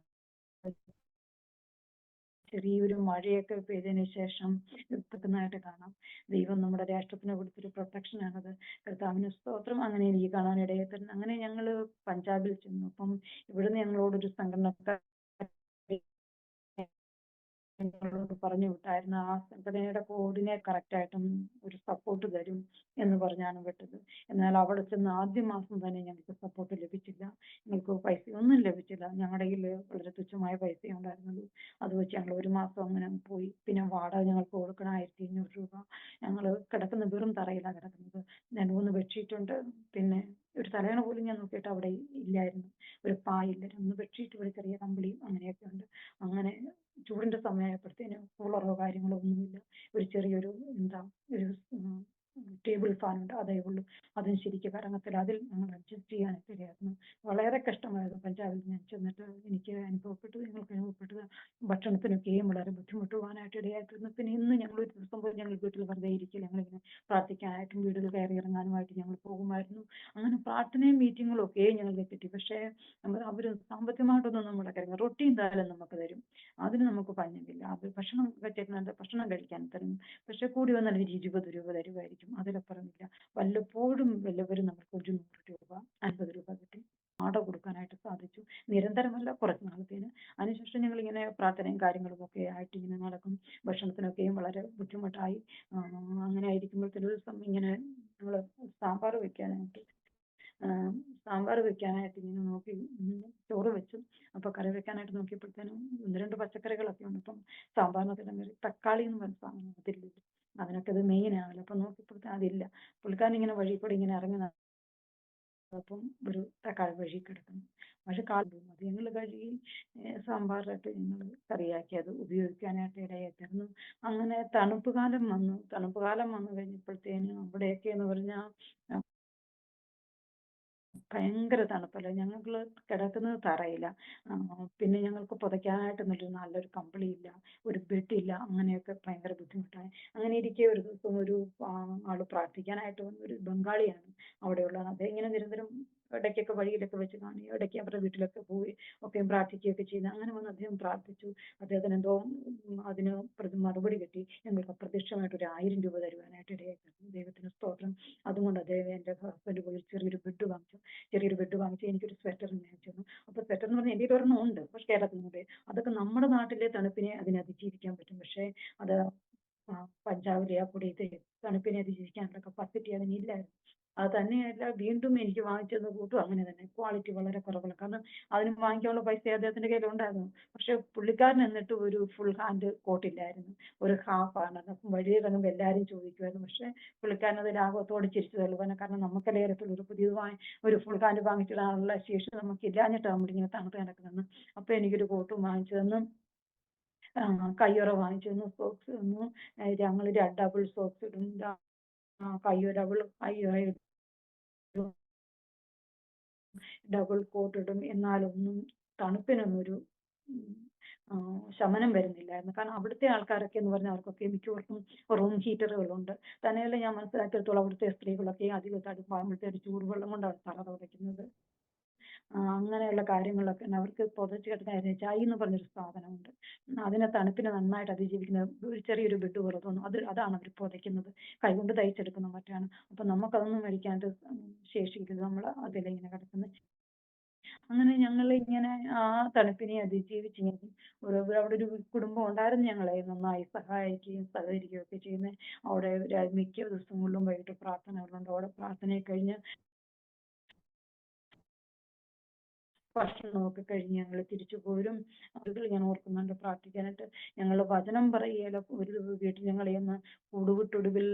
ചെറിയൊരു മഴയൊക്കെ പെയ്തതിനു ശേഷം എത്തുന്നതായിട്ട് കാണാം. ദൈവം നമ്മുടെ രാഷ്ട്രത്തിന് കൊടുത്തൊരു പ്രൊട്ടക്ഷൻ ആണത്. കർത്താവിന് സ്തോത്രം. അങ്ങനെ എനിക്ക് കാണാൻ ഇടയായി തീർന്നു. അങ്ങനെ ഞങ്ങൾ പഞ്ചാബിൽ ചെന്നു. അപ്പം ഇവിടുന്ന് ഞങ്ങളോടൊരു സംഘടന ഞങ്ങളോട് പറഞ്ഞു വിട്ടായിരുന്നു. ആ സംഘടനയുടെ കോഡിനെ കറക്റ്റായിട്ടും ഒരു സപ്പോർട്ട് തരും എന്ന് പറഞ്ഞാണ് വിട്ടത്. എന്നാൽ അവിടെ ചെന്ന് ആദ്യ മാസം തന്നെ ഞങ്ങൾക്ക് സപ്പോർട്ട് ലഭിച്ചില്ല. ഞങ്ങൾക്ക് പൈസയൊന്നും ലഭിച്ചില്ല. ഞങ്ങളുടെ കയ്യിൽ വളരെ തുച്ഛമായ പൈസയേ ഉണ്ടായിരുന്നുള്ളൂ. അത് വെച്ച് ഞങ്ങൾ ഒരു മാസം അങ്ങനെ പോയി. പിന്നെ വാടക ഞങ്ങൾക്ക് കൊടുക്കണം 1500 രൂപ. ഞങ്ങൾ കിടക്കുന്ന വെറും തറയിലാണ് കിടക്കുന്നത്. 2, 3 ബെഡ്ഷീറ്റ് ഉണ്ട്. പിന്നെ ഒരു തലയണ പോലും ഞാൻ നോക്കിയിട്ട് അവിടെ ഇല്ലായിരുന്നു. ഒരു പായില്ല. 2 ബെഡ്ഷീറ്റ്, ഒരു ചെറിയ കമ്പിളിയും അങ്ങനെയൊക്കെ ഉണ്ട്. അങ്ങനെ ചൂടിന്റെ സമയമായപ്പോഴത്തേനും കൂളറോ കാര്യങ്ങളോ ഒന്നുമില്ല. ഒരു ചെറിയൊരു എന്താ ഒരു ടേബിൾ ഫാൻ ഉണ്ട്, അതേ ഉള്ളൂ. അതും ശരിക്കും കറങ്ങത്തില്ല. അതിൽ ഞങ്ങൾ അഡ്ജസ്റ്റ് ചെയ്യാനൊക്കെയായിരുന്നു. വളരെ കഷ്ടമായിരുന്നു. പഞ്ചാബിൽ ഞാൻ ചെന്നിട്ട് എനിക്ക് അനുഭവപ്പെട്ടത്, ഞങ്ങൾക്ക് അനുഭവപ്പെട്ടത് ഭക്ഷണത്തിനൊക്കെയും വളരെ ബുദ്ധിമുട്ട് പോകാനായിട്ട് ഇടയായിത്തീർന്നു. പിന്നെ ഇന്ന് ഞങ്ങൾ ഒരു ദിവസം പോലും ഞങ്ങൾ വീട്ടിൽ വെറുതെ ഇരിക്കില്ല. ഞങ്ങളിങ്ങനെ പ്രാർത്ഥിക്കാനായിട്ടും വീടുകൾ കയറി ഇറങ്ങാനുമായിട്ട് ഞങ്ങൾ പോകുമായിരുന്നു. അങ്ങനെ പ്രാർത്ഥനയും മീറ്റിങ്ങുകളും ഒക്കെ ഞങ്ങൾക്ക് കിട്ടി. പക്ഷേ അവർ സാമ്പത്തികമായിട്ടൊന്നും നമ്മുടെ കാര്യങ്ങൾ റൊട്ടി എന്തായാലും നമുക്ക് തരും. അതിന് നമുക്ക് പഞ്ഞമില്ല. അത് ഭക്ഷണം വെച്ചിരുന്നത് ഭക്ഷണം കഴിക്കാൻ തരും. പക്ഷെ കൂടി വന്നാൽ ഒരു 20 രൂപ തരുമായിരിക്കും. അതിലപ്പുറമില്ല. വല്ലപ്പോഴും വല്ലവരും നമുക്ക് ഒരു 100 രൂപ 50 രൂപ കിട്ടി. വാടക കൊടുക്കാനായിട്ട് സാധിച്ചു. നിരന്തരമല്ല, കുറച്ച് നാളത്തേന്. അതിനുശേഷം ഞങ്ങൾ ഇങ്ങനെ പ്രാർത്ഥനയും കാര്യങ്ങളും ഒക്കെ ആയിട്ട് ഇങ്ങനെ നടക്കും. ഭക്ഷണത്തിനൊക്കെയും വളരെ ബുദ്ധിമുട്ടായി. അങ്ങനെ ആയിരിക്കുമ്പോഴത്തേനും ഒരു ദിവസം ഇങ്ങനെ ഞങ്ങൾ സാമ്പാർ വെക്കാനായിട്ട് സാമ്പാർ വെക്കാനായിട്ട് ഇങ്ങനെ നോക്കി. ചോറ് വെച്ചു. അപ്പൊ കറി വെക്കാനായിട്ട് നോക്കിയപ്പോഴത്തേനും 1, 2 പച്ചക്കറികളൊക്കെ ഉണ്ട്. അപ്പം സാമ്പാറിനകത്ത് കറി തക്കാളി എന്ന് പറഞ്ഞ സാധനം അതില്ല. അതിനൊക്കെ അത് മെയിൻ ആണല്ലോ. അപ്പൊ നോക്കിയപ്പോഴത്തേനും അതില്ല. പുള്ളിക്കാരൻ ഇങ്ങനെ വഴി കൂടി ഇങ്ങനെ ഇറങ്ങി അപ്പം ഒരു തക്കാളി വഴി കിടക്കുന്നു. പക്ഷെ കാലം അത് ഞങ്ങൾ കഴുകി സാമ്പാറായിട്ട് ഞങ്ങൾ കറിയാക്കി അത് ഉപയോഗിക്കാനായിട്ട് ഇടയായിത്തീർന്നു. അങ്ങനെ തണുപ്പ് കാലം വന്നു. തണുപ്പ് കാലം വന്നു കഴിഞ്ഞപ്പോഴത്തേനും അവിടെയൊക്കെ എന്ന് പറഞ്ഞാൽ ഭയങ്കര തണുപ്പല്ലേ. ഞങ്ങള് കിടക്കുന്നത് തറയില. പിന്നെ ഞങ്ങൾക്ക് പുതയ്ക്കാനായിട്ട് നല്ലൊരു കമ്പിളിയില്ല, ഒരു ബെഡില്ല. അങ്ങനെയൊക്കെ ഭയങ്കര ബുദ്ധിമുട്ടായി. അങ്ങനെ ഇരിക്കെ ഒരു ദിവസം ഒരു ആള് പ്രാർത്ഥിക്കാനായിട്ട് വന്ന ഒരു ബംഗാളിയാണ് അവിടെയുള്ളത്. അദ്ദേഹം ഇങ്ങനെ നിരന്തരം ഇടയ്ക്കൊക്കെ വഴിയിലൊക്കെ വെച്ച് കാണുകയും ഇടയ്ക്ക് അവരുടെ വീട്ടിലൊക്കെ പോയി ഒക്കെ പ്രാർത്ഥിക്കുകയൊക്കെ ചെയ്യുന്നത്. അങ്ങനെ വന്ന് അദ്ദേഹം പ്രാർത്ഥിച്ചു. അദ്ദേഹത്തിന് എന്തോ അതിന് മറുപടി കിട്ടി. ഞങ്ങൾക്ക് അപ്രത്യക്ഷമായിട്ട് ഒരു 1000 രൂപ തരുവാനായിട്ട് ഇടയായി തീർന്നു. ദൈവത്തിന് സ്തോത്രം. അതുകൊണ്ട് അദ്ദേഹം എൻ്റെ ഹസ്ബൻഡ് പോയി ചെറിയൊരു ബെഡ് വാങ്ങിച്ചു. എനിക്കൊരു സ്വെറ്റർ മേടിച്ചു തന്നു. അപ്പൊ സ്വെറ്റർ എന്ന് പറഞ്ഞാൽ എൻ്റെ ഒരെണ്ണം ഉണ്ട്, പക്ഷെ കേരളത്തിനുണ്ട്. അതൊക്കെ നമ്മുടെ നാട്ടിലെ തണുപ്പിനെ അതിനെ അതിജീവിക്കാൻ പറ്റും. പക്ഷെ അത് പഞ്ചാബിലെ ആ പൊടിയത്തെ തണുപ്പിനെ അതിജീവിക്കാനുള്ള കപ്പാസിറ്റി അതിനില്ലായിരുന്നു. അത് തന്നെയല്ല, വീണ്ടും എനിക്ക് വാങ്ങിച്ചെന്ന് കൂട്ടും അങ്ങനെ തന്നെ ക്വാളിറ്റി വളരെ കുറവുള്ള. കാരണം അതിന് വാങ്ങിക്കാനുള്ള പൈസ അദ്ദേഹത്തിന്റെ കയ്യിൽ ഉണ്ടായിരുന്നു. പക്ഷെ പുള്ളിക്കാരൻ എന്നിട്ട് ഒരു ഫുൾ ഹാൻഡ് കോട്ടില്ലായിരുന്നു, ഒരു ഹാഫ് ആണ്. അപ്പം വഴിയിറങ്ങുമ്പോൾ എല്ലാവരും ചോദിക്കുമായിരുന്നു. പക്ഷെ പുള്ളിക്കാരൻ അത് ലാഘവത്തോടെ ചിരിച്ചു തള്ളുവാൻ. കാരണം നമുക്കല്ലേ അറിയത്തുള്ളൂ ഒരു പുതിയത് ഒരു ഫുൾ ഹാൻഡ് വാങ്ങിച്ചിടാനുള്ള ശേഷി നമുക്ക് ഇല്ലാഞ്ഞിട്ടാണ് നമ്മളിങ്ങനെ തണുത്ത് കിടക്കുന്നത്. അപ്പൊ എനിക്കൊരു കോട്ടും വാങ്ങിച്ചു തന്നു. കയ്യുറ വാങ്ങിച്ചു തന്നു, സോക്സ് തന്നു. ഞങ്ങൾ ഡബിൾ സോക്സ് ഇടും, ഡബിൾ കയ്യുറ ഇടും, ഡബിൾ കോട്ട് ഇടും. എന്നാലൊന്നും തണുപ്പിനൊന്നും ഒരു ശമനം വരുന്നില്ലായിരുന്നു. കാരണം അവിടുത്തെ ആൾക്കാരൊക്കെ എന്ന് പറഞ്ഞാൽ അവർക്കൊക്കെ മിക്കവർക്കും റൂം ഹീറ്ററുകളുണ്ട്. തന്നെയല്ല, ഞാൻ മനസ്സിലാക്കിയെടുത്തോളം അവിടുത്തെ സ്ത്രീകളൊക്കെ അധികം തണുപ്പാകുമ്പോഴത്തേക്ക് ചൂടുവെള്ളം കൊണ്ടാണ് തറ തുടയ്ക്കുന്നത്. അങ്ങനെയുള്ള കാര്യങ്ങളൊക്കെ ഉണ്ട്. അവർക്ക് പുതച്ച് കിടക്കാൻ രജായി എന്ന് പറഞ്ഞൊരു സാധനമുണ്ട്. അതിനെ തണുപ്പിനെ നന്നായിട്ട് അതിജീവിക്കുന്ന ഒരു ചെറിയൊരു ബെഡ് പോലെ തോന്നും. അതാണ് അവർ പുതയ്ക്കുന്നത്. കൈകൊണ്ട് തയ്ച്ചെടുക്കുന്ന മറ്റാണ്. അപ്പൊ നമുക്കതൊന്നും മേടിക്കാനായിട്ട് ശേഷിക്കില്ല. നമ്മൾ അതിലിങ്ങനെ കിടക്കുന്നത്. അങ്ങനെ ഞങ്ങൾ ഇങ്ങനെ ആ തണുപ്പിനെ അതിജീവിച്ച് ഇങ്ങനെ അവിടെ ഒരു കുടുംബം ഉണ്ടായിരുന്നു. ഞങ്ങളെ നന്നായി സഹായിക്കുകയും സഹകരിക്കുകയും ഒക്കെ ചെയ്യുന്ന. അവിടെ മിക്ക ദിവസങ്ങളിലും വൈകിട്ട് പ്രാർത്ഥനകളുണ്ട്. അവിടെ പ്രാർത്ഥനയെ കഴിഞ്ഞ് ഭക്ഷണമൊക്കെ കഴിഞ്ഞ് ഞങ്ങൾ തിരിച്ചു പോരും. അതുകൾ ഞാൻ ഓർക്കുന്നുണ്ട് പ്രാർത്ഥിക്കാനായിട്ട്. ഞങ്ങൾ വചനം പറയുകയില്ല. ഒരു വീട്ടിൽ ഞങ്ങൾ ചെന്ന് ഉടുവിട്ടൊടുവിൽ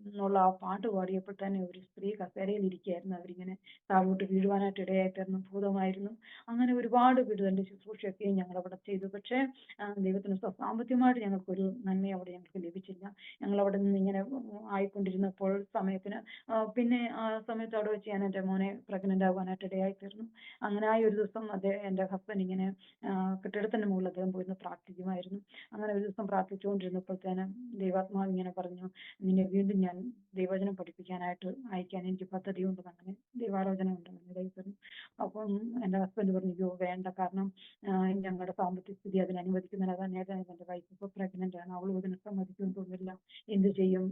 എന്നുള്ള ആ പാട്ട് പാടിയപ്പോൾ തന്നെ ഒരു സ്ത്രീ കസേരയിൽ ഇരിക്കുകയായിരുന്നു. അവരിങ്ങനെ താഴോട്ട് വീഴുവാനായിട്ട് ഇടയായിട്ടായിരുന്നു, ഭൂതമായിരുന്നു. അങ്ങനെ ഒരുപാട് വീടുകളുടെ ശുശ്രൂഷയൊക്കെയും ഞങ്ങൾ അവിടെ ചെയ്തു. പക്ഷേ ദൈവത്തിന് സാമ്പത്തികമായിട്ട് ഞങ്ങൾക്കൊരു നന്മ അവിടെ ഞങ്ങൾക്ക് ലഭിച്ചില്ല. ഞങ്ങൾ അവിടെ നിന്ന് ഇങ്ങനെ ആയിക്കൊണ്ടിരുന്നപ്പോൾ സമയത്തിന് പിന്നെ ആ സമയത്ത് അവിടെ വെച്ച് ഞാൻ എൻ്റെ മോനെ പ്രഗ്നന്റ് ആകുവാനായിട്ട് ഇടയായി തീർന്നു. അങ്ങനെ ആ ഒരു ദിവസം എൻ്റെ ഹസ്ബൻഡ് ഇങ്ങനെ കെട്ടിടത്തിന്റെ മുകളിൽ അദ്ദേഹം പോയിരുന്ന് പ്രാർത്ഥിക്കുമായിരുന്നു. അങ്ങനെ ഒരു ദിവസം പ്രാർത്ഥിച്ചുകൊണ്ടിരുന്നപ്പോഴത്തേനും ദൈവാത്മാവ് ഇങ്ങനെ പറഞ്ഞു, നിന്നെ വീണ്ടും ഞാൻ ദൈവവചനം പഠിപ്പിക്കാനായിട്ട് അയക്കാൻ എനിക്ക് പദ്ധതിയുണ്ട്. അങ്ങനെ ദൈവാലോചന ഉണ്ടെന്ന് ഇടയിൽ പറഞ്ഞു. അപ്പം എൻ്റെ ഹസ്ബൻഡ് പറഞ്ഞു അയ്യോ വേണ്ട, കാരണം ഞങ്ങളുടെ സാമ്പത്തിക സ്ഥിതി അതിന് അനുവദിക്കുന്നില്ല. അതാണ് എൻ്റെ വൈഫ് ഇപ്പോൾ പ്രഗ്നന്റ് ആണ്, അവളും ഇതിന് സമ്മതിക്കുമെന്ന് തോന്നുന്നില്ല, എന്ത് ചെയ്യും,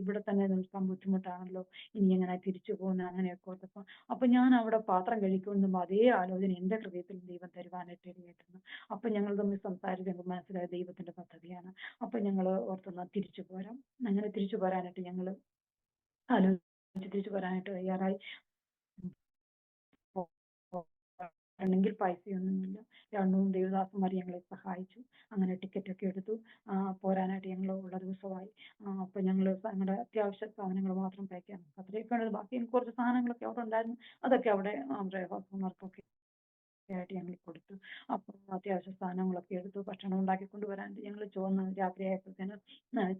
ഇവിടെ തന്നെ നിൽക്കാൻ ബുദ്ധിമുട്ടാണല്ലോ, ഇനി എങ്ങനെ തിരിച്ചു പോകുന്ന അങ്ങനെയൊക്കെ ഓർത്തപ്പോൾ അപ്പൊ ഞാൻ അവിടെ പാത്രം കഴിക്കുമെന്നും അതേ ആലോചന എൻ്റെ ഹൃദയത്തിൽ ദൈവം തരുവാനായിട്ട് ഇടയായിട്ടുണ്ട്. അപ്പൊ ഞങ്ങൾ തമ്മിൽ സംസാരിച്ച് ഞങ്ങൾക്ക് മനസ്സിലായ ദൈവത്തിന്റെ പദ്ധതിയാണ്. അപ്പൊ ഞങ്ങൾ ഓർത്തെന്നാ തിരിച്ചു പോരാം. അങ്ങനെ തിരിച്ചു പോരാനായിട്ട് ഞങ്ങൾ ആലോചിച്ച് തിരിച്ചു പോരാനായിട്ട് തയ്യാറായി. ണെങ്കിൽ പൈസയൊന്നുമില്ല. രണ്ടും ദേവദാസന്മാർ ഞങ്ങളെ സഹായിച്ചു. അങ്ങനെ ടിക്കറ്റ് ഒക്കെ എടുത്തു. പോരാനായിട്ട് ഞങ്ങൾ ഉള്ള ദിവസമായി. അപ്പൊ ഞങ്ങൾ ഞങ്ങളുടെ അത്യാവശ്യ സാധനങ്ങൾ മാത്രം പാക്ക് ചെയ്യാം, അത്രയൊക്കെ ഉള്ളത്. ബാക്കി എനിക്ക് കുറച്ച് സാധനങ്ങളൊക്കെ അവിടെ ഉണ്ടായിരുന്നു, അതൊക്കെ അവിടെ അവരുടെ ഹോസ്റ്റർമാർക്കൊക്കെ ആയിട്ട് ഞങ്ങൾ കൊടുത്തു. അപ്പം അത്യാവശ്യ സാധനങ്ങളൊക്കെ എടുത്തു. ഭക്ഷണം ഉണ്ടാക്കി കൊണ്ടുവരാനായിട്ട് ഞങ്ങൾ ചോറിന് രാത്രിയായപ്പോഴത്തേന്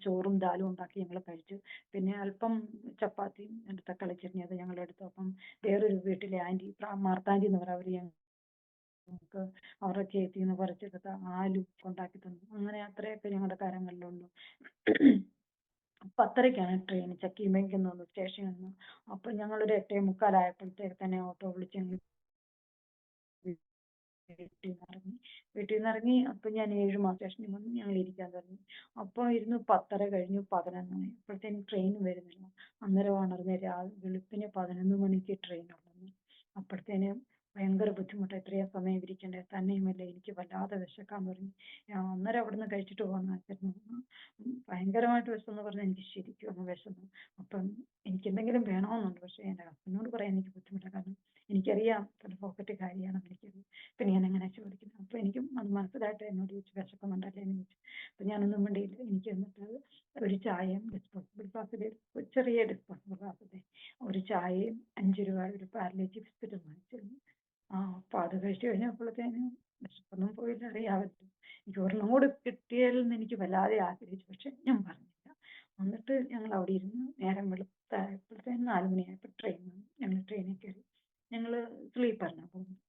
ചോറും ദാലും ഉണ്ടാക്കി ഞങ്ങൾ കഴിച്ചു. പിന്നെ അല്പം ചപ്പാത്തിയും തക്കാളി ചട്നി അത് ഞങ്ങൾ എടുത്തു. അപ്പം വേറൊരു വീട്ടിലെ ആന്റി, മാർത്താന്റി എന്ന് പറയാം, അവര് ഞങ്ങൾക്ക് അവരുടെ ചേച്ചിയിൽ നിന്ന് പറിച്ചെടുത്ത ആലു ഉണ്ടാക്കി തന്നു. അങ്ങനെ അത്രയൊക്കെ ഞങ്ങളുടെ കാര്യങ്ങളിലുള്ളൂ. 10:30ക്കാണ് ട്രെയിൻ ചക്കിമേങ്കിൽ നിന്ന് സ്റ്റേഷനിൽ നിന്ന്. അപ്പൊ ഞങ്ങളൊരു 8:45 തന്നെ ഓട്ടോ വിളിച്ച് ഞങ്ങൾ വീട്ടിൽ നിന്ന് ഇറങ്ങി. അപ്പൊ ഞാൻ 7 മാസം സ്റ്റേഷനിൽ വന്ന് ഞങ്ങൾ ഇരിക്കാൻ തുടങ്ങി. അപ്പൊ ഇരുന്ന് 10:30 കഴിഞ്ഞു, 11 ആയി. അപ്പോഴത്തേനും ട്രെയിൻ വരുന്നില്ല. അന്നേരമാണ് അറിഞ്ഞത് വെളുപ്പിന് 11 മണിക്ക് ട്രെയിൻ ഉണ്ടെന്ന്. അപ്പോഴത്തേനും ഭയങ്കര ബുദ്ധിമുട്ട്, എത്രയോ സമയം ഇരിക്കണ്ടേ, തന്നെയുമല്ല എനിക്ക് വല്ലാതെ വിശക്കാൻ തുടങ്ങി. അന്നേരം അവിടുന്ന് കഴിച്ചിട്ട് പോകാന്ന് വെച്ചിരുന്നു. ഭയങ്കരമായിട്ട് വിശന്ന് പറഞ്ഞാൽ എനിക്ക് ശരിക്കും ഒന്ന് വിശന്നു. അപ്പം എനിക്ക് എന്തെങ്കിലും വേണമെന്നുണ്ട്, പക്ഷെ എൻ്റെ ഹസ്ബൻഡിനോട് പറയാൻ എനിക്ക് ബുദ്ധിമുട്ടാണ്. കാരണം എനിക്കറിയാം ചില പോക്കറ്റ് കാര്യമാണെന്ന് എനിക്കറിയാം. പിന്നെ ഞാൻ എങ്ങനെ ചോദിക്കുന്നത്? അപ്പൊ എനിക്കും അത് മനസ്സിലായിട്ട് എന്നോട് ചോദിച്ചു വിശക്കുന്നുണ്ടല്ലേ എന്ന് ചോദിച്ചു. അപ്പൊ ഞാനൊന്നും വേണ്ടിയില്ല. എനിക്ക് എന്നിട്ട് ഒരു ചായയും ഡിസ്പോസിബിൾ ഗ്ലാസ്സിൽ, ചെറിയ ഡിസ്പോസിബിൾ ഗ്ലാസ്സിലെ ഒരു ചായയും 5 രൂപ ഒരു പാരലേജ് ബിസ്ക്കറ്റും വാങ്ങിച്ചിരുന്നു. അപ്പൊ അത് കഴിച്ചു കഴിഞ്ഞപ്പോഴത്തേനും വിശപ്പൊന്നും പോയില്ല, അറിയാമല്ലോ. എനിക്ക് ഒരെണ്ണം കൂടെ കിട്ടിയാലെന്ന് എനിക്ക് വല്ലാതെ ആഗ്രഹിച്ചു, പക്ഷെ ഞാൻ പറഞ്ഞില്ല. എന്നിട്ട് ഞങ്ങൾ അവിടെ ഇരുന്ന് നേരം വെളുത്തായപ്പോഴത്തേനും 4 മണിയായപ്പോൾ ട്രെയിൻ വന്നു. ഞങ്ങൾ ട്രെയിനിൽ കയറി. ഞങ്ങൾ സ്ലീപ്പറിനാണ് പോകുന്നത്.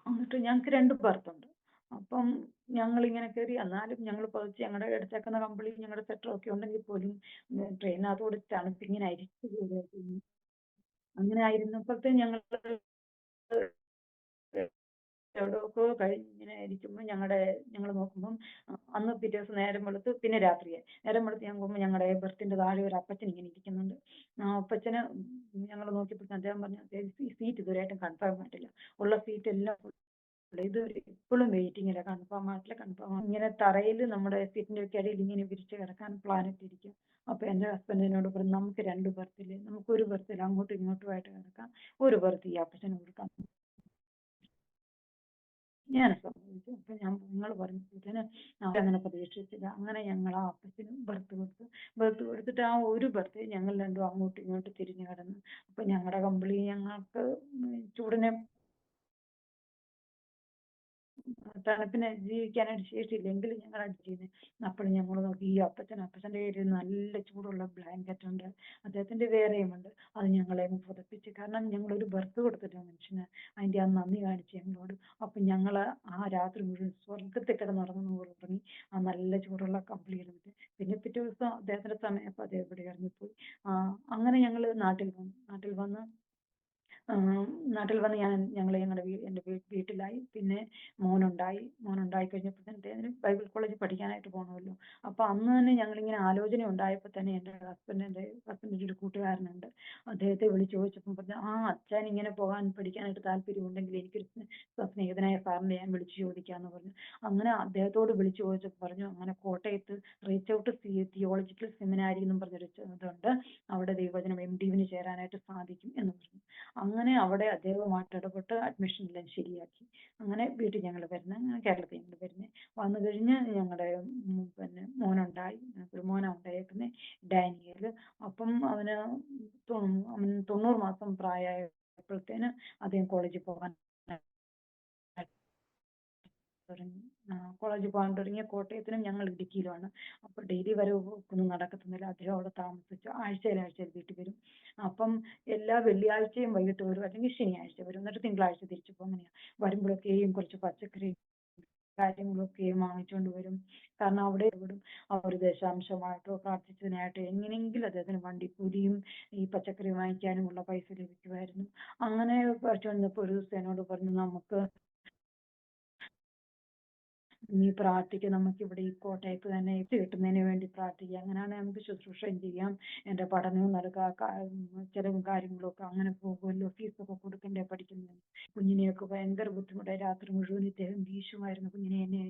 എന്നിട്ട് ഞങ്ങൾക്ക് 2 ബർത്ത് ഉണ്ട്. അപ്പം ഞങ്ങൾ ഇങ്ങനെ കയറി. എന്നാലും ഞങ്ങൾ പുതച്ച് ഞങ്ങളുടെ എടുത്തേക്കുന്ന കമ്പിളി ഞങ്ങളുടെ സെറ്റർ ഒക്കെ ഉണ്ടെങ്കിൽ പോലും ട്രെയിനകത്തോട് തണുപ്പിങ്ങനെ അരിച്ചു. അങ്ങനെ ആയിരുന്നപ്പോഴത്തേനും ഞങ്ങൾ എവിടെയൊക്കെയോ കഴിഞ്ഞ് ഇങ്ങനെ ഇരിക്കുമ്പോൾ ഞങ്ങൾ നോക്കുമ്പം അന്ന് പിറ്റേ ദിവസം നേരം വെളുത്ത്, പിന്നെ രാത്രിയായി. നേരം വെളുത്ത് ഞാൻ പോകുമ്പോൾ ഞങ്ങളുടെ ബർത്തിന്റെ താഴെ ഒരു അപ്പച്ചൻ ഇങ്ങനെ ഇരിക്കുന്നുണ്ട്. ആ അപ്പച്ചന് ഞങ്ങൾ നോക്കിയപ്പോൾ അദ്ദേഹം പറഞ്ഞു ഈ സീറ്റ് ഇതുവരെയായിട്ടും കൺഫേം ആയിട്ടില്ല, ഉള്ള സീറ്റ് എല്ലാം ഇത് ഇപ്പോഴും വെയിറ്റിങ്ങില്ല, കൺഫേം ആയിട്ടില്ല, കൺഫേം. ഇങ്ങനെ തറയിൽ നമ്മുടെ സീറ്റിന്റെ ഒക്കെ ഇടയിൽ ഇങ്ങനെ വിരിച്ച് കിടക്കാൻ പ്ലാൻ ഇട്ടിരിക്കും. അപ്പൊ എൻ്റെ ഹസ്ബൻഡിനോട് പറഞ്ഞു നമുക്ക് 2 ബർത്തില്ലേ, നമുക്ക് ഒരു ബർത്തിൽ അങ്ങോട്ടും ഇങ്ങോട്ടുമായിട്ട് കിടക്കാം, ഒരു ബർത്ത് ഈ അപ്പച്ചന് കൊടുക്കാം. ഞാൻ സമ്മതിച്ചു. അപ്പൊ നിങ്ങൾ പറഞ്ഞപ്പോഴത്തേന് അവരങ്ങനെ പ്രതീക്ഷിച്ചില്ല. അങ്ങനെ ഞങ്ങൾ ആ അപ്പച്ചന് ബർത്ത് കൊടുത്തിട്ട് ആ ഒരു ബർത്ത് ഞങ്ങൾ രണ്ടും അങ്ങോട്ടും ഇങ്ങോട്ടും തിരിഞ്ഞു കിടന്നു. അപ്പൊ ഞങ്ങളുടെ കമ്പിളി ഞങ്ങൾക്ക് ചൂടിനെ തണുപ്പിനെ ജീവിക്കാനായിട്ട് ശേഷിയില്ലെങ്കിലും ഞങ്ങൾ അടിച്ചിരുന്നത്. അപ്പോൾ ഞങ്ങൾ നോക്കി, ഈ അപ്പച്ചൻ്റെ കയ്യിൽ നല്ല ചൂടുള്ള ബ്ലാങ്കറ്റ് ഉണ്ട്, അദ്ദേഹത്തിന്റെ വേറെയും ഉണ്ട്. അത് ഞങ്ങളെ പുതപ്പിച്ച്, കാരണം ഞങ്ങൾ ഒരു ബർത്ത് കൊടുത്തില്ല മനുഷ്യന്, അതിന്റെ ആ നന്ദി കാണിച്ച് ഞങ്ങളോട്. അപ്പൊ ഞങ്ങൾ ആ രാത്രി മുഴുവൻ സ്വർഗത്തിൽ കിടന്നുറങ്ങുന്ന പോലെ ഉറങ്ങി, ആ നല്ല ചൂടുള്ള കമ്പിളി എടുത്ത്. പിന്നെ പിറ്റേ ദിവസം അദ്ദേഹത്തിന്റെ സമയം അപ്പൊ അദ്ദേഹം ഇവിടെ ഇറങ്ങിപ്പോയി. അങ്ങനെ ഞങ്ങൾ നാട്ടിൽ വന്ന് ഞങ്ങൾ എൻ്റെ വീട്ടിലായി. പിന്നെ മോനുണ്ടായി കഴിഞ്ഞപ്പോഴത്തേന് ബൈബിൾ കോളേജിൽ പഠിക്കാനായിട്ട് പോകണമല്ലോ. അപ്പൊ അന്ന് തന്നെ ഞങ്ങളിങ്ങനെ ആലോചന ഉണ്ടായപ്പോൾ തന്നെ എൻ്റെ ഹസ്ബൻഡിന്റെ ഒരു കൂട്ടുകാരനുണ്ട്, അദ്ദേഹത്തെ വിളിച്ചു ചോദിച്ചപ്പോൾ പറഞ്ഞു അച്ഛൻ ഇങ്ങനെ പഠിക്കാനായിട്ട് താല്പര്യമുണ്ടെങ്കിൽ എനിക്കൊരു സ്നേഹിതനായ സാറിനെ ഞാൻ വിളിച്ചു ചോദിക്കാന്ന് പറഞ്ഞു. അങ്ങനെ അദ്ദേഹത്തോട് വിളിച്ചു ചോദിച്ചപ്പോൾ പറഞ്ഞു അങ്ങനെ കോട്ടയത്ത് റീച്ച് ഔട്ട് തിയോളജിക്കൽ സെമിനാരി എന്നും പറഞ്ഞൊരു ഇതുണ്ട്, അവിടെ ദൈവവചനം MDന് ചേരാനായിട്ട് സാധിക്കും എന്ന് പറഞ്ഞു. അങ്ങനെ അവിടെ അദ്ദേഹവുമായിട്ട് ഇടപെട്ട് അഡ്മിഷൻ എല്ലാം ശരിയാക്കി. അങ്ങനെ വീട്ടിൽ ഞങ്ങൾ വരുന്നത്, അങ്ങനെ കേരളത്തിൽ ഞങ്ങൾ വരുന്നത്. വന്നു കഴിഞ്ഞ് ഞങ്ങളുടെ പിന്നെ ഒരു മോനാ ഉണ്ടായേക്കുന്നത്, ഡാനിയേൽ. അപ്പം അവൻ 90 മാസം പ്രായമായപ്പോഴത്തേന് അദ്ദേഹം കോളേജിൽ പോകാൻ തുടങ്ങി. കോളേജിൽ പോകാൻ തുടങ്ങിയ കോട്ടയത്തിനും ഞങ്ങൾ ഇടുക്കിയിലുമാണ്. അപ്പൊ ഡെയിലി ഒന്നും നടക്കത്തുന്നില്ല. അദ്ദേഹം അവിടെ താമസിച്ചു ആഴ്ചയിൽ വീട്ടിൽ വരും. അപ്പം എല്ലാ വെള്ളിയാഴ്ചയും വൈകിട്ട് വരും, അല്ലെങ്കിൽ ശനിയാഴ്ച വരും, എന്നിട്ട് തിങ്കളാഴ്ച തിരിച്ചു പോകും. അങ്ങനെയാ. വരുമ്പോഴൊക്കെയും കുറച്ച് പച്ചക്കറി കാര്യങ്ങളൊക്കെ വാങ്ങിച്ചുകൊണ്ട് വരും. കാരണം അവിടെ എവിടും ആ ഒരു ദശാംശമായിട്ടോ പ്രാർത്ഥിച്ചതിനായിട്ടോ എങ്ങനെയെങ്കിലും അദ്ദേഹത്തിന് വണ്ടിക്കൂലിയും ഈ പച്ചക്കറി വാങ്ങിക്കാനുമുള്ള പൈസ ലഭിക്കുമായിരുന്നു. അങ്ങനെ കുറച്ച് വന്നപ്പോൾ ഒരു ദിവസം എന്നോട് പറഞ്ഞു, നമുക്ക് നീ പ്രാർത്ഥിക്കുക, നമുക്ക് ഇവിടെ ഈ കോട്ടയത്ത് തന്നെ ഇത് കിട്ടുന്നതിന് വേണ്ടി പ്രാർത്ഥിക്കുക, അങ്ങനെയാണെങ്കിൽ നമുക്ക് ശുശ്രൂഷയും ചെയ്യാം, എൻ്റെ പഠനവും നടക്കാം, ചെലവും കാര്യങ്ങളും ഒക്കെ അങ്ങനെ പോകുമല്ലോ, ഫീസൊക്കെ കൊടുക്കണ്ടേ പഠിക്കുന്നതിന്. കുഞ്ഞിനെയൊക്കെ ഭയങ്കര ബുദ്ധിമുട്ടായി, രാത്രി മുഴുവൻ ഇദ്ദേഹം വീശുമായിരുന്നു കുഞ്ഞിനെ എന്നെ.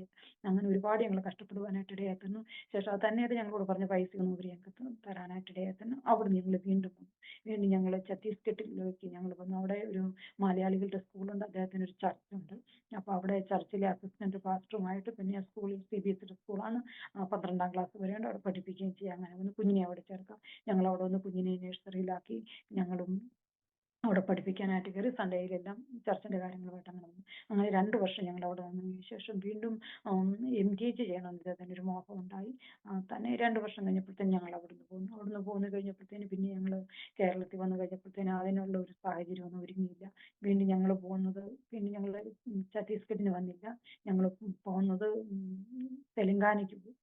അങ്ങനെ ഒരുപാട് ഞങ്ങൾ കഷ്ടപ്പെടുവാനായിട്ട് ഇടയാക്കുന്നു. ശേഷം അത് തന്നെയായിട്ട് ഞങ്ങളോട് പറഞ്ഞ പൈസയൊന്നും ഇവർ ഞങ്ങൾക്ക് തരാനായിട്ട് ഇടയാക്കുന്നു. അവിടെ ഞങ്ങൾ വീണ്ടും വന്നു. വീണ്ടും ഞങ്ങൾ ഛത്തീസ്ഗഡിലേക്ക് ഞങ്ങൾ വന്നു. അവിടെ ഒരു മലയാളികളുടെ സ്കൂളുണ്ട്, അദ്ദേഹത്തിന് ഒരു ചർച്ചുണ്ട്. അപ്പൊ അവിടെ ചർച്ചിലെ അസിസ്റ്റന്റ് പാസ്റ്ററുമായിട്ട്, പിന്നെ സ്കൂളിൽ CBSE സ്കൂളാണ്, 12ാം ക്ലാസ് വരെയുണ്ട്, അവിടെ പഠിപ്പിക്കുകയും ചെയ്യാം. അങ്ങനെ വന്ന് കുഞ്ഞിനെ അവിടെ ചേർക്കാം. ഞങ്ങൾ അവിടെ വന്ന് കുഞ്ഞിനെ നഴ്സറിയിലാക്കി ഞങ്ങളും അവിടെ പഠിപ്പിക്കാനായിട്ട് കയറി. സൺഡേയിലെല്ലാം ചർച്ചിന്റെ കാര്യങ്ങളുമായിട്ട് അങ്ങനെ വന്നു. അങ്ങനെ 2 വർഷം ഞങ്ങൾ അവിടെ വന്നതിന് ശേഷം വീണ്ടും എൻഗേജ് ചെയ്യണമെന്ന് അദ്ദേഹത്തിന് ഒരു മോഹം ഉണ്ടായി. തന്നെ 2 വർഷം കഴിഞ്ഞപ്പോഴത്തേന് ഞങ്ങൾ അവിടുന്ന് പോന്നു. അവിടുന്ന് പോന്നു കഴിഞ്ഞപ്പോഴത്തേന് പിന്നെ ഞങ്ങൾ കേരളത്തിൽ വന്നു കഴിഞ്ഞപ്പോഴത്തേന് അതിനുള്ള ഒരു സാഹചര്യം ഒന്നും ഒരുങ്ങിയില്ല. വീണ്ടും ഞങ്ങൾ പോകുന്നത്, പിന്നെ ഞങ്ങൾ ഛത്തീസ്ഗഡിന് വന്നില്ല. ഞങ്ങൾ പോകുന്നത് തെലങ്കാനയ്ക്ക് പോയി.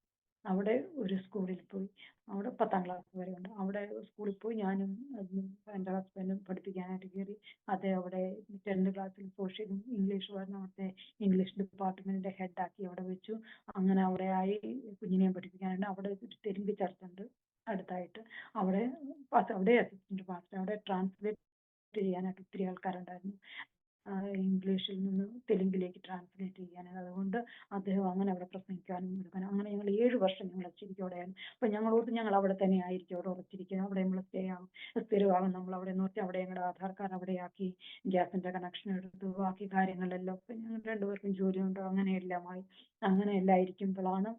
അവിടെ ഒരു സ്കൂളിൽ പോയി. അവിടെ 10ാം ക്ലാസ് വരെ ഉണ്ട്. അവിടെ സ്കൂളിൽ പോയി ഞാനും എൻ്റെ ഹസ്ബൻഡും പഠിപ്പിക്കാനായിട്ട് കയറി. അദ്ദേഹം അവിടെ 10th ക്ലാസ്സിൽ സോഷ്യലും ഇംഗ്ലീഷുമായിരുന്നു. അവിടുത്തെ ഇംഗ്ലീഷ് ഡിപ്പാർട്ട്മെന്റിന്റെ ഹെഡാക്കി അവിടെ വെച്ചു. അങ്ങനെ അവിടെ ആയി. കുഞ്ഞിനെയും പഠിപ്പിക്കാനുണ്ട്. അവിടെ ഒരു തെലുങ്ക് ചർച്ചുണ്ട് അടുത്തായിട്ട്. അവിടെ അവിടെ അസിസ്റ്റന്റ് പാസ്റ്റർ, അവിടെ ട്രാൻസ്ലേറ്റ് ചെയ്യാനായിട്ട് ഒത്തിരി ആൾക്കാരുണ്ടായിരുന്നു. ഇംഗ്ലീഷിൽ നിന്ന് തെലുങ്കിലേക്ക് ട്രാൻസ്ലേറ്റ് ചെയ്യാനും. അതുകൊണ്ട് അദ്ദേഹം അങ്ങനെ അവിടെ പ്രസംഗിക്കാനും എടുക്കാനും. അങ്ങനെ ഞങ്ങൾ 7 വർഷം ഞങ്ങൾ ശരിക്കും അവിടെയായിരുന്നു. അപ്പൊ ഞങ്ങളോർത്ത് ഞങ്ങൾ അവിടെ തന്നെ ആയിരിക്കും, അവിടെ ഉറച്ചിരിക്കുന്നത്, അവിടെ നമ്മൾ സ്ഥിരമാകും നമ്മൾ അവിടെ നോക്കി. അവിടെ ഞങ്ങളുടെ ആധാർ കാർഡ് അവിടെയാക്കി, ഗ്യാസിന്റെ കണക്ഷൻ എടുത്തു, ബാക്കി കാര്യങ്ങളെല്ലാം ഇപ്പൊ ഞങ്ങൾ 2 പേർക്കും ജോലിയുണ്ടോ, അങ്ങനെ എല്ലാമായി. അങ്ങനെ എല്ലാം ഇരിക്കുമ്പോഴാണ്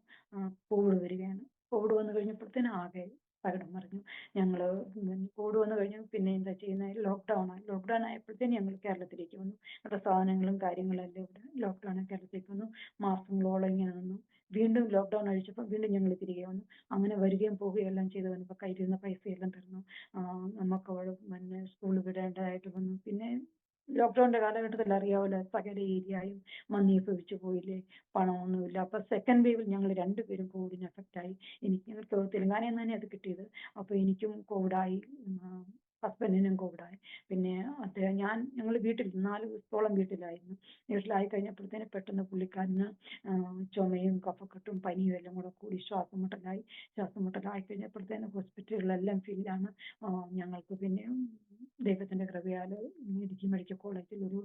കോവിഡ് വരികയാണ്. കോവിഡ് വന്നു കഴിഞ്ഞപ്പോഴത്തേനും ആകെ തകിടം മറിഞ്ഞു. ഞങ്ങള് കോവിഡ് വന്നു കഴിഞ്ഞു. പിന്നെ എന്താ ചെയ്യുന്നത്, ലോക്ക്ഡൌൺ ആയി. ലോക്ക്ഡൌൺ ആയപ്പോഴത്തേനും ഞങ്ങൾ കേരളത്തിലേക്ക് വന്നു. അവിടെ സാധനങ്ങളും കാര്യങ്ങളും എല്ലാം ഇവിടെ ലോക്ക്ഡൌൺ കേരളത്തിലേക്ക് വന്നു. മാസങ്ങളോളം ഇങ്ങനെ നിന്നു. വീണ്ടും ലോക്ക്ഡൌൺ അഴിച്ചപ്പോൾ വീണ്ടും ഞങ്ങൾ തിരികെ വന്നു. അങ്ങനെ വരികയും പോവുകയും എല്ലാം ചെയ്തു വന്നപ്പോൾ കയ്യിലിരുന്ന പൈസയെല്ലാം തീർന്നു. നമുക്ക് അവിടെ പിന്നെ സ്കൂളിൽ വിടേണ്ടതായിട്ട് വന്നു. പിന്നെ ലോക്ക്ഡൌണിന്റെ കാലഘട്ടത്തിൽ അറിയാമല്ലോ, സകല ഏരിയയും മന്ദീഭവിച്ചു പോയില്ലേ, പണമൊന്നുമില്ല. അപ്പൊ സെക്കൻഡ് വേവിൽ ഞങ്ങൾ 2 പേരും കോവിഡിന് എഫക്റ്റ് ആയി. ഞങ്ങൾക്ക് തെലങ്കാനയിൽ നിന്ന് തന്നെ അത് കിട്ടിയത്. അപ്പൊ എനിക്കും കോവിഡായി, ഹസ്ബൻഡിനും കോവിഡായി. പിന്നെ ഞങ്ങൾ വീട്ടിൽ 4 ദിവസത്തോളം വീട്ടിലായിരുന്നു. വീട്ടിലായി കഴിഞ്ഞപ്പോഴത്തേന് പെട്ടെന്ന് പുള്ളിക്കാരന് ചുമയും കഫക്കെട്ടും പനിയും എല്ലാം കൂടെ കൂടി ശ്വാസം മുട്ടലായി കഴിഞ്ഞപ്പോഴത്തേന് ഹോസ്പിറ്റലുകളെല്ലാം ഫില്ലാണ്. ഞങ്ങൾക്ക് പിന്നെ ദൈവത്തിന്റെ കൃപയാൽ ഇടുക്കി മെഡിക്കൽ കോളേജിൽ ഒരു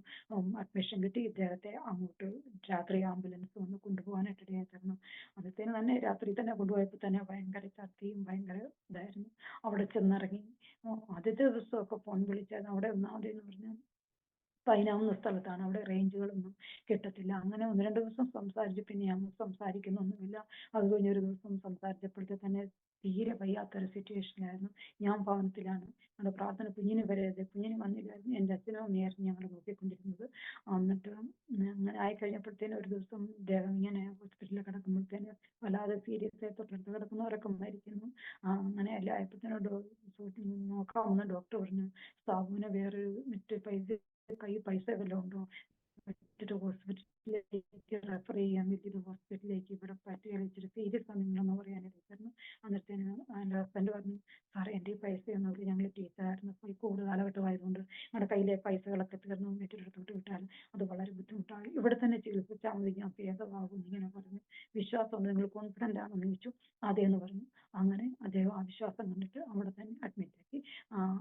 അഡ്മിഷൻ കിട്ടി. ഇദ്ദേഹത്തെ അങ്ങോട്ട് രാത്രി ആംബുലൻസ് വന്ന് കൊണ്ടുപോകാനായിട്ട് ഇടയായിരുന്നു. അന്നത്തേന് തന്നെ രാത്രി തന്നെ കൊണ്ടുപോയപ്പോൾ തന്നെ ഭയങ്കര ഛർദിയും ഭയങ്കര ഇതായിരുന്നു. അവിടെ ചെന്നിറങ്ങി ആദ്യത്തെ ദിവസമൊക്കെ ഫോൺ വിളിച്ചായിരുന്നു. അവിടെ ഒന്നാമതെന്ന് പറഞ്ഞാൽ പൈനാവുന്ന സ്ഥലത്താണ്, അവിടെ റേഞ്ചുകളൊന്നും കിട്ടത്തില്ല. അങ്ങനെ 1-2 ദിവസം സംസാരിച്ചു. പിന്നെ ഞാൻ സംസാരിക്കുന്നൊന്നുമില്ല. അത് കഴിഞ്ഞ് ഒരു ദിവസം സംസാരിച്ചപ്പോഴത്തെ തന്നെ തീരെ വയ്യാത്തൊരു സിറ്റുവേഷനിലായിരുന്നു. ഞാൻ ഭവനത്തിലാണ്. ഞങ്ങളുടെ പ്രാർത്ഥന കുഞ്ഞിന് വന്നില്ലായിരുന്നു. എൻ്റെ അച്ഛനും അമ്മയായിരുന്നു ഞങ്ങൾ നോക്കിക്കൊണ്ടിരുന്നത്. എന്നിട്ട് അങ്ങനെ ആയിക്കഴിഞ്ഞപ്പോഴത്തേനും ഒരു ദിവസം ഇദ്ദേഹം ഇങ്ങനെ ഹോസ്പിറ്റലിൽ കിടക്കുമ്പോഴത്തേന് വല്ലാതെ സീരിയസ് ആയിട്ട് തൊട്ടടുത്ത് കിടക്കുന്നവരൊക്കെ മരിക്കുന്നു. അങ്ങനെ എല്ലാം ആയപ്പോഴത്തേനും നോക്കാവുന്ന ഡോക്ടർ പറഞ്ഞു, സാബുവിന് വേറൊരു മറ്റു പൈസ വല്ലതും ഉണ്ടോ, മറ്റൊരു ഹോസ്പിറ്റലിലേക്ക് റെഫർ ചെയ്യാൻ, വലിയൊരു ഹോസ്പിറ്റലിലേക്ക്, ഇവിടെ പറ്റിയാൽ ഇച്ചിരി സീരിയസ് ആണ് നിങ്ങളെന്ന് പറയാനായിട്ടായിരുന്നു. അന്നേരത്തേന് എൻ്റെ ഹസ്ബൻഡ് പറഞ്ഞു, സാറേ എൻ്റെ ഈ പൈസയൊന്നുമില്ല, ഞങ്ങൾ ടീച്ചറായിരുന്നു, അപ്പോൾ ഈ കോവിഡ് കാലഘട്ടമായതുകൊണ്ട് ഞങ്ങളുടെ കയ്യിലെ പൈസകളൊക്കെ തീർന്നു, മറ്റൊരിടത്തോട്ട് വിട്ടാൽ അത് വളരെ ബുദ്ധിമുട്ടാണ്, ഇവിടെ തന്നെ ചികിത്സിച്ചാൽ മതി, ഞാൻ ഭേദമാകും ഇങ്ങനെ പറഞ്ഞു. വിശ്വാസമുണ്ട്, നിങ്ങൾ കോൺഫിഡൻ്റ് ആണെന്ന് ചോദിച്ചു. അതേന്ന് പറഞ്ഞു. അങ്ങനെ അദ്ദേഹം ആ വിശ്വാസം കണ്ടിട്ട് അവിടെ തന്നെ അഡ്മിറ്റ് ആക്കി.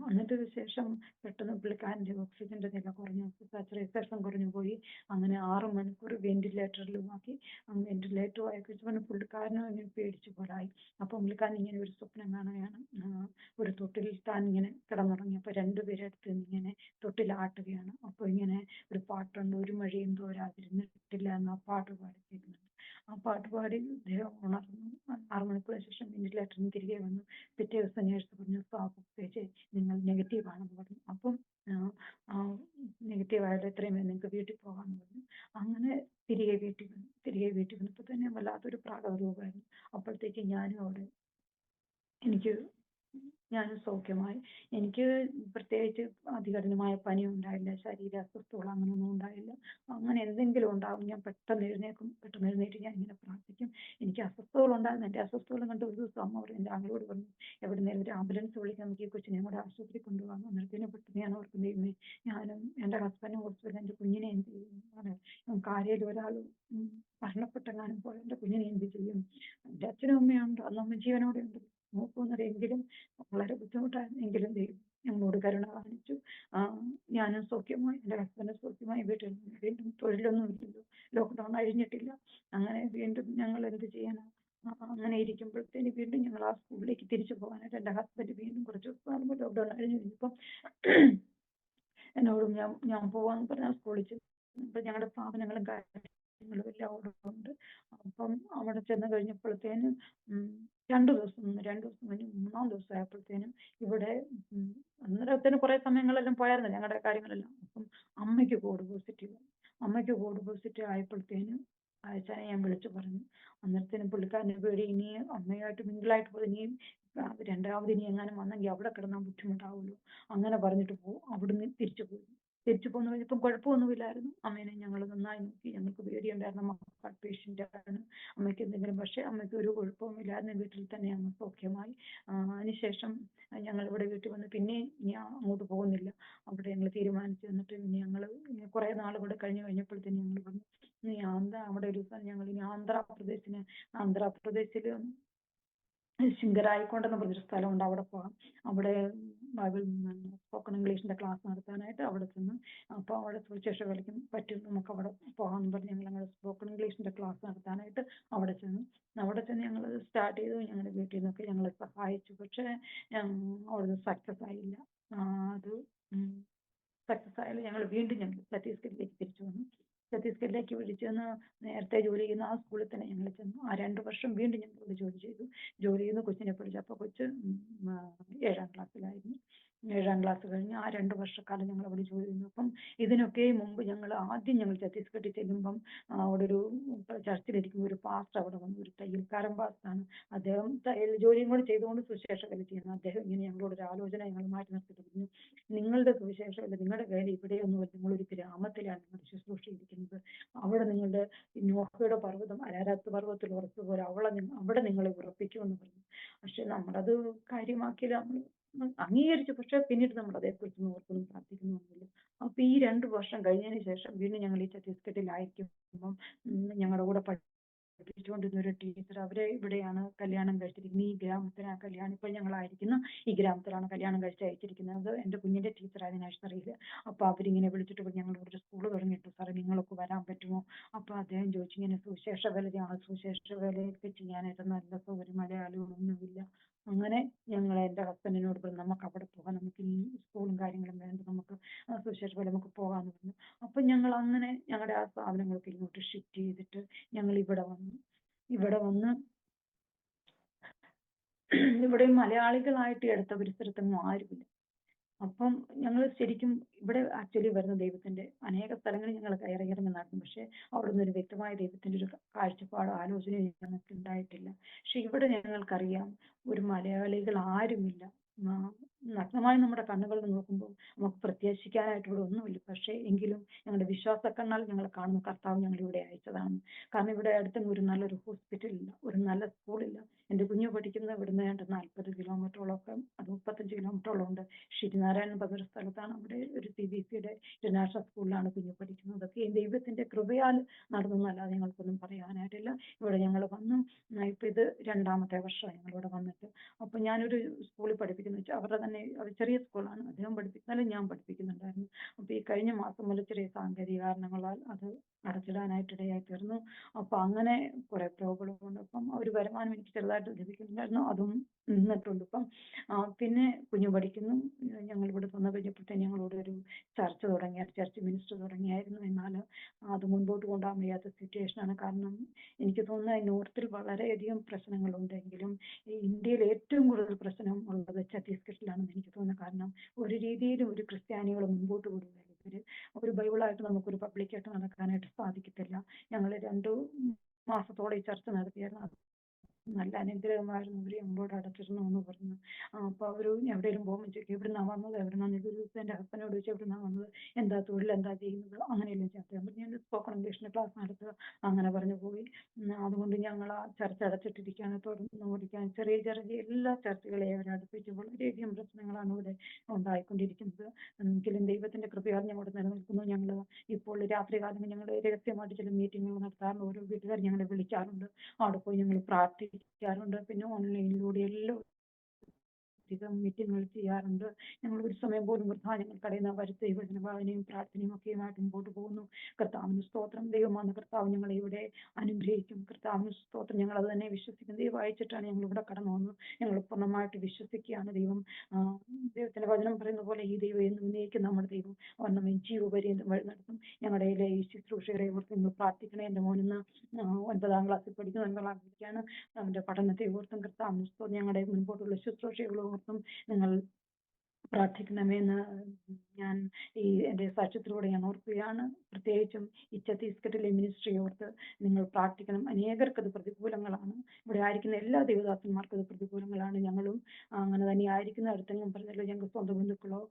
എന്നിട്ടൊരു ശേഷം പെട്ടെന്ന് പുള്ളിക്കാരൻ്റെ ഓക്സിജന്റെ നില കുറഞ്ഞു, സാച്ചുറേഷൻ കുറഞ്ഞു പോയി. അങ്ങനെ 6 മണിക്കൂർ വെന്റിലേറ്ററിലുമാക്കി. വെന്റിലേറ്റർ ആയപ്പോഴത്തേക്കും പുള്ളിക്കാരനും ഇങ്ങനെ പേടിച്ചു പോലായി. അപ്പം പുള്ളിക്കാരൻ ഇങ്ങനെ ഒരു സ്വപ്നം കാണുകയാണ്, ഒരു തൊട്ടിലിൽ താൻ ഇങ്ങനെ കിടന്നുറങ്ങി. അപ്പൊ 2 പേരെ അടുത്ത് ഇങ്ങനെ തൊട്ടിലാട്ടുകയാണ്. അപ്പൊ ഇങ്ങനെ ഒരു പാട്ടുണ്ട്, ഒരു മഴയും തോരാതിരുന്നിട്ടില്ല എന്ന പാട്ട് പാടി കേൾക്കുന്നുണ്ട്. ആ പാട്ട് പാടി അദ്ദേഹം ഉണർന്നു. 6 മണിക്കൂറിന് ശേഷം വെന്റിലേറ്ററിന് തിരികെ വന്നു. പിറ്റേ ദിവസം നേഴ്സ് പറഞ്ഞു, സാബു നിങ്ങൾ നെഗറ്റീവ് ആണെന്ന് പറഞ്ഞു. അപ്പം നെഗറ്റീവ് ആയത് എത്രയും വേഗം നിങ്ങൾക്ക് വീട്ടിൽ പോകാമെന്ന് പറഞ്ഞു. അങ്ങനെ തിരികെ വീട്ടിൽ വന്നപ്പോൾ തന്നെ വല്ലാത്തൊരു പ്രാഗൗരവമായിരുന്നു. അപ്പോഴത്തേക്ക് ഞാനും സൗഖ്യമായി. എനിക്ക് പ്രത്യേകിച്ച് അതികഠിനമായ പനി ഉണ്ടായില്ല, ശരീര അസ്വസ്ഥതകൾ അങ്ങനെയൊന്നും ഉണ്ടായില്ല. അങ്ങനെ എന്തെങ്കിലും ഉണ്ടാകും ഞാൻ പെട്ടെന്ന് എഴുന്നേറ്റ് ഞാൻ ഇങ്ങനെ പ്രാർത്ഥിക്കും. എനിക്ക് എനിക്ക് അസ്വസ്ഥതകൾ ഉണ്ടായിരുന്നു. എൻ്റെ അസ്വസ്ഥതകൾ കണ്ട് ഒരു ദിവസം അമ്മ പറഞ്ഞു, എൻ്റെ ആങ്ങളോട് പറഞ്ഞു, എവിടുന്നേലും ഒരു ആംബുലൻസ് വിളിക്കാൻ, നമുക്ക് ഈ കൊച്ചിനെ കൂടെ ആശുപത്രി കൊണ്ടുപോകാം. അന്നേരത്തിന് പെട്ടെന്ന് ഞാൻ ഓർക്കും, ദൈവമേ, ഞാനും എൻ്റെ ഹസ്ബൻഡും ഹോസ്പിറ്റലിൽ, എൻ്റെ കുഞ്ഞിനെ എന്ത് ചെയ്യും? കാര്യയിൽ ഒരാൾ മരണപ്പെട്ടെങ്ങാനും പോയ എൻ്റെ കുഞ്ഞിനെ എന്ത് ചെയ്യും? എൻ്റെ അച്ഛനും അമ്മയുണ്ട്, അന്ന് അമ്മ ജീവനോടെ ഉണ്ട്, നോക്കുന്നത്. എങ്കിലും വളരെ ബുദ്ധിമുട്ടായിരുന്നു. എങ്കിലും ദൈവം ഞങ്ങളോട് കരുണ കാണിച്ചു. ഞാനും സൗഖ്യമായി, എൻ്റെ ഹസ്ബൻഡും സൗഖ്യമായി വീട്ടിൽ നിന്ന്. വീണ്ടും തൊഴിലൊന്നും ഇല്ലല്ലോ, ലോക്ക്ഡൗൺ കഴിഞ്ഞിട്ടില്ല. അങ്ങനെ വീണ്ടും ഞങ്ങൾ എന്ത് ചെയ്യാനാ? അങ്ങനെ ഇരിക്കുമ്പോഴത്തേന് വീണ്ടും ഞങ്ങൾ ആ സ്കൂളിലേക്ക് തിരിച്ചു പോകാനായിട്ട് എൻ്റെ ഹസ്ബൻഡ് വീണ്ടും കുറച്ച് ദിവസം ആകുമ്പോൾ ലോക്ക്ഡൗൺ കഴിഞ്ഞ് കഴിഞ്ഞപ്പം എന്നോടും ഞാൻ പോവാന്ന് പറഞ്ഞാൽ സ്കൂളിൽ ചെന്നു. ഇപ്പം ഞങ്ങളുടെ സ്ഥാപനങ്ങളും കാര്യങ്ങളും എല്ലാം അവിടെ ഉണ്ട്. അപ്പം അവിടെ ചെന്ന് കഴിഞ്ഞപ്പോഴത്തേനും 2 ദിവസം കഴിഞ്ഞ് 3-ാം ദിവസം ആയപ്പോഴത്തേനും ഇവിടെ അന്നേരത്തിന് കുറേ സമയങ്ങളെല്ലാം പോയായിരുന്നു ഞങ്ങളുടെ കാര്യങ്ങളെല്ലാം. അപ്പം അമ്മയ്ക്ക് കോവിഡ് പോസിറ്റീവ് ആയപ്പോഴത്തേനും അയച്ചാനെ ഞാൻ വിളിച്ചു പറഞ്ഞു. അന്നേരത്തേനും പുള്ളിക്കാരന് പേടി, ഇനി അമ്മയായിട്ട് മിങ്കിളായിട്ട് പോയി ഇനിയും രണ്ടാമത് ഇനി എങ്ങാനും വന്നെങ്കിൽ അവിടെ കിടന്നാൽ ബുദ്ധിമുട്ടാവുമല്ലോ. അങ്ങനെ പറഞ്ഞിട്ട് അവിടുന്ന് തിരിച്ചു പോന്നു കഴിഞ്ഞപ്പം കുഴപ്പമൊന്നുമില്ലായിരുന്നു. അമ്മേനെ ഞങ്ങൾ നന്നായി നോക്കി. ഞങ്ങൾക്ക് പേടിയുണ്ടായിരുന്നു, അമ്മ ഹാർട്ട് പേഷ്യൻ്റ് ആണ്, അമ്മയ്ക്ക് എന്തെങ്കിലും. പക്ഷേ അമ്മയ്ക്ക് ഒരു കുഴപ്പവുമില്ലായിരുന്നു, വീട്ടിൽ തന്നെ അമ്മ സൗഖ്യമായി. അതിനുശേഷം ഞങ്ങൾ ഇവിടെ വീട്ടിൽ വന്ന് പിന്നെ ഞാൻ അങ്ങോട്ട് പോകുന്നില്ല. അവിടെ ഞങ്ങൾ തീരുമാനിച്ചു. എന്നിട്ട് പിന്നെ ഞങ്ങൾ കുറേ നാൾ ഇവിടെ കഴിഞ്ഞപ്പോഴത്തേന് ഞങ്ങൾ പറഞ്ഞു, അവിടെ ഒരു ദിവസം ഞങ്ങൾ ഇനി ആന്ധ്രാപ്രദേശിൽ ശിങ്കരായിക്കൊണ്ടെന്ന് പറഞ്ഞൊരു സ്ഥലമുണ്ട്, അവിടെ പോകാം. അവിടെ ബൈബിൾ സ്പോക്കൺ ഇംഗ്ലീഷിന്റെ ക്ലാസ് നടത്താനായിട്ട് അവിടെ ചെന്ന്. അപ്പോൾ അവിടെ സുവിശേഷ വേലയ്ക്കും പറ്റും, നമുക്ക് അവിടെ പോകാമെന്ന് പറഞ്ഞ് ഞങ്ങൾ സ്പോക്കൺ ഇംഗ്ലീഷിന്റെ ക്ലാസ് നടത്താനായിട്ട് അവിടെ ചെന്ന് ഞങ്ങൾ സ്റ്റാർട്ട് ചെയ്തു. ഞങ്ങളുടെ വീട്ടിൽ നിന്നൊക്കെ ഞങ്ങളെ സഹായിച്ചു. പക്ഷേ അവിടുന്ന് സക്സസ് ആയില്ല. അത് സക്സസ് ആയാലും ഞങ്ങൾ ഛത്തീസ്ഗഡിലേക്ക് തിരിച്ചു വന്നു. ഛത്തീസ്ഗഡിലേക്ക് വിളിച്ചെന്ന് നേരത്തെ ജോലി ചെയ്യുന്ന ആ സ്കൂളിൽ തന്നെ ഞങ്ങൾ ചെന്നു. ആ 2 വർഷം വീണ്ടും ഞങ്ങൾ ഇവിടെ ജോലി ചെയ്യുന്ന കൊച്ചിനെ പഠിച്ചു. അപ്പോൾ കൊച്ച് 7-ാം ക്ലാസ്സിലായിരുന്നു. 7-ാം ക്ലാസ് കഴിഞ്ഞ് ആ 2 വർഷക്കാലം ഞങ്ങൾ അവിടെ ജോലി ചെയ്യുന്നു. അപ്പം ഇതിനൊക്കെ മുമ്പ് ഞങ്ങൾ ഛത്തീസ്ഗഡിൽ ചെല്ലുമ്പം അവിടെ ഒരു ചർച്ചിലിരിക്കുമ്പോൾ ഒരു പാസ്റ്റർ അവിടെ വന്നു. ഒരു തയ്യൽക്കാരൻ പാസ്റ്ററാണ് അദ്ദേഹം. തയ്യൽ ജോലിയും കൂടെ ചെയ്തുകൊണ്ട് സുവിശേഷ വേല ചെയ്യുന്നു. അദ്ദേഹം ഇങ്ങനെ ഞങ്ങളോട് ഒരു ആലോചന ഞങ്ങളുമായിട്ട് നടത്തിയിട്ട് പറഞ്ഞു, നിങ്ങളുടെ സുവിശേഷ വേല, നിങ്ങളുടെ വേല ഇവിടെയൊന്നുമല്ല, നിങ്ങളൊരു ഗ്രാമത്തിലാണ് നിങ്ങളുടെ ശുശ്രൂഷ ഇരിക്കുന്നത്. അവിടെ നിങ്ങളുടെ നോഹയുടെ പർവ്വതം അരാരാത്ത് പർവ്വതത്തിൽ ഉറപ്പുപോലെ അവിടെ നിങ്ങളെ ഉറപ്പിക്കുമെന്ന് പറഞ്ഞു. പക്ഷെ നമ്മളത് കാര്യമാക്കിയില്ല, നമ്മൾ അംഗീകരിച്ചു. പക്ഷെ പിന്നീട് നമ്മൾ അതേക്കുറിച്ച് ഓർക്കുന്നു, പ്രാർത്ഥിക്കുന്നൊന്നുമില്ല. അപ്പൊ ഈ 2 വർഷം കഴിഞ്ഞതിന് ശേഷം വീണ്ടും ഞങ്ങൾ ഈ ഛത്തീസ്ഗഡിലായിരിക്കുമ്പം ഞങ്ങളുടെ കൂടെ പഠിപ്പിച്ചുകൊണ്ടിരുന്ന ഒരു ടീച്ചർ, അവരെ ഇവിടെയാണ് കല്യാണം കഴിച്ചിരിക്കുന്നത്. ഈ ഗ്രാമത്തിലാണ് കല്യാണം, ഇപ്പോൾ ഞങ്ങളായിരിക്കുന്ന ഈ ഗ്രാമത്തിലാണ് കല്യാണം കഴിച്ച് അയച്ചിരിക്കുന്നത്. എൻ്റെ കുഞ്ഞിൻ്റെ ടീച്ചറായിരുന്നു നഴ്സറിയിൽ. അപ്പോൾ അവരിങ്ങനെ വിളിച്ചിട്ട് ഞങ്ങൾ ഒരു സ്കൂൾ തുടങ്ങിയിട്ടു സാറേ, നിങ്ങളൊക്കെ വരാൻ പറ്റുമോ? അപ്പോൾ അദ്ദേഹം ചോദിച്ചു, ഇങ്ങനെ സുവിശേഷ വേലയൊക്കെ ചെയ്യാനായിട്ട് നല്ല സൗകര്യം, മലയാളികളൊന്നുമില്ല. അങ്ങനെ ഞങ്ങൾ എൻ്റെ ഹസ്ബൻഡിനോട് പറഞ്ഞു, നമുക്ക് അവിടെ പോകാം, നമുക്ക് ഈ സ്കൂളും കാര്യങ്ങളും വേണ്ട, നമുക്ക് സുവിശേഷ വേല നമുക്ക് പോകാമെന്ന് പറഞ്ഞു. അപ്പം ഞങ്ങൾ അങ്ങനെ ഞങ്ങളുടെ ആ സ്ഥാപനങ്ങളൊക്കെ ഇങ്ങോട്ട് ഷിഫ്റ്റ് ചെയ്തിട്ട് ഞങ്ങൾ ഇവിടെ വന്ന് ഇവിടെ മലയാളികളായിട്ട് എടുത്ത പരിസരത്തൊന്നും ആരുമില്ല. അപ്പം ഞങ്ങൾ ശരിക്കും ഇവിടെ ആക്ച്വലി വരുന്ന ദൈവത്തിന്റെ അനേക സ്ഥലങ്ങളിൽ ഞങ്ങൾ ഇറങ്ങി നടന്നു. പക്ഷെ അവിടെ നിന്ന് ഒരു വ്യക്തമായ ദൈവത്തിന്റെ ഒരു കാഴ്ചപ്പാടോ ആലോചനയോ ഞങ്ങൾക്ക് ഉണ്ടായിട്ടില്ല. പക്ഷെ ഇവിടെ ഞങ്ങൾക്കറിയാം ഒരു മലയാളികൾ ആരുമില്ല. നഗ്നമായി നമ്മുടെ കണ്ണുകളിൽ നോക്കുമ്പോൾ നമുക്ക് പ്രത്യാശിക്കാനായിട്ട് ഇവിടെ ഒന്നുമില്ല. പക്ഷേ എങ്കിലും ഞങ്ങളുടെ വിശ്വാസ കണ്ണാൽ ഞങ്ങൾ കാണുന്ന കർത്താവ് ഞങ്ങൾ ഇവിടെ അയച്ചതാണ്. കാരണം ഇവിടെ അടുത്തും ഒരു നല്ലൊരു ഹോസ്പിറ്റലില്ല, ഒരു നല്ല സ്കൂളില്ല. എൻ്റെ കുഞ്ഞു പഠിക്കുന്നത് ഇവിടുന്ന് 40 കിലോമീറ്ററോളമൊക്കെ, അത് 35 കിലോമീറ്ററോളം ഉണ്ട്. ശ്രീനാരായണൻ പറഞ്ഞൊരു സ്ഥലത്താണ്. അവിടെ ഒരു CBSEയുടെ ഇന്റർനാഷണൽ സ്കൂളിലാണ് കുഞ്ഞു പഠിക്കുന്നത്. അതൊക്കെ ദൈവത്തിന്റെ കൃപയാൽ നടന്നല്ലാതെ ഞങ്ങൾക്കൊന്നും പറയാനായിട്ടില്ല. ഇവിടെ ഞങ്ങൾ വന്നു. ഇപ്പൊ ഇത് 2ാമത്തെ വർഷമാണ് ഞങ്ങളിവിടെ വന്നിട്ട്. അപ്പൊ ഞാനൊരു സ്കൂളിൽ പഠിപ്പിക്കുന്ന വെച്ചാൽ അവരുടെ തന്നെ ചെറിയ സ്കൂളാണ്, അദ്ദേഹം പഠിപ്പിക്കുന്നാലും ഞാൻ പഠിപ്പിക്കുന്നുണ്ടായിരുന്നു. അപ്പൊ ഈ കഴിഞ്ഞ മാസം മുതൽ ചെറിയ സാങ്കേതിക കാരണങ്ങളാൽ അത് അടച്ചിടാനായിട്ടിടയായി തീർന്നു. അപ്പൊ അങ്ങനെ കുറെ പ്രോബ്ലം ഉണ്ട്. അപ്പം ഒരു വരുമാനം എനിക്ക് ചെറുതായിട്ട് ലഭിക്കുന്നുണ്ടായിരുന്നു, അതും നിന്നിട്ടുണ്ട്. ഇപ്പം പിന്നെ കുഞ്ഞു പഠിക്കുന്നു. ഞങ്ങൾ ഇവിടെ വന്നു കഴിഞ്ഞപ്പോഴത്തേക്കും ഞങ്ങളിവിടെ ഒരു ചർച്ച് മിനിസ്റ്റർ തുടങ്ങിയായിരുന്നു. എന്നാൽ അത് മുൻപോട്ട് കൊണ്ടുപോകാൻ വയ്യാത്ത സിറ്റുവേഷനാണ്. കാരണം എനിക്ക് തോന്നുന്നത് നോർത്തിൽ വളരെയധികം പ്രശ്നങ്ങളുണ്ടെങ്കിലും ഇന്ത്യയിൽ ഏറ്റവും കൂടുതൽ പ്രശ്നം ഉള്ളത് ഛത്തീസ്ഗഡിലാണെന്ന് എനിക്ക് തോന്നുന്നു. കാരണം ഒരു രീതിയിലും ഒരു ക്രിസ്ത്യാനികൾ മുൻപോട്ട് കൊടുക്കുകയില്ല. ഒരു ബൈബിളായിട്ട് നമുക്കൊരു പബ്ലിക്കായിട്ട് നടക്കാനായിട്ട് സാധിക്കത്തില്ല. ഞങ്ങൾ 2 മാസത്തോളം ഈ ചർച്ച നടത്തിയായിരുന്നു. നല്ല അനുഗ്രഹമായിരുന്നു. അവര് ഞങ്ങളോട് അടച്ചിരുന്നു എന്ന് പറഞ്ഞു. അപ്പൊ അവര് എവിടെയെങ്കിലും പോകുമ്പോൾ ചോദിക്കും എവിടുന്നാ വന്നത്, എവിടുന്നാന്ന്. ഒരു ദിവസം എന്റെ ഹസ്ബൻഡോട് ചോദിച്ചു എവിടുന്നാ വന്നത്, എന്താ തൊഴിൽ, എന്താ ചെയ്യുന്നത്, അങ്ങനെയല്ലേ ചോദിച്ചത്. ഞാൻ പറഞ്ഞു ഞാൻ സ്പോക്കൺ ഇംഗ്ലീഷിന്റെ ക്ലാസ് നടത്തുക, അങ്ങനെ പറഞ്ഞു പോയി. അതുകൊണ്ട് ഞങ്ങൾ ആ ചർച്ച അടച്ചിട്ടിരിക്കുകയാണ്. തുടർന്ന് ഓടിക്കാൻ ചെറിയ ചെറിയ എല്ലാ ചർച്ചകളെയും അവർ അടുപ്പിച്ച് വളരെയധികം പ്രശ്നങ്ങളാണ് ഇവിടെ ഉണ്ടായിക്കൊണ്ടിരിക്കുന്നത്. എങ്കിലും ദൈവത്തിന്റെ കൃപയാൽ ഞങ്ങളോട് നിലനിൽക്കുന്നു. ഞങ്ങൾ ഇപ്പോൾ രാത്രികാലങ്ങളിൽ ഞങ്ങൾ രഹസ്യമായിട്ട് ചില മീറ്റിങ്ങുകൾ നടത്താറുണ്ട്. ഓരോ വീട്ടുകാർ ഞങ്ങളെ വിളിക്കാറുണ്ട്. അവിടെ പോയി ഞങ്ങൾ പ്രാർത്ഥിക്കാറുണ്ട്. പിന്നെ ഓൺലൈനിലൂടെ എല്ലാം അധികം മീറ്റിങ്ങുകൾ ചെയ്യാറുണ്ട്. ഞങ്ങൾ ഒരു സമയം പോലും വൃഥാ ഞങ്ങൾ കടയുന്ന വരുത്ത വചന വായനയും പ്രാർത്ഥനയും ഒക്കെയുമായിട്ട് മുമ്പോട്ട് പോകുന്നു. കർത്താവിന് സ്തോത്രം. ദൈവമാണ് കർത്താവ് ഞങ്ങളെ ഇവിടെ അനുഗ്രഹിക്കും. കർത്താവിന് സ്തോത്രം. ഞങ്ങൾ അത് തന്നെ വിശ്വസിക്കുന്നത്. ദൈവം അയച്ചിട്ടാണ് ഞങ്ങൾ ഇവിടെ കടന്നു വന്നത്. ഞങ്ങൾ പൂർണ്ണമായിട്ട് വിശ്വസിക്കുകയാണ്. ദൈവത്തിന്റെ വചനം പറയുന്ന പോലെ ഈ ദൈവം എന്നും ഉന്നയിക്കും നമ്മുടെ ദൈവം. അവൻ നമ്മെ ജീവപര്യന്തം വഴി നടത്തും. ഞങ്ങളുടെ ഈ ശുശ്രൂഷകളെ ഓർത്ത് നിങ്ങൾ പ്രാർത്ഥിക്കണേ. എൻ്റെ മോനിന്ന് 9ാം ക്ലാസ്സിൽ പഠിക്കുന്നു. 9ാം ക്ലാസ്സിലേക്കാണ്. അവന്റെ പഠനത്തെ ഓർത്തും കർത്താവിന് സ്തോത്രം. ഞങ്ങളുടെ മുൻപോട്ടുള്ള ശുശ്രൂഷകളെ ഓർത്തും നിങ്ങൾ പ്രാർത്ഥിക്കണമെന്ന് ഞാൻ എൻ്റെ സാക്ഷ്യത്തിലൂടെ ഞാൻ ഓർക്കുകയാണ്. പ്രത്യേകിച്ചും ഈ ഛത്തീസ്ഗഡിലെ മിനിസ്ട്രി ഓർത്ത് നിങ്ങൾ പ്രാർത്ഥിക്കണം. അനേകർക്ക് അത് പ്രതികൂലങ്ങളാണ്. ഇവിടെ ആയിരിക്കുന്ന എല്ലാ ദൈവദാസന്മാർക്കും അത് പ്രതികൂലങ്ങളാണ്. ഞങ്ങളും അങ്ങനെ തന്നെ ആയിരിക്കുന്ന. അടുത്തെങ്കിലും പറഞ്ഞല്ലോ, ഞങ്ങൾക്ക് സ്വന്തം ബന്ധുക്കളോ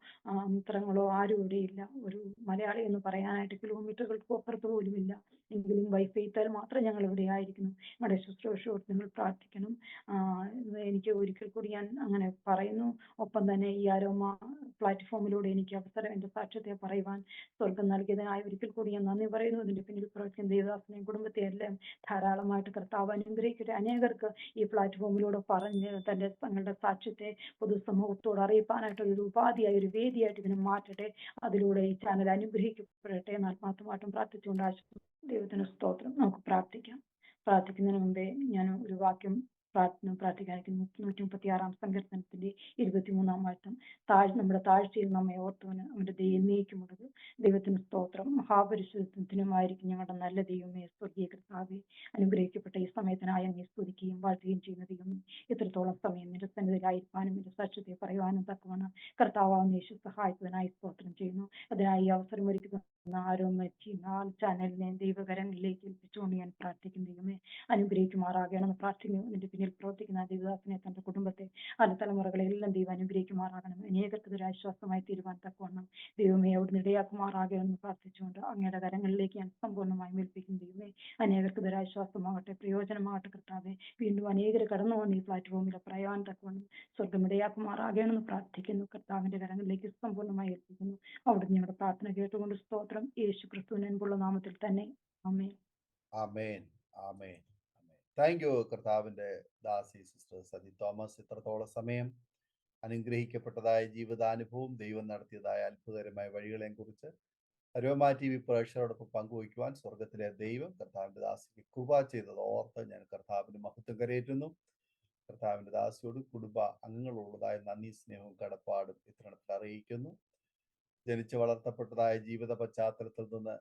മിത്രങ്ങളോ ആരും ഇവിടെയില്ല. ഒരു മലയാളി എന്ന് പറയാനായിട്ട് കിലോമീറ്ററുകൾക്ക് അപ്പുറത്ത് പോലും ഇല്ല. എങ്കിലും വൈഫൈത്താൽ മാത്രം ഞങ്ങൾ ഇവിടെ ആയിരിക്കുന്നു. ഞങ്ങളുടെ ശുശ്രൂഷ ഓർത്ത് നിങ്ങൾ പ്രാർത്ഥിക്കണം. എനിക്ക് ഒരിക്കൽ കൂടി ഞാൻ അങ്ങനെ പറയുന്നു. ഒപ്പം തന്നെ ഈ അരോമ പ്ലാറ്റ്ഫോമിലൂടെ എനിക്ക് അവസരം എൻ്റെ സാക്ഷ്യത്തെ പറയുവാൻ സ്വർഗം നൽകിയതിനായി ഒരിക്കൽ കൂടി ഞാൻ നന്ദി പറയുന്നു. ഇതിന്റെ പിന്നിൽ പ്രവർത്തിക്കുന്ന ദേവദാസനെയും കുടുംബത്തെ എല്ലാം ധാരാളമായിട്ട് കർത്താവ് അനുഗ്രഹിക്കട്ടെ. അനേകർക്ക് ഈ പ്ലാറ്റ്ഫോമിലൂടെ പറഞ്ഞ് തങ്ങളുടെ സാക്ഷ്യത്തെ പൊതുസമൂഹത്തോട് അറിയിപ്പാനായിട്ട് ഒരു ഉപാധിയായി, ഒരു വേദിയായിട്ട് ഇതിനെ മാറ്റട്ടെ. അതിലൂടെ ഈ ചാനൽ അനുഗ്രഹിക്കപ്പെടട്ടെ എന്ന് ആത്മാർത്ഥമായിട്ടും പ്രാർത്ഥിച്ചുകൊണ്ട് ദൈവത്തിന് സ്തോത്രം. നമുക്ക് പ്രാർത്ഥിക്കാം. പ്രാർത്ഥിക്കുന്നതിന് മുമ്പേ ഞാൻ ഒരു വാക്യം പ്രാർത്ഥിക്കാനിരിക്കുന്നു. 136 സങ്കീർത്തനത്തിന്റെ 23 വാക്യം. നമ്മുടെ താഴ്ചയിൽ നമ്മെ ഓർത്തവന് അവന്റെ ദൈവനേക്കുമുള്ളത്. ദൈവത്തിന് സ്തോത്രം. മഹാപരിശുദ്ധത്തിനുമായിരിക്കും ഞങ്ങളുടെ നല്ല ദൈവമേ, സ്വർഗീയ കർത്താവേ. അനുഗ്രഹിക്കപ്പെട്ട ഈ സമയത്തിനായി അങ്ങേ സ്തുതിക്കുകയും വാഴ്ത്തുകയും ചെയ്യുന്ന ദൈവമേ, ഇത്രത്തോളം സമയം നിന്റെ സന്നിധിയിലായിരിക്കാനും എന്റെ സാക്ഷ്യത്തെ പറയുവാനും തക്കവണ്ണം കർത്താവാകുന്ന യേശു സഹായിച്ചതിനായി സ്തോത്രം ചെയ്യുന്നു. അതിനായി അവസരം ഒരുക്കുന്ന ചാനലിനെ ദൈവകരങ്ങളിലേക്ക് ഏൽപ്പിച്ചുകൊണ്ട് ഞാൻ പ്രാർത്ഥിക്കുന്നു. ദൈവമേ, അനുഗ്രഹിക്കുമാറാകണമെന്ന് പ്രാർത്ഥിക്കുന്നു. ഇതിന്റെ പിന്നിൽ പ്രവർത്തിക്കുന്ന ദേവദാസനെ, തന്റെ കുടുംബത്തെ, തലമുറകളെല്ലാം ദൈവം അനുഗ്രഹിക്കുമാറാകണം. അനേകർക്ക് ഒരു ആശ്വാസമായി തീരുവാൻ തക്കവണ്ണം ദൈവമേ അവിടുന്ന് ഇടയാക്കുമാറാകണമെന്ന് പ്രാർത്ഥിച്ചുകൊണ്ട് അങ്ങയുടെ കരങ്ങളിലേക്ക് ഞാൻ സമ്പൂർണ്ണമായും ഏൽപ്പിക്കുന്നു. ദൈവമേ, അനേകർക്ക് ഒരു ആശ്വാസമാകട്ടെ, പ്രയോജനമാകട്ടെ കർത്താവെ. വീണ്ടും അനേകർ കടന്നു വന്ന് ഈ പ്ലാറ്റ്ഫോമിൽ പറയാൻ തക്കവണ്ണം സ്വർഗം ഇടയാക്കുമാറാകണമെന്ന് പ്രാർത്ഥിക്കുന്നു. കർത്താവിന്റെ കരങ്ങളിലേക്ക് സമ്പൂർണ്ണമായി ഏൽപ്പിക്കുന്നു. അവിടുന്ന് ഞങ്ങളുടെ പ്രാർത്ഥന കേട്ടുകൊണ്ട് സ്തോത്രം. യേശു ക്രിസ്തുവിന്റെ അൻപുള്ള നാമത്തിൽ തന്നെ. ആമേൻ. ആമേൻ. ആമേൻ. താങ്ക് യു കർത്താവിന്റെ ദാസി സിസ്റ്റർ സതി തോമസ്. ഇത്രത്തോളം സമയം അനുഗ്രഹിക്കപ്പെട്ടതായ ജീവിതാനുഭവം, ദൈവം നടത്തിയതായ അത്ഭുതകരമായ വഴികളെയും കുറിച്ച് അരോമ TV പ്രേക്ഷകരോടൊപ്പം പങ്കുവയ്ക്കുവാൻ സ്വർഗത്തിലെ ദൈവം കർത്താവിന്റെ ദാസിക്ക് കൃപ ചെയ്തത് ഓർത്ത് ഞാൻ കർത്താവിന് മഹത്വം കരയേറ്റുന്നു. കർത്താവിന്റെ ദാസിയോട് കുടുംബ അംഗങ്ങളുള്ളതായ നന്ദി, സ്നേഹവും കടപ്പാടും ഇത്തരണത്തിൽ അറിയിക്കുന്നു. ജനിച്ചു വളർത്തപ്പെട്ടതായ ജീവിത പശ്ചാത്തലത്തിൽ നിന്ന്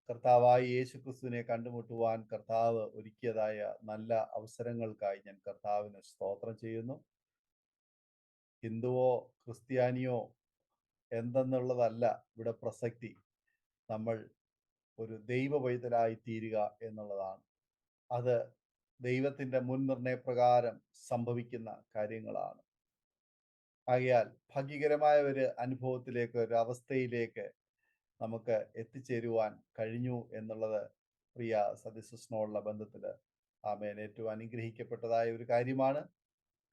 കർത്താവായ യേശു ക്രിസ്തുവിനെ കണ്ടുമുട്ടുവാൻ കർത്താവ് ഒരുക്കിയതായ നല്ല അവസരങ്ങൾക്കായി ഞാൻ കർത്താവിന് സ്തോത്രം ചെയ്യുന്നു. ഹിന്ദുവോ ക്രിസ്ത്യാനിയോ എന്തെന്നുള്ളതല്ല ഇവിടെ പ്രസക്തി. നമ്മൾ ഒരു ദൈവ പൈതലായി തീരുക എന്നുള്ളതാണ്. അത് ദൈവത്തിന്റെ മുൻ നിർണയപ്രകാരം സംഭവിക്കുന്ന കാര്യങ്ങളാണ്. ആകയാൽ ഭാഗ്യകരമായ ഒരു അനുഭവത്തിലേക്ക്, ഒരു അവസ്ഥയിലേക്ക് നമുക്ക് എത്തിച്ചേരുവാൻ കഴിഞ്ഞു എന്നുള്ളത് പ്രിയ സതിസിനോടുള്ള ബന്ധത്തിൽ ആമേൻ ഏറ്റവും അനുഗ്രഹിക്കപ്പെട്ടതായ ഒരു കാര്യമാണ്.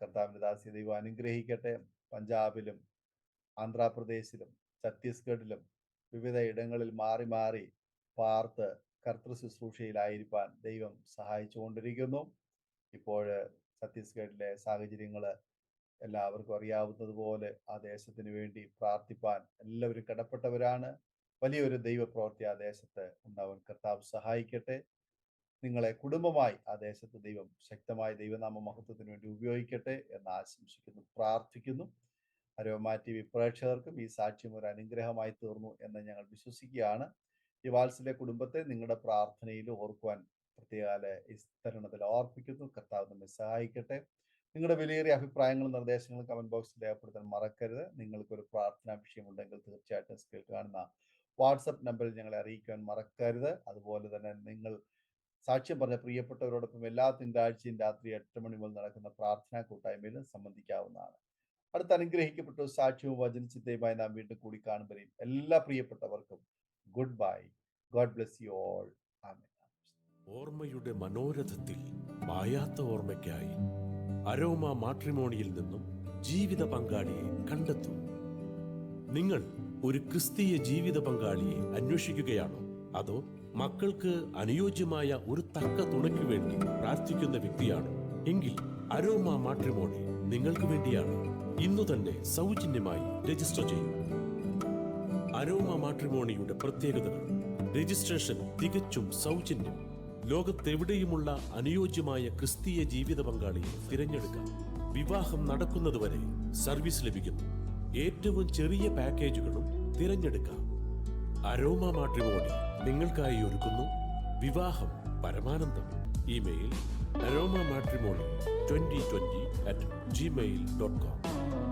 കർത്താവിന്റെ ദാസി ദൈവം അനുഗ്രഹിക്കട്ടെ. പഞ്ചാബിലും ആന്ധ്രാപ്രദേശിലും ഛത്തീസ്ഗഡിലും വിവിധ ഇടങ്ങളിൽ മാറി മാറി പാർത്ത് കർത്തൃ ശുശ്രൂഷയിലായിരിക്കാൻ ദൈവം സഹായിച്ചുകൊണ്ടിരിക്കുന്നു. ഇപ്പോൾ ഛത്തീസ്ഗഡിലെ സാഹചര്യങ്ങൾ എല്ലാവർക്കും അറിയാവുന്നതുപോലെ ആ ദേശത്തിന് വേണ്ടി പ്രാർത്ഥിപ്പാൻ എല്ലാവരും കടപ്പെട്ടവരാണ്. വലിയൊരു ദൈവപ്രവൃത്തി ആ ദേശത്ത് ഉണ്ടാവാൻ കർത്താവ് സഹായിക്കട്ടെ. നിങ്ങളെ കുടുംബമായി ആ ദേശത്ത് ദൈവം ശക്തമായ ദൈവനാമ മഹത്വത്തിന് വേണ്ടി ഉപയോഗിക്കട്ടെ എന്ന് ആശംസിക്കുന്നു, പ്രാർത്ഥിക്കുന്നു. അരോമ TV പ്രേക്ഷകർക്കും ഈ സാക്ഷ്യം ഒരു അനുഗ്രഹമായി തീർന്നു എന്ന് ഞങ്ങൾ വിശ്വസിക്കുകയാണ്. ഈ വാത്സല്യ കുടുംബത്തെ നിങ്ങളുടെ പ്രാർത്ഥനയിൽ ഓർക്കുവാൻ പ്രത്യേക ഈ തരുണത്തിൽ ഓർപ്പിക്കുന്നു. കർത്താവ് നമ്മെ സഹായിക്കട്ടെ. നിങ്ങളുടെ വിലയേറിയ അഭിപ്രായങ്ങളും നിർദ്ദേശങ്ങളും കമന്റ് ബോക്സിൽ രേഖപ്പെടുത്താൻ മറക്കരുത്. നിങ്ങൾക്കൊരു പ്രാർത്ഥനാ വിഷയമുണ്ടെങ്കിൽ തീർച്ചയായിട്ടും സ്ക്രീനിൽ കാണുന്ന വാട്സപ്പ് നമ്പറിൽ ഞങ്ങളെ അറിയിക്കാൻ മറക്കരുത്. അതുപോലെ തന്നെ നിങ്ങൾ സാക്ഷ്യം പറഞ്ഞ പ്രിയപ്പെട്ടവരോടൊപ്പം എല്ലാ തിങ്കളാഴ്ചയും രാത്രി 8 മണി മുതൽ നടക്കുന്ന പ്രാർത്ഥനാ കൂട്ടായ്മയിലും സംബന്ധിക്കാവുന്നതാണ്. അടുത്ത അനുഗ്രഹിക്കപ്പെട്ട സാക്ഷ്യവും വചനചിന്തയുമായി നാം വീണ്ടും കൂടി കാണുമ്പോഴേയും എല്ലാ പ്രിയപ്പെട്ടവർക്കും good bye. God bless you all. Amen. ഓർമ്മയുടെ മനോരഥത്തിൽ മായാത്ത ഓർമ്മയ്ക്കായി അരോമ മാട്രിമോണിയിൽ നിന്നും ജീവിത പങ്കാളിയെ കണ്ടെത്തൂ. നിങ്ങൾ ഒരു ക്രിസ്തീയ ജീവിത പങ്കാളിയെ അന്വേഷിക്കുകയാണോ? അതോ മക്കൾക്ക് അനുയോജ്യമായ ഒരു തക്ക തുണയ്ക്ക് വേണ്ടി പ്രാർത്ഥിക്കുന്ന വ്യക്തിയാണോ? എങ്കിൽ അരോമ മാട്രിമോണി നിങ്ങൾക്ക് വേണ്ടിയാണ്. ഇന്നു തന്നെ സൗജന്യമായി രജിസ്റ്റർ ചെയ്യൂ. അരോമ മാട്രിമോണിയുടെ പ്രത്യേകതകൾ: രജിസ്ട്രേഷൻ തികച്ചും സൗജന്യം. ലോകത്തെവിടെയുമുള്ള അനുയോജ്യമായ ക്രിസ്തീയ ജീവിത പങ്കാളിയെ തിരഞ്ഞെടുക്കാം. വിവാഹം നടക്കുന്നതുവരെ സർവീസ് ലഭിക്കുന്നു. ഏറ്റവും ചെറിയ പാക്കേജുകളും തിരഞ്ഞെടുക്കാം. അരോമ മാട്രിമോണി നിങ്ങൾക്കായി ഒരുക്കുന്നു വിവാഹം പരമാനന്ദം. Email aroma matrimony2020@gmail.com.